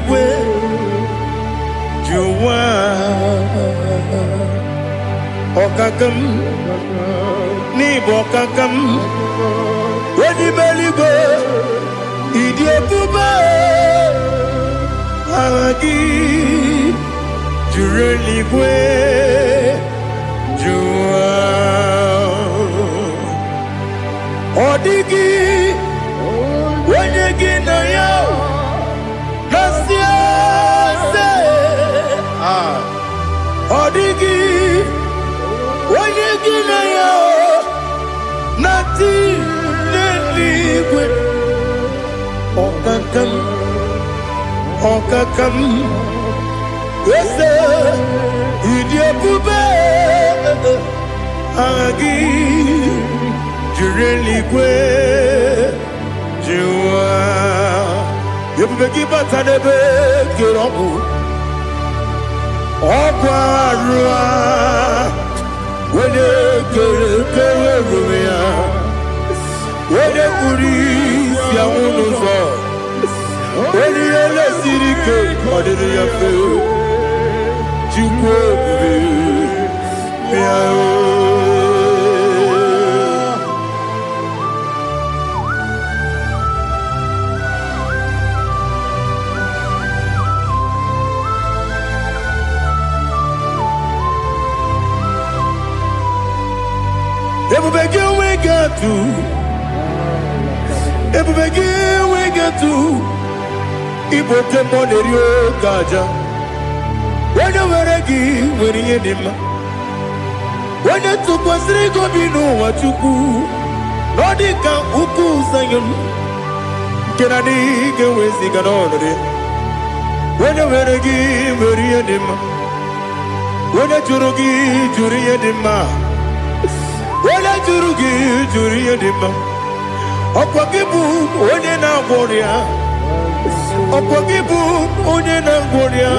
Speaker 1: Juwa, Okakam, Nibokakam, Wedi Beligo, Idiabube, Ahagi. Jureligwe, Jua, Odigi, when you get a yow, Nassia, Odigi, when you get a yow, Nati, Neligwe, Okakam. Yes, Idiabube, Agi, Jureligwe, Jua. You begin but I never get on. Aquarua, when you get when you police, Yamuno, when you let it go, what did you feel? Igbo temone rio gaja. When you were a give, when you did ma. When you took was Rigo Bino, what you do. Nodika Uku Sayon. Can I dig away Ziganone? When you were a give, when you did ma. When you Jurugi, Juria de ma. When you Jurugi, Juria de ma. Okwagibu, when you now warrior. Okwagibu, when you now warrior.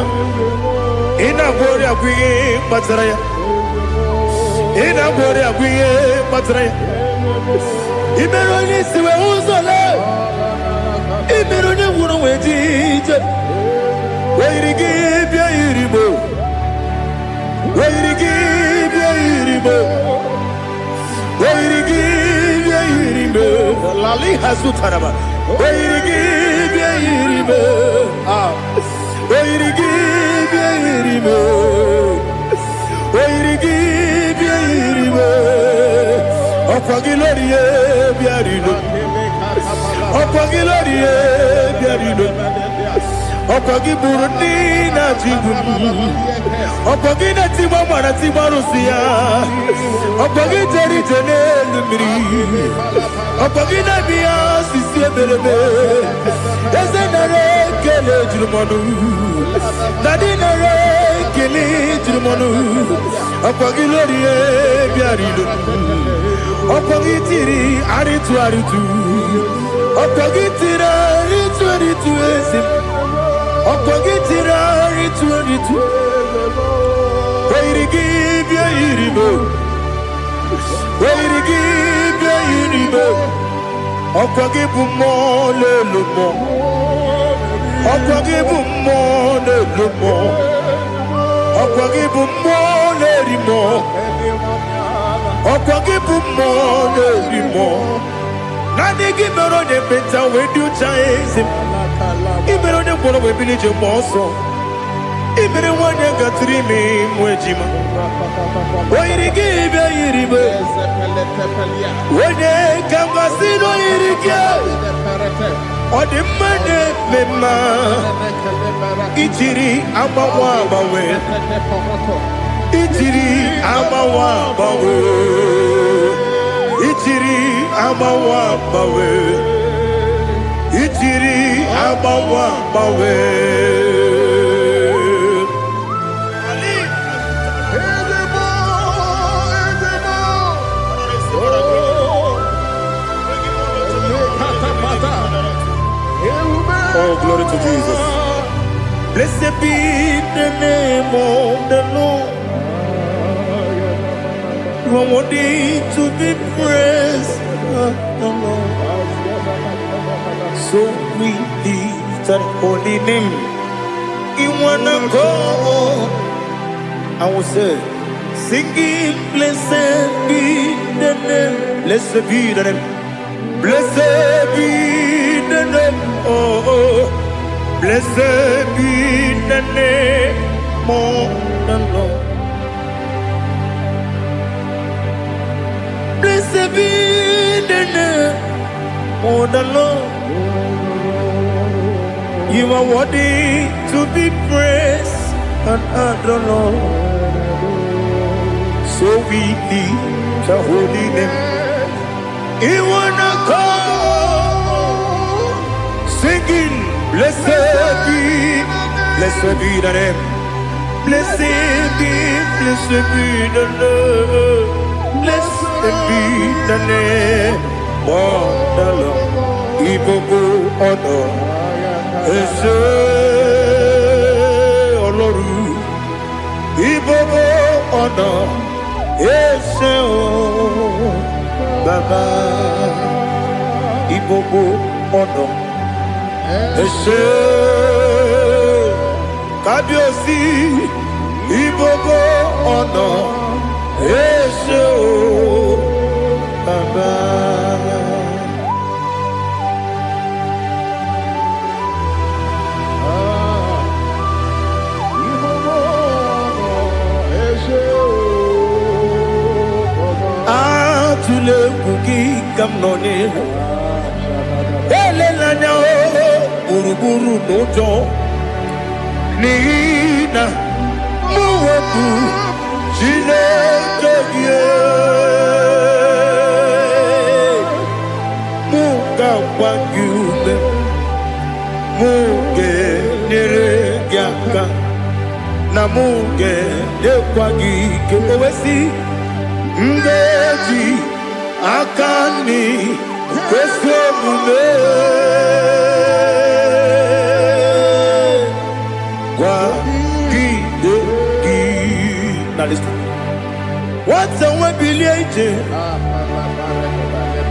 Speaker 1: Ina bori akwiye matraya. Ina bori akwiye matraya. Imeroni siwe uzole. Imeroni wuro wejije. Weirigi bia iribo. Weirigi bia iribo. Weirigi bia iribo. Lali hasutaraba. Weirigi bia iribo. Weirigi bia iribo. Weirigi bia iribo. Okwagilorie bia iribo. Okwagilorie bia iribo. Okwagiburundi na jibu. Okwagina tiba mwana tiba rusia. Okwagiteri jene lumiri. Okwagina biya sisi ebelebe. Ezenare kele jirumonu. Nadinare kele jirumonu. Okwagilorie biarido. Okwagitiri aritu aritu. Okwagitira aritu aritu esim. Okwagitira aritu aritu. Weirigi bia iribo. Weirigi bia iribo. Okwagibu mo lelumo. Okwagibu mo lelumo. Okwagibu mo lerimo. Okwagibu mo lerimo. Nani gimero de beta we do chaise. Ibero de kono we bilije moso. Ibere wanya gatrimi mwejima. Weirigi bia iribo. Wene kambasino irige. Odimane mema. Ichiri amawa bawe. Ichiri amawa bawe. Ichiri amawa bawe. Ichiri amawa bawe. Oh, glory to Jesus. Blessed be the name of the Lord. You are worthy to be praised, the Lord. So we lift that holy name. You wanna go? I will say, singing, blessed be the name. Blessed be the name. Blessed be the name. Oh, blessed be the name of the Lord. Blessed be the name of the Lord. You are worthy to be praised and adored, Lord. So we lift the holy name. You wanna call, singing, blessed be the name. Blessed be the Lord. Blessed be the name of the Lord. Ibogo honor, Ese Oloru. Ibogo honor, Ese Baba. Ibogo honor, Ese Kabiosi. Ibogo honor, Ese Baba. Tule kuki kamnoni ele lanya o gburugburu n'ụjọ n'ihi na mụ wepụ Chineke gị mụ ga-agba gị ume mụ ga-enyere gị aka na mụ ga-enyekwa gị ike owesi ngeji aka nri kwesị omume gwa gị gị na listen nwata nwe bilie ije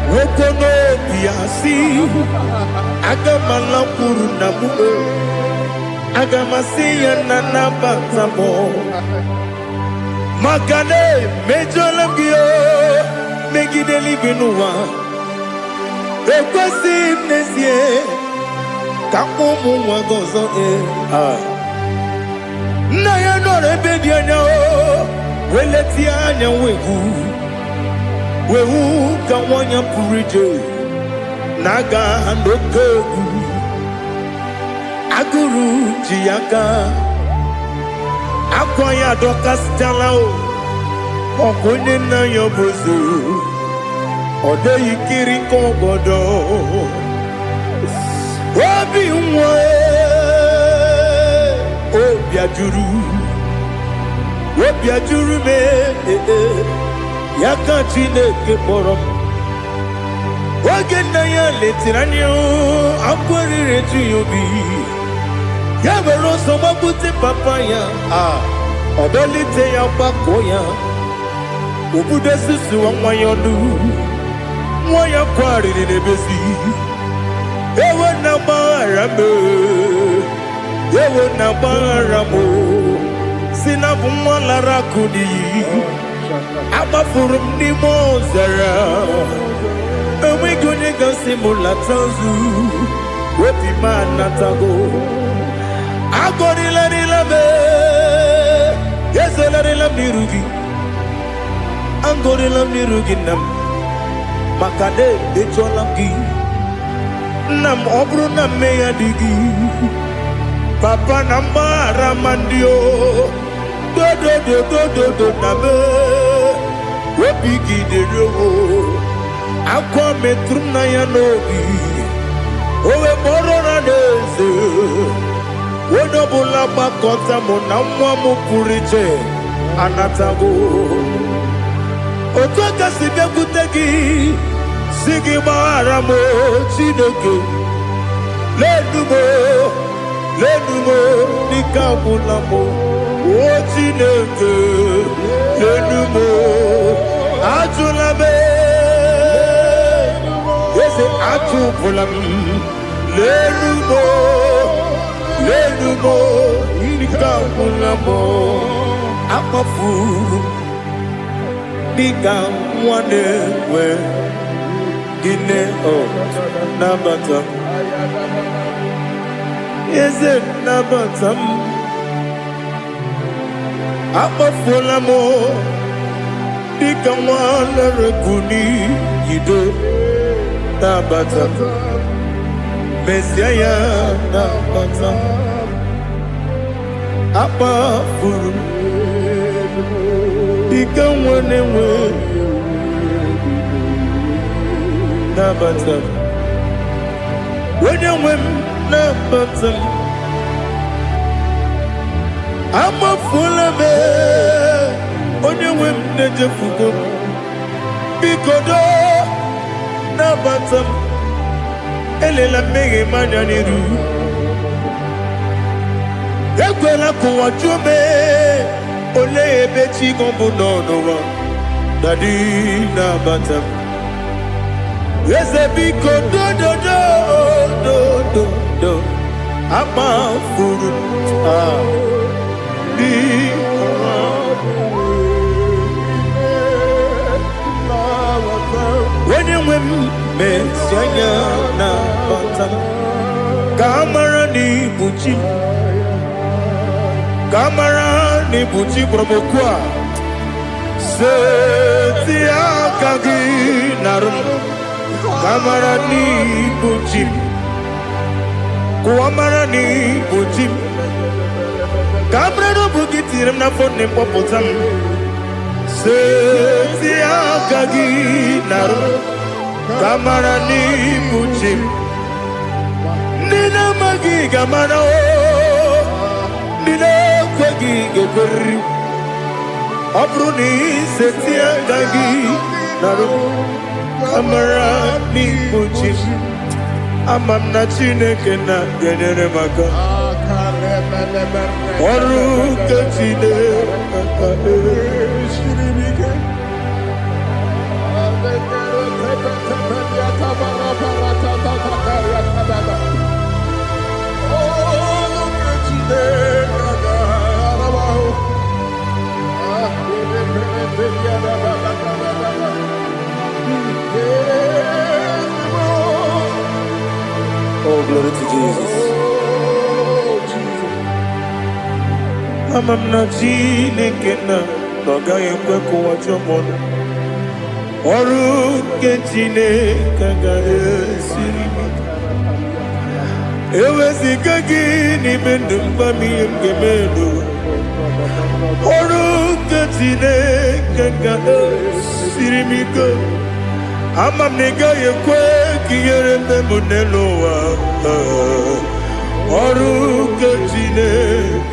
Speaker 1: nwoke n'obi ya si aga m alakwuru na mụ aga m asị ya na nabata m maka na emejọla m gị megide eluigwe n'ụwa ekwesịghị m n'ezie ka ụmụ nwa gị ọzọ nna ya nọrọ ebe dị anya wee letie anya wegwu ka nwanyị pụrụ ije na-aga n'oke egwu agụrụ ji ya gaa akwa ya dọkasịtala ọkwa onye nna ya bụzu ọ dịghị kiri ka ọgọdọ obi nwa obi ajuru m ya ka Chineke kpọrọ m oge nna ya letiri anya akwa riri eju ya obi ya were ọsọ gbapute papa ya ọ dọlite ya gbakọ ya obodo susuwa nwa ya ọnụ nwa ya kwarịrị n'ebezi ewe na gbaghara m si na bụ nwa lara akụ n'iyi agbafuru m n'ime ọzara enweghị onye gasị m lata nzu obi m anatago agọrịlarịla m ezolarịla m n'iru gị agọrịla m n'iru gị nna m maka na ejọla m gị nna m ọ bụrụ na mmehie dị gị papa na mgbaghara ma ndị dodododododo na m obi gị dịrị owo akwa metụrụ m na ya n'obi owe kpọrọ na n'eze onye ọbụla gbakọta mụ na nwa m pụrụ iche anatago otu aka si bịakwute gị si gị gbaghara m Chineke lenumo dịka agwụla m o Chineke lenumo ajụla m eze ajụpụla m lenumo dịka agwụla m akpafuru dịka nwa na-enwe gịnị nabata m eze nabata m akpafuola m dịka nwa na-erekwu n'iyido nabata m mezie ya nabata m akpafuru m dịka nwa na-enwe nabata m onye nwe m nabata m amafuola m onye nwe m na-ejefugo m biko nabata m elela mmehie m anya n'iru ekwela ka ụwa jụọ m olee ebe chi gị bụ n'ụwa dadi nabata m eze biko do akpafuru onye nwe m mesi anya na bata m ka amara n'ibu chi ka amara n'ibu chi kpọrọ m okwu a seti aka gị narụ m ka amara n'ibu chi Kuamarani Bujim Cabrero Bugitirim na phone Popotam Setia Kagi Naru Kamarani Bujim Nina Magi Gamana Nina Kwagi Gabri Abruni Setia Kagi Naru Kamarani Bujim Amam na Chineke na genere maka Oru ke Chineke Shirimike Oh, glory to Jesus. Amam na Chineke na noga yekwe kuwacho mono. Oru ke Chineke ga esiri. Ewezi kagi ni mendu mbami yemgemendo. Oru ke Chineke ga esiri miko. Amam nega yekwe kiyere memunelo wa Oru kechine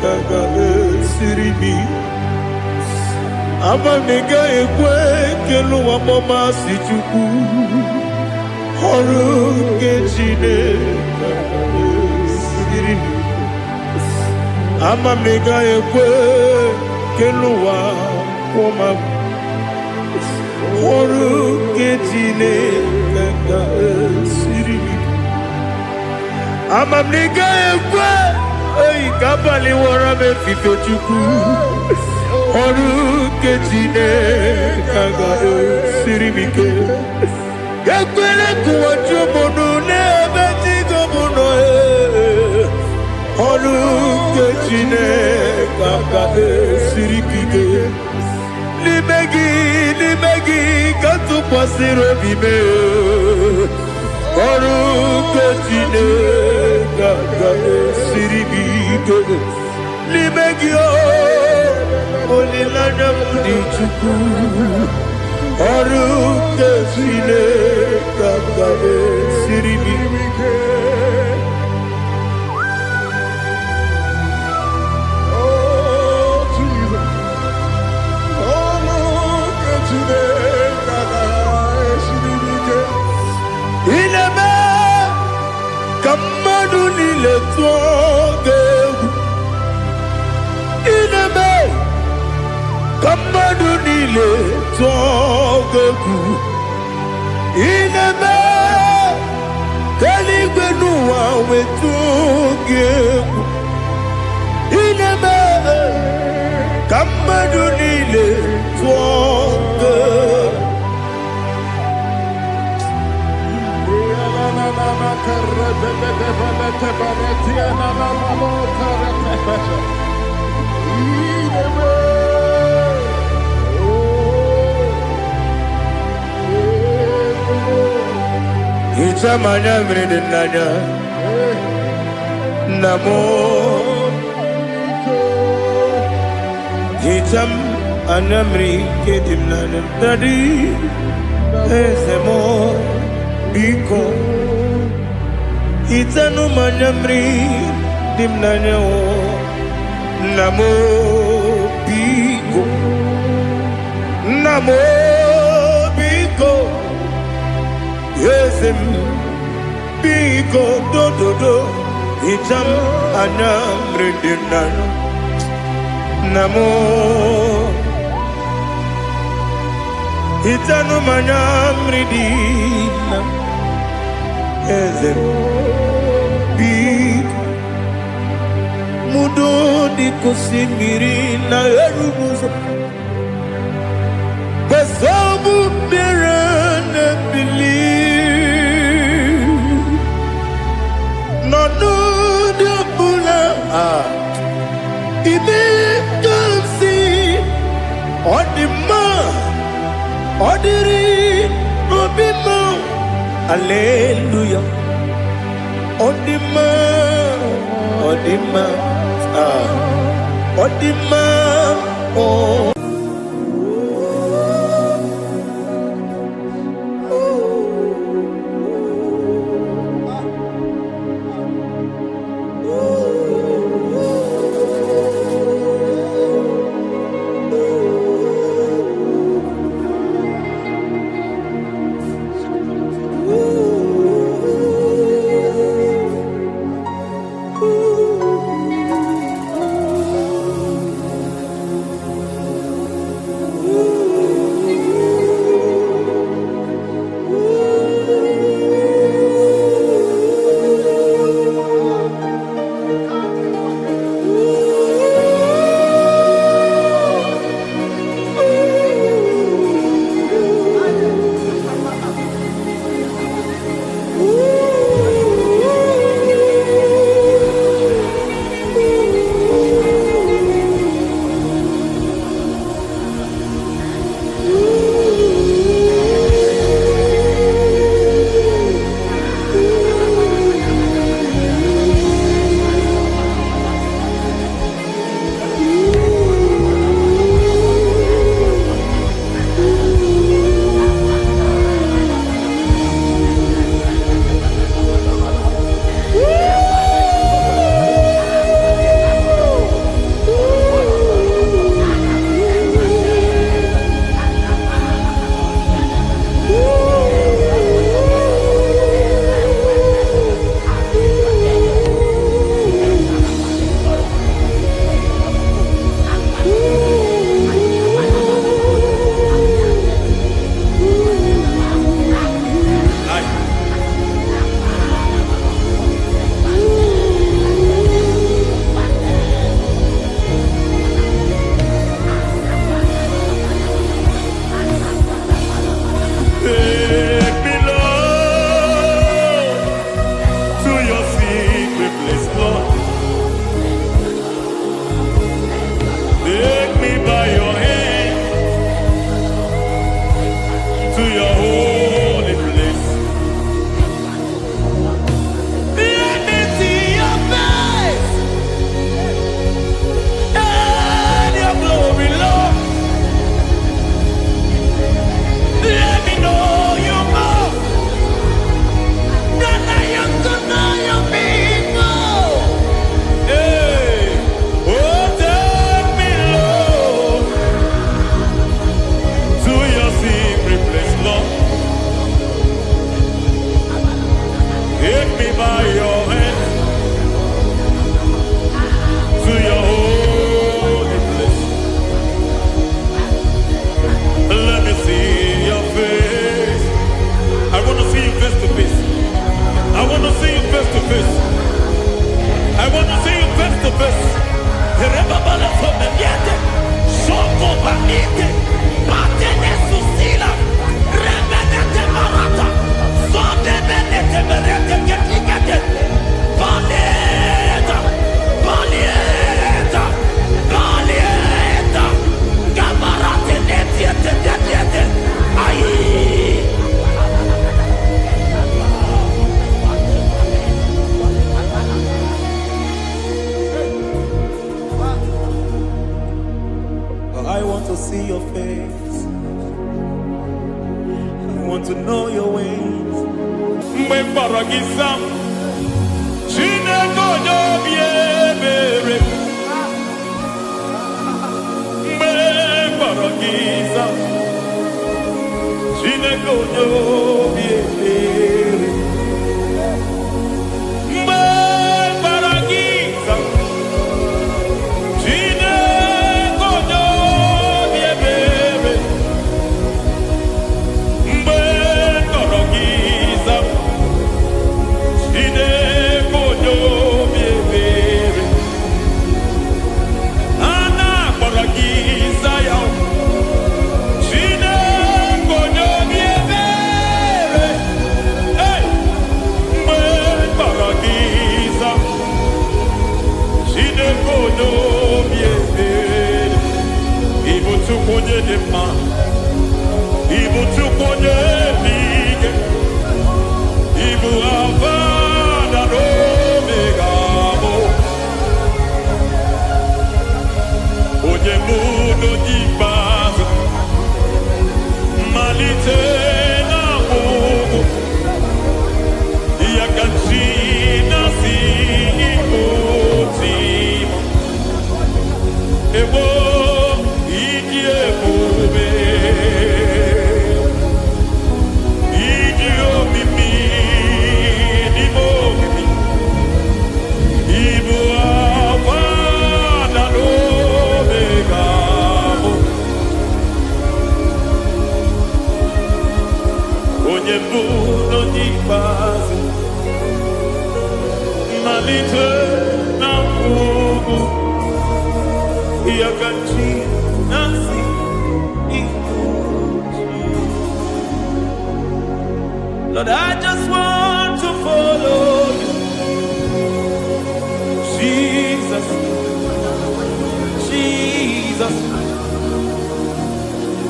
Speaker 1: kaga siribi Amam nega yekwe kelu wa mama si chuku Oru kechine kaga siribi Amam nega yekwe kelu wa mama Oru ketine kaka siribi Amam nega ekwe Oyi kabali wara me fito chuku Oru ketine kaka siribi ke Yakwele kuwa chumono ne abeti gomuno Oru ketine kaka siribi ke Limegi katu pasiro bime Oru ketine kaka siribi Limegi o Olilanya mudi chuku Oru ketine kaka siribi Ineme Kamadu nile tuoge Ineme Kamadu nile tuoge Ineme Kaligwe nuwa wetuge Ineme Kamadu nile tuoge Ichamanya mridinanya Namo Icham anamri kedimnanya Dadi Ezemo Biko Itanu manyamri dimnanya o Namo Biko Namo Biko Yesem Biko do do do Icham anyamri dimnanya Namo Itanu manyamri dimnanya Yesem Mudo di kusimiri na erumuzo Besobu mirane believe No no de bula Ibe kansi Odima Odiri Obima Hallelujah Odima, Odima, Odima, oh.
Speaker 3: want to know your ways. Mgbe mkpọrọ gị zam, Chineke onye obi ebere. Mgbe mkpọrọ gị zam, Chineke onye obi ebere. Mgbe mkpọrọ gị zam, Chineke onye obi ebere. Mgbe mkpọrọ gị zam, Chineke onye obi ebere. A na-akpọrọ gị Zion, Chineke onye obi ebere. Hey! Mgbe mkpọrọ gị zam, Chineke onye obi ebere. Ị bụ Chukwu onye dị mma, ị bụ Chukwu onye dị ike, ị bụ Alpha na Omega.
Speaker 1: onye muno ikpeazụ malite na ọgwụgwụ ya ka chi na-asị otima egbo ịdị ebube ịdị omimi n'ime omimi ibu akwa na n'omega bụ onye mbụ n'onye ikpeazụ malite na ngwụgwụ ya ka chi na-asị Lord, I just want to follow you, Jesus, Jesus.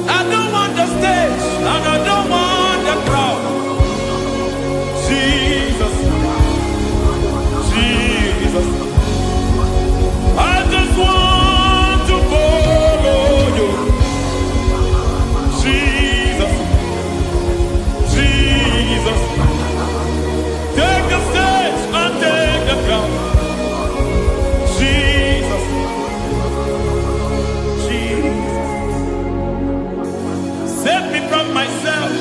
Speaker 1: I don't want the stage and I don't want the crowd. Jesus, Jesus. I just want to follow you, Jesus, Jesus. Take the stage and take the crown. Jesus, Jesus. Save me from myself.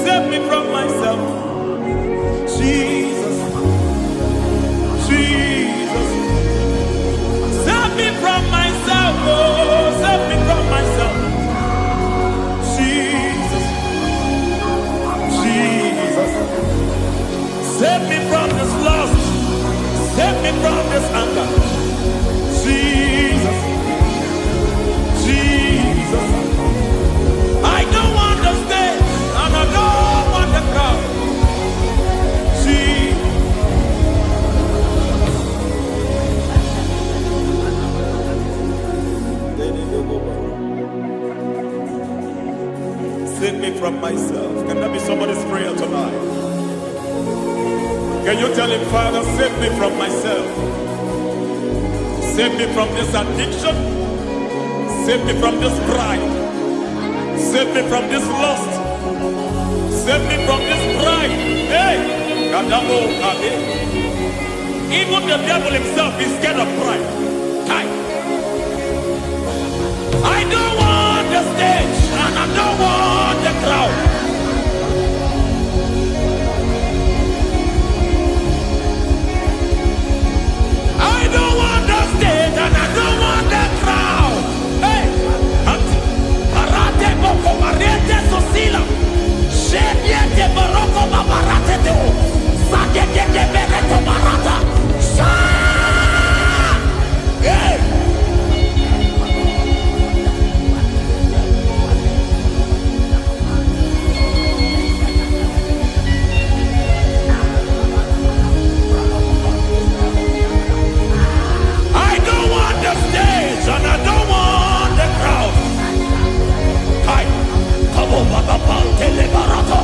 Speaker 1: Save me from myself. Jesus, Jesus. Save me from myself. Oh, save me from myself. Jesus, Jesus. Save me from this lust. Save me from this anger. Jesus, Jesus. I don't want the stage and I don't want the crowd. Jesus. Save me from myself. Can that be somebody's prayer tonight? Can you tell him, Father, save me from myself? Save me from this addiction. Save me from this pride. Save me from this lust. Save me from this pride. Hey! Kadamo, Kade. Even the devil himself is scared of pride. Hi. I don't want the stage and I don't want the crowd. I don't want the stage and I don't want the crowd. Hey, Parate boko mariete sosila. Shebiete baroko babarate deo. Sakete bereto barata. Sha! Hey! And I don't want the crowd. Hi, Kabo Baba Tele Barato,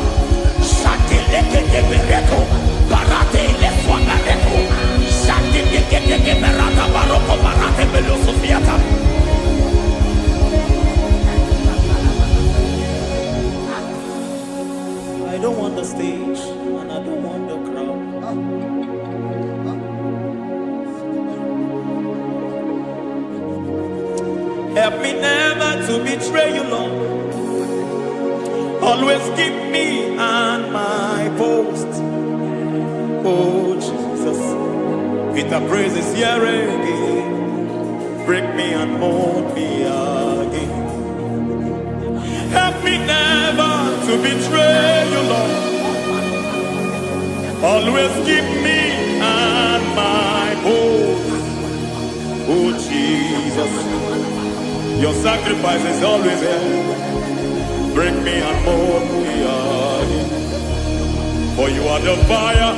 Speaker 1: Shati Leke Bereto, Barate Le Swagareto, Shati Leke Berata Baroko Barate Belosofiata. I don't want the stage and I don't want the crowd. Help me never to betray you, Lord. Always keep me on my post. Oh, Jesus. With the praises here again. Break me and mold me again. Help me never to betray you, Lord. Always keep me on my post. Oh, Jesus. Your sacrifice is always there. Break me and mold me again. For you are the fire,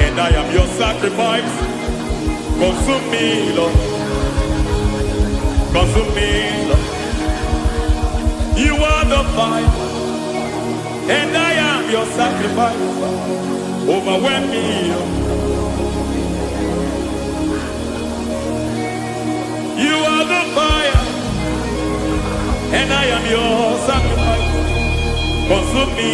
Speaker 1: and I am your sacrifice. Consume me, Lord. Consume me, Lord. You are the fire, and I am your sacrifice. Overwhelm me, Lord. You You are the fire, and I am your sacrifice. Consume me.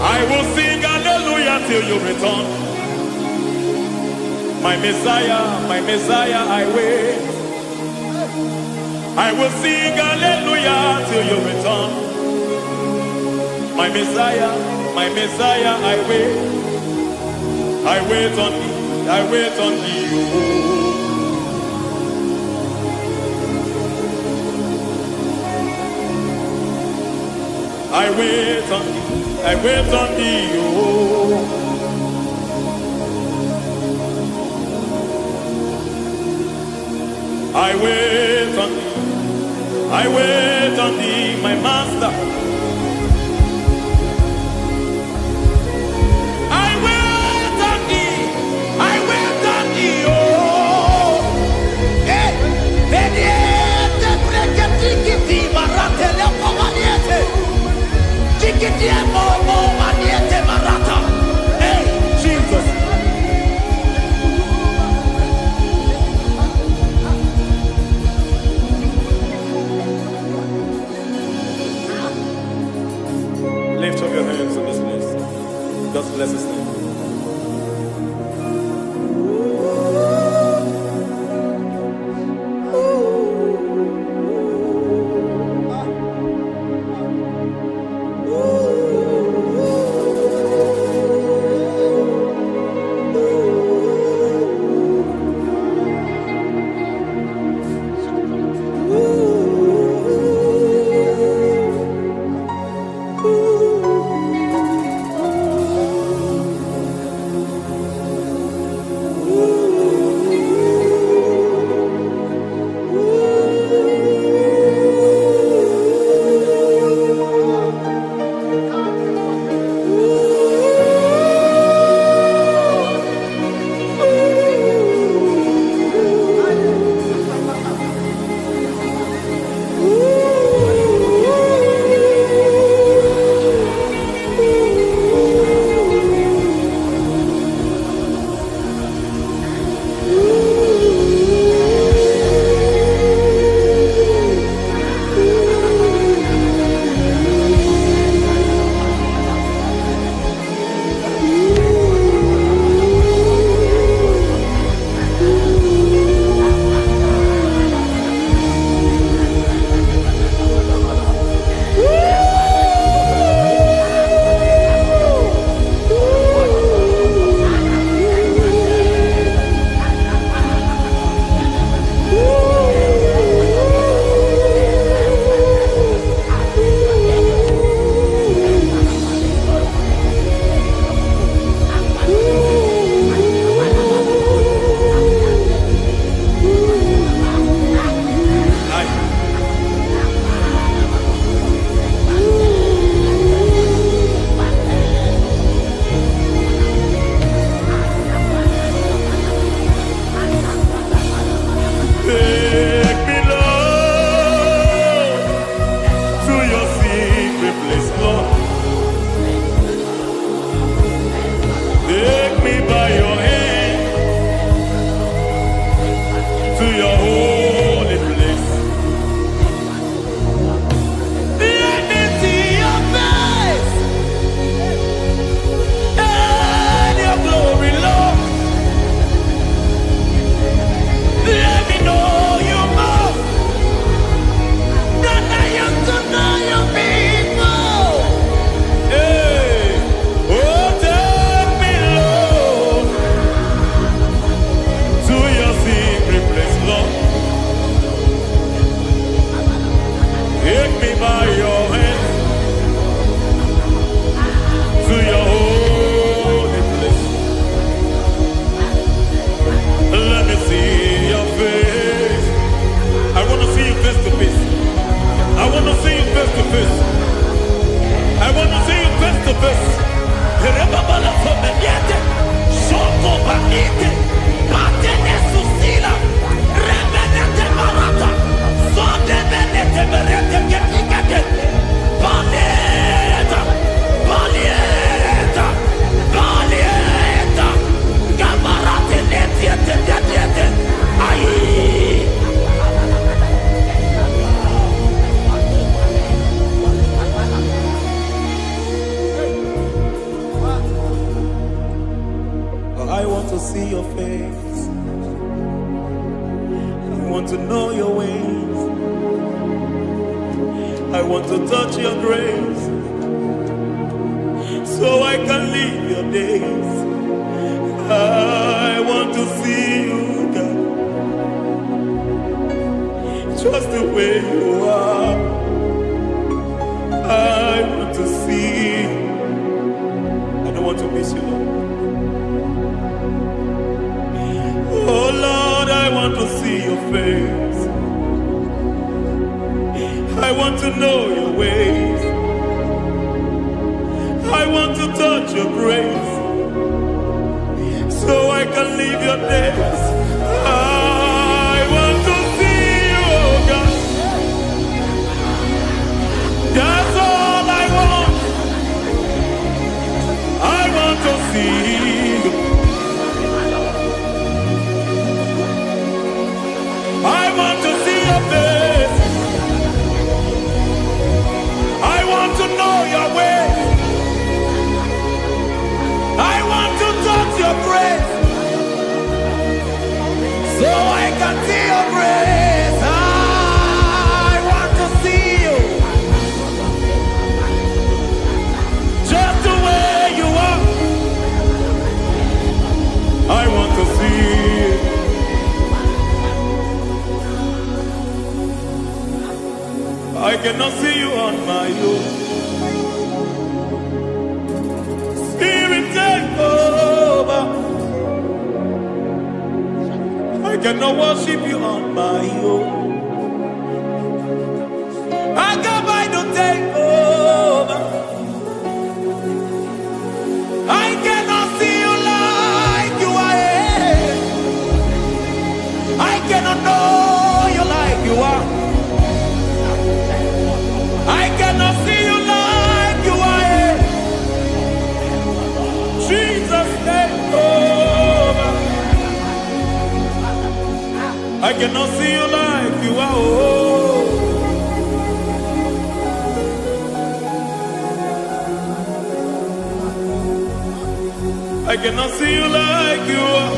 Speaker 1: I will sing hallelujah till you return. My Messiah, I wait. I will sing hallelujah till you return. My Messiah, I wait. I wait on thee, I wait on thee. I wait on thee, I wait on thee. I wait on thee, I wait on thee, my master. I wait on thee, I wait on thee, oh. Hey, vediete, preketi, marate, lepo maniete. Tikiti, mo, maniete, marata. Hey, Jesus. Lift up your hands in this place. Just bless his name. to see your face. I want to know your ways. I want to touch your grace, so I can live your days. I want to see you, God, just the way you are. I want to see you. I don't want to miss you, Lord. Oh Lord, I want to see your face. I want to know your ways. I want to touch your grace, so I can live your days. I want to see you, oh God. That's all I want. I want to see you. I want to see your face. I want to know your ways. I want to touch your grace, so I can see your grace. I want to see you, just the way you are. I want to see you. I cannot see you on my own. Spirit, take over. I cannot worship you on my own. I come by to take over. I cannot see you like you are. I cannot know you like you are. I cannot see you like you are. Jesus, take over. I cannot see you like you are. Oh. I cannot see you like you are.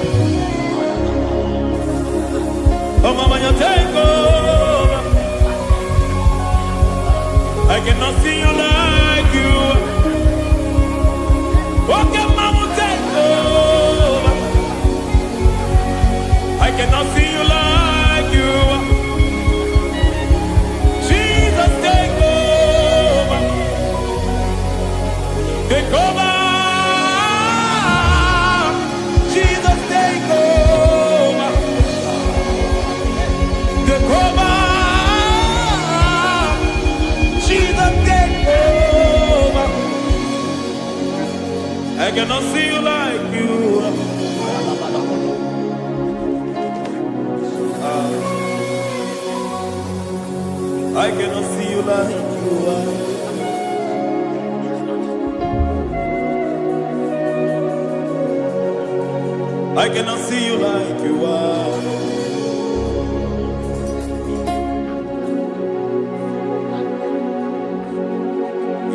Speaker 1: Oh, Mama, you take over. I cannot see you like you are. Okay, Mama, take over. I cannot see you like you are. Jesus, take over. Take over. Jesus, take over. Take over. Jesus, take over. I cannot see you like you are. I cannot see you like you are. I cannot see you like you are.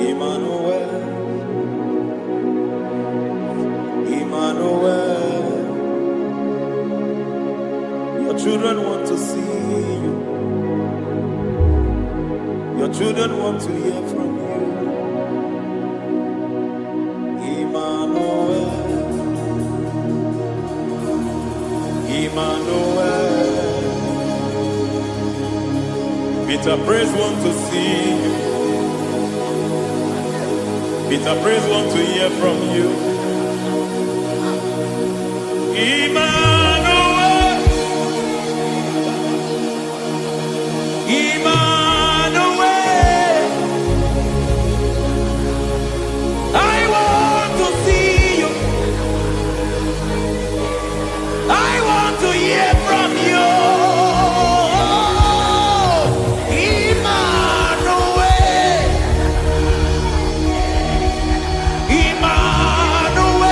Speaker 1: Emmanuel, Emmanuel, your children want to see you. Your children want to hear from you. Emmanuel, Emmanuel. Peter Praise want to see you. Peter Praise want to hear from you. Emmanuel, Emmanuel. I want to see you. I want to hear from you. Emmanuel, Emmanuel.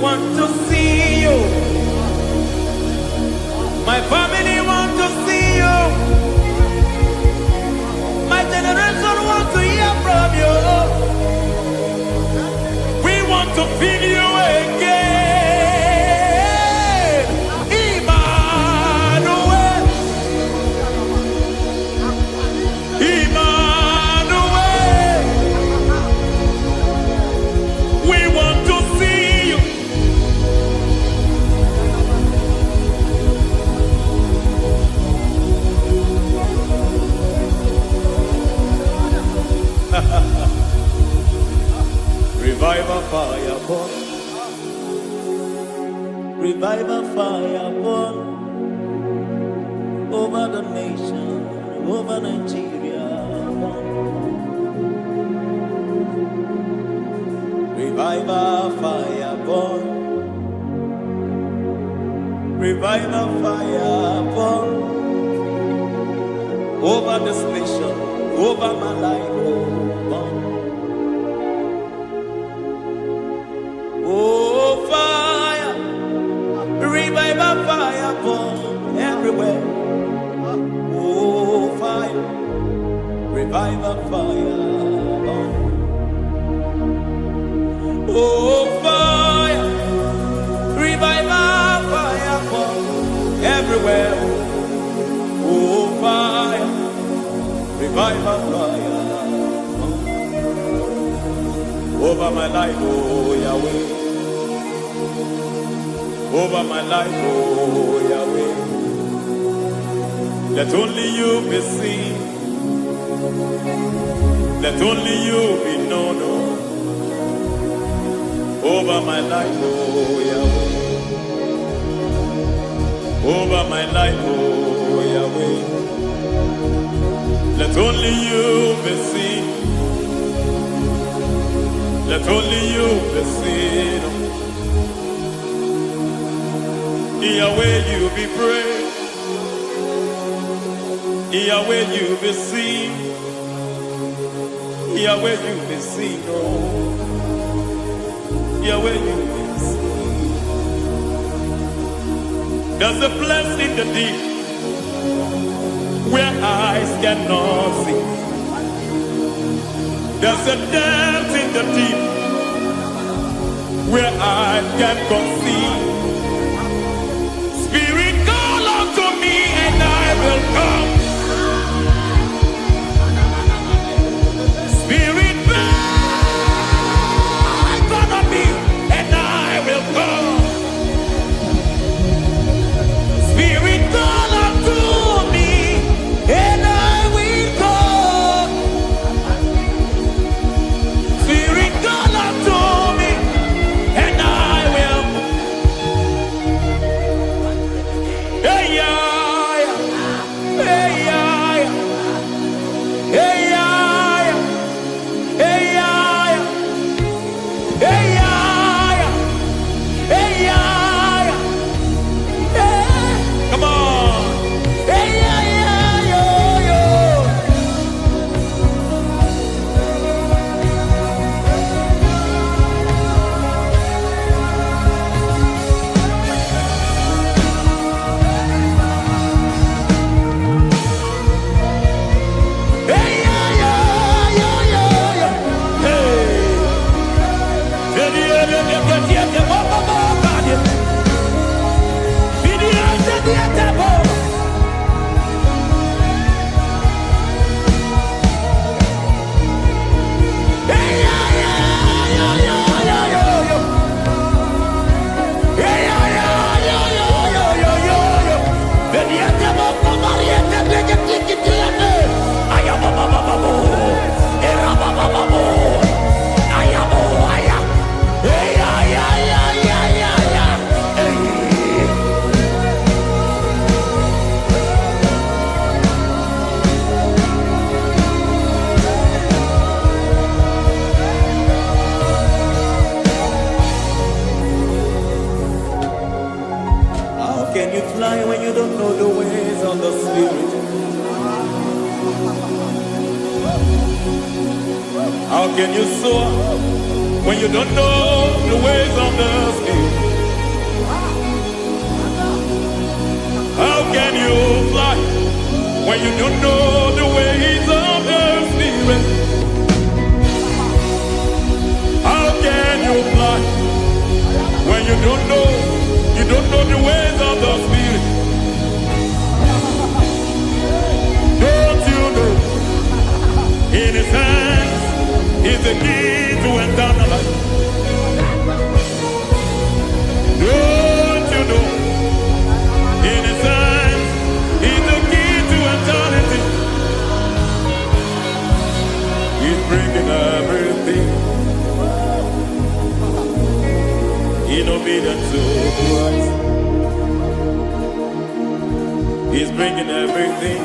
Speaker 3: want to see you. My family want to see you. My generation want to hear from you. We want to feel you again. Emmanuel. Emmanuel. We want to see you. Revival fire burn. Revival fire burn over the nation, over Nigeria. Revival fire burn. Revival fire burn over this nation, over my life. Burn. Oh, fire, revival fire burn everywhere. Oh, fire, revival fire burn. Oh, fire, revival fire burn everywhere. Oh, fire, revival fire burn over my life, oh Yahweh. Over my life, oh Yahweh. Let only you be seen. Let only you be known. Over my life, oh Yahweh. Over my life, oh Yahweh. Let only you be seen. Let only you be seen. Yahweh, you be praised. Yahweh, you be seen. Yahweh, you be seen. Oh, Yahweh, you be seen. There's a place in the deep where eyes cannot see. There's a depth in the deep where eyes can conceive. Spirit, call unto me and I will come. Spirit, beg unto me and I will come. Spirit, call unto me and I will come. Spirit, call unto me and I will. Hey, yeah, hey, yeah, hey, yeah, hey, yeah, hey, yeah, hey, yeah, hey. Come on. Hey, yeah, yo, yo. Hey, yeah, yo, yo, yo, yo. Hey. How can you fly when you don't know the ways of the Spirit? How can you soar when you don't know the ways of the Spirit? How can you fly when you don't know the ways of the Spirit? How can you fly when you don't know the ways of the Spirit? Don't you know in His hands is the key to eternal life? Don't you know in His hands is the key to eternity? He's bringing everything in obedience to Christ. He's bringing everything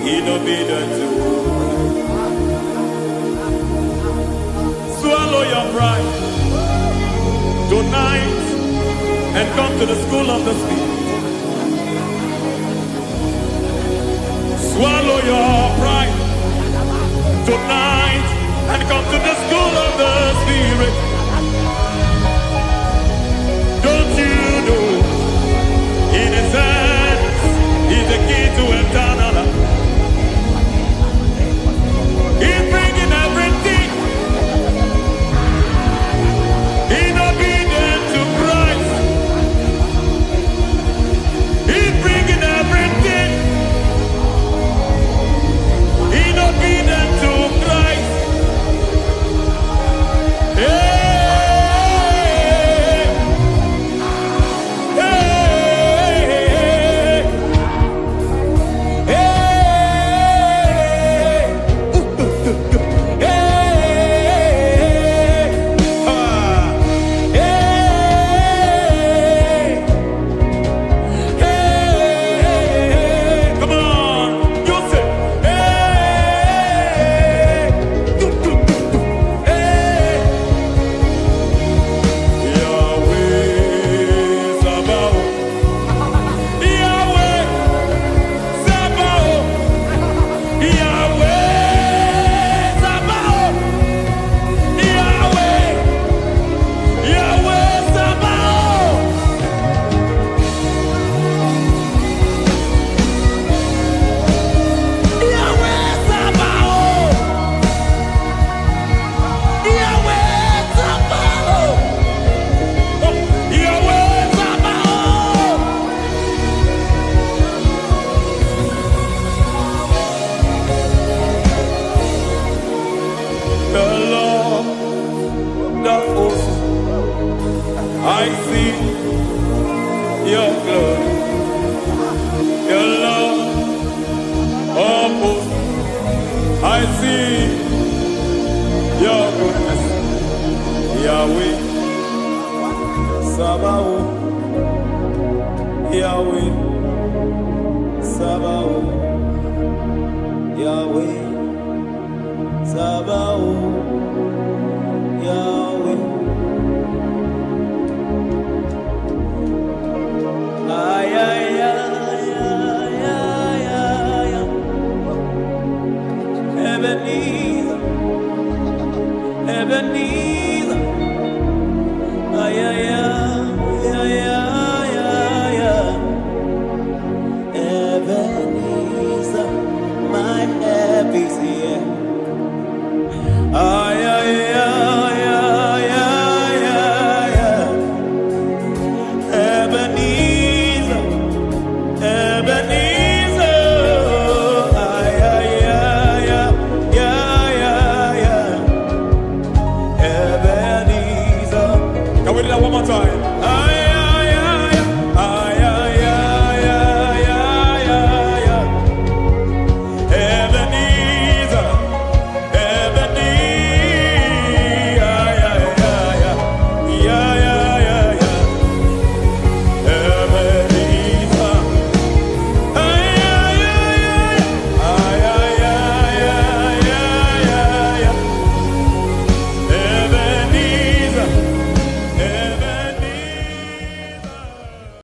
Speaker 3: in obedience to Christ. Swallow your pride tonight and come to the school of the Spirit. Swallow your pride tonight and come to the school of the Spirit. Don't you know in His hands is the key to eternal life? He's bringing everything in obedience to Christ. He's bringing everything in obedience to Christ. Hey, hey, hey, hey, come on, you say, Yahweh Sabaoth, Yahweh Sabaoth, Yahweh Sabaoth, Yahweh, Yahweh Sabaoth. Yahweh Sabaoth, Yahweh Sabaoth, Yahweh Sabaoth. The Lord, the host, I see your glory. The Lord of hosts, I see your goodness. Yahweh Sabaoth, Yahweh Sabaoth, Yahweh Sabaoth, Yahweh. Ay, ay, ay, ay, ay, ay, ay. Ebenezer, Ebenezer. Ay, ay, ay, ay, ay, ay, ay. Ebenezer, my help is here.